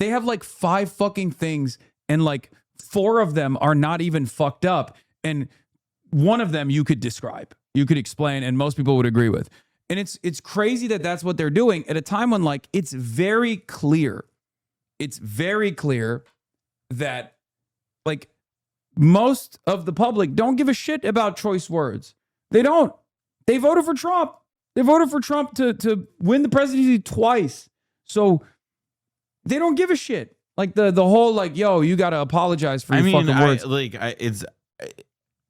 They have like 5 fucking things, and like 4 of them are not even fucked up, and one of them you could describe, you could explain, and most people would agree with. And it's crazy that that's what they're doing at a time when like it's very clear that like most of the public don't give a shit about choice words. They don't. They voted for Trump. They voted for Trump to win the presidency twice. So they don't give a shit. Like the whole like, yo, you got to apologize for your fucking words.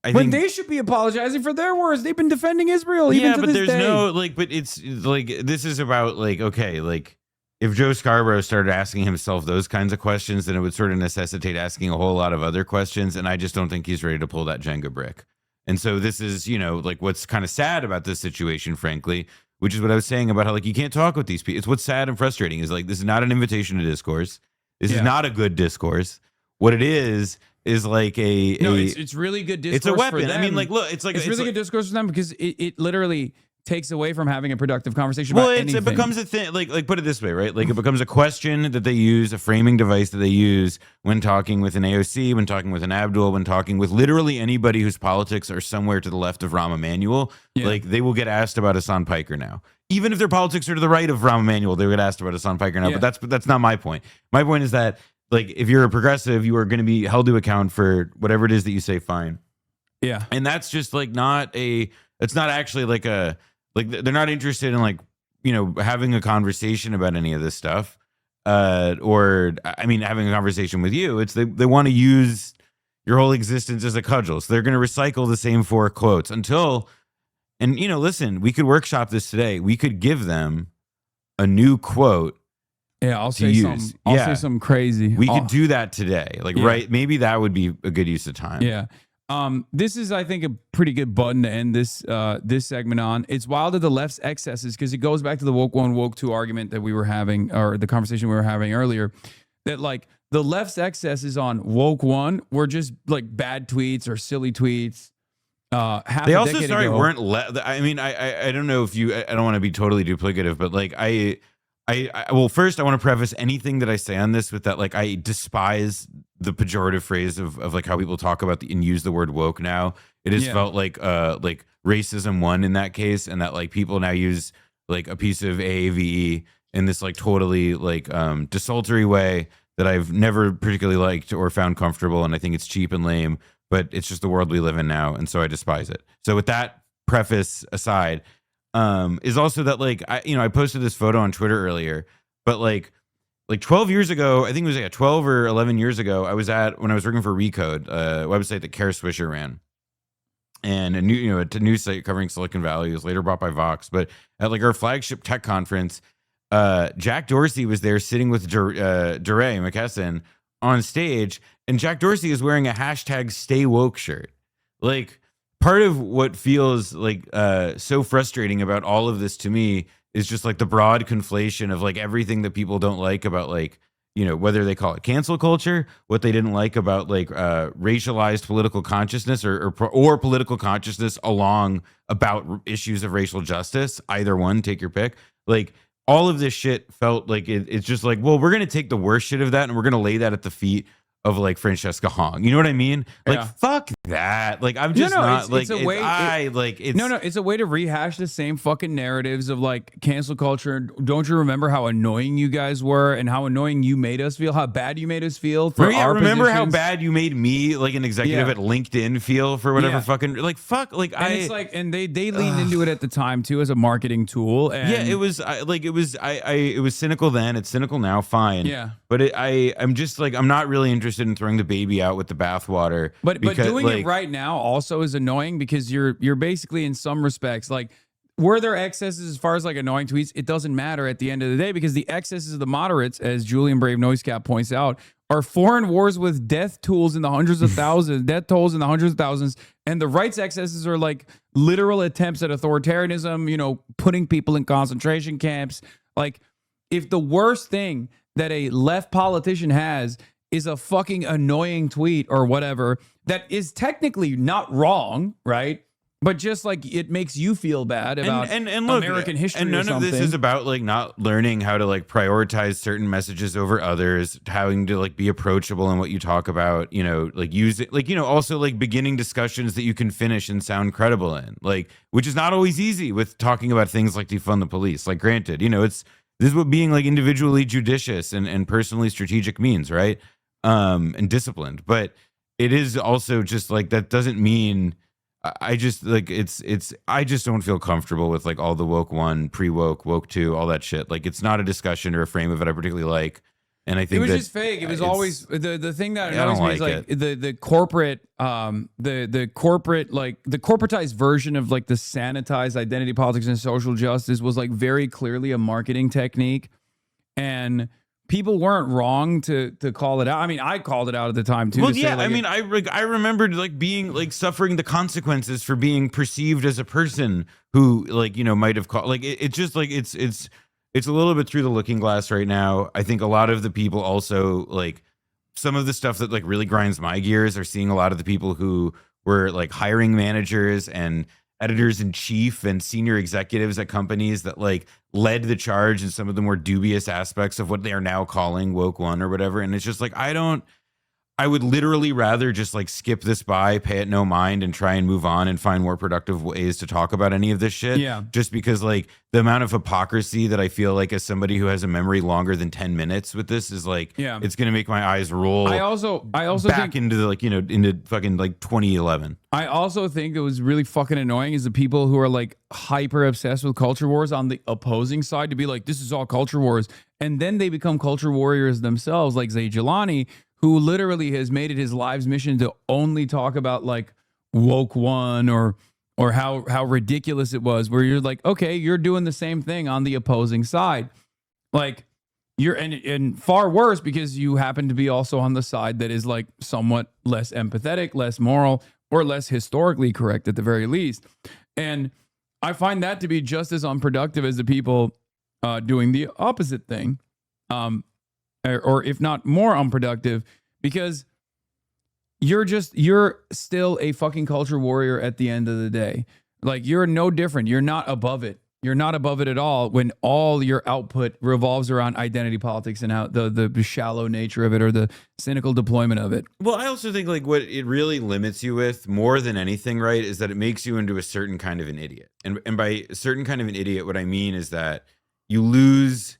I when think they should be apologizing for their words. They've been defending Israel even to but this there's day. no like, but it's like, this is about like, okay, like if Joe Scarborough started asking himself those kinds of questions, then it would sort of necessitate asking a whole lot of other questions. And I just don't think he's ready to pull that Jenga brick. And so this is, you know, like what's kind of sad about this situation, frankly, which is what I was saying about how like you can't talk with these people. It's what's sad and frustrating is like, this is not an invitation to discourse. This is not a good discourse. What it is like it's really good discourse. It's a weapon. For them. I mean, like, look, it's really good discourse for them because it literally takes away from having a productive conversation well, about anything. It becomes a thing. Like put it this way, right? Like it becomes a question that they use, a framing device that they use when talking with an AOC, when talking with an Abdul, when talking with literally anybody whose politics are somewhere to the left of Rahm Emanuel. Yeah. Like they will get asked about Hasan Piker now. Even if their politics are to the right of Rahm Emanuel, they will get asked about Hasan Piker now. Yeah. But that's not my point. My point is that like if you're a progressive, you are going to be held to account for whatever it is that you say. Fine. Yeah. And that's just like it's not actually like they're not interested in like, you know, having a conversation about any of this stuff. Or I mean, having a conversation with you. It's they want to use your whole existence as a cudgel. So they're going to recycle the same 4 quotes until, and you know, listen, we could workshop this today. We could give them a new quote. Yeah, I'll say something crazy. We could do that today. Like, right. Maybe that would be a good use of time. Yeah. This is, I think, a pretty good button to end this segment on. It's wild at the left's excesses because it goes back to the woke 1, woke 2 argument that we were having, or the conversation we were having earlier, that like the left's excesses on woke 1 were just like bad tweets or silly tweets. They also weren't. I mean, I don't know if you. I don't want to be totally duplicative, but like well, first I want to preface anything that I say on this with that, like, I despise the pejorative phrase of like how people talk about and use the word woke now. It has felt like racism won in that case, and that like people now use like a piece of AAVE in this like totally like desultory way that I've never particularly liked or found comfortable, and I think it's cheap and lame, but it's just the world we live in now, and so I despise it. So with that preface aside, is also that like I posted this photo on Twitter earlier, but like 12 years ago, I think it was 12 or 11 years ago, when I was working for Recode, a website that Kara Swisher ran, and a new site covering Silicon Valley. It was later bought by Vox, but at like our flagship tech conference, Jack Dorsey was there sitting with DeRay McKesson on stage, and Jack Dorsey is wearing a hashtag Stay Woke shirt. Like, part of what feels like so frustrating about all of this to me is just like the broad conflation of like everything that people don't like about like, you know, whether they call it cancel culture, what they didn't like about like racialized political consciousness or political consciousness along about issues of racial justice. Either one, take your pick. Like all of this shit felt like it's just like, well, we're going to take the worst shit of that and we're going to lay that at the feet of like Francesca Hong. You know what I mean? Like, fuck that. Like, I'm just it's a way to rehash the same fucking narratives of like cancel culture. Don't you remember how annoying you guys were and how annoying you made us feel, how bad you made us feel for our remember positions? How bad you made me, like an executive at LinkedIn, feel for whatever fucking, like, fuck. Like, and it's like, and they leaned into it at the time too as a marketing tool. And it was cynical then. It's cynical now. Fine. Yeah. But I'm just like, I'm not really interested in throwing the baby out with the bathwater. But doing it right now also is annoying because you're basically in some respects like, were there excesses as far as like annoying tweets? It doesn't matter at the end of the day because the excesses of the moderates, as Julian Brave Noisecap points out, are foreign wars with death tolls in the hundreds of thousands, and the right's excesses are like literal attempts at authoritarianism, you know, putting people in concentration camps. Like, if the worst thing that a left politician has is a fucking annoying tweet or whatever that is technically not wrong, right? But just like it makes you feel bad about and look, American history, and none or of this is about like not learning how to like prioritize certain messages over others, having to like be approachable in what you talk about, you know, like use it, like, you know, also like beginning discussions that you can finish and sound credible in, like, which is not always easy with talking about things like defund the police. Like, granted, you know, this is what being like individually judicious and personally strategic means, right? And disciplined, but it is also just like, that doesn't mean I just like I just don't feel comfortable with like all the woke one, pre-woke, woke two, all that shit. Like, it's not a discussion or a frame of it I particularly like. And I think it was just fake. It was always the thing that annoys me is like the corporate the corporate, like the corporatized version of like the sanitized identity politics and social justice was like very clearly a marketing technique, and people weren't wrong to call it out. I mean, I called it out at the time too. Well, to yeah, say, like, I mean, I remembered like being like suffering the consequences for being perceived as a person who, like, you know, might have called, like, it's just like it's a little bit through the looking glass right now. I think a lot of the people also, like, some of the stuff that like really grinds my gears are seeing a lot of the people who were like hiring managers and editors in chief and senior executives at companies that like led the charge in some of the more dubious aspects of what they are now calling woke one or whatever. And it's just like, I would literally rather just like skip this by, pay it no mind, and try and move on and find more productive ways to talk about any of this shit. Yeah. Just because like the amount of hypocrisy that I feel like as somebody who has a memory longer than 10 minutes with this is like, yeah, it's going to make my eyes roll. I also back into the, like, you know, into fucking like 2011. I also think it was really fucking annoying is the people who are like hyper obsessed with culture wars on the opposing side to be like, this is all culture wars. And then they become culture warriors themselves, like Zay Jelani, who literally has made it his life's mission to only talk about like woke one or how ridiculous it was, where you're like, okay, you're doing the same thing on the opposing side. Like you're and far worse because you happen to be also on the side that is like somewhat less empathetic, less moral, or less historically correct at the very least. And I find that to be just as unproductive as the people doing the opposite thing. Or if not more unproductive, because you're still a fucking culture warrior at the end of the day. Like, you're no different. You're not above it. You're not above it at all when all your output revolves around identity politics and how the shallow nature of it or the cynical deployment of it. Well, I also think like what it really limits you with more than anything, right, is that it makes you into a certain kind of an idiot. And by a certain kind of an idiot, what I mean is that you lose,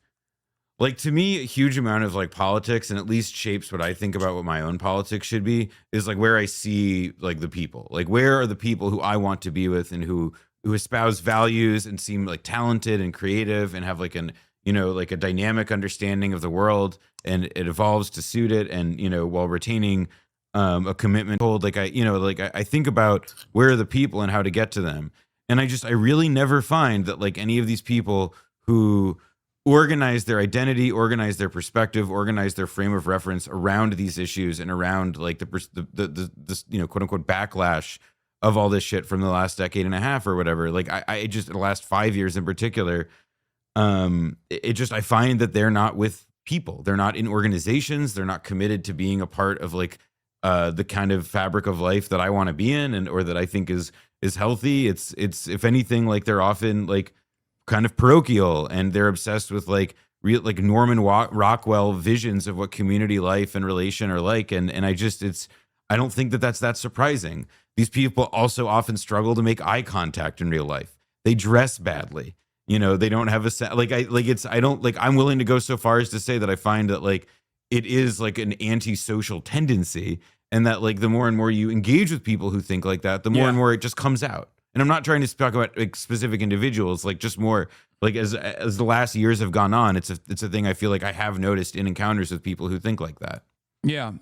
like, to me, a huge amount of like politics, and at least shapes what I think about what my own politics should be, is like where I see like the people, like where are the people who I want to be with and who espouse values and seem like talented and creative and have like an, you know, like a dynamic understanding of the world, and it evolves to suit it, and, you know, while retaining a commitment hold. Like I think about where are the people and how to get to them, and I really never find that like any of these people who organize their identity, organize their perspective, organize their frame of reference around these issues and around like the you know, quote unquote backlash of all this shit from the last decade and a half or whatever. Like I just, the last 5 years in particular, I find that they're not with people. They're not in organizations. They're not committed to being a part of like the kind of fabric of life that I want to be in, and or that I think is healthy. It's if anything, like they're often like kind of parochial, and they're obsessed with like real, like Norman Rockwell visions of what community life and relation are like. And I don't think that that's that surprising. These people also often struggle to make eye contact in real life. They dress badly. You know, they don't have I'm willing to go so far as to say that I find that like it is like an antisocial tendency, and that like the more and more you engage with people who think like that, the more and more it just comes out. And I'm not trying to talk about like specific individuals, like just more like as the last years have gone on, it's a thing I feel like I have noticed in encounters with people who think like that. Yeah.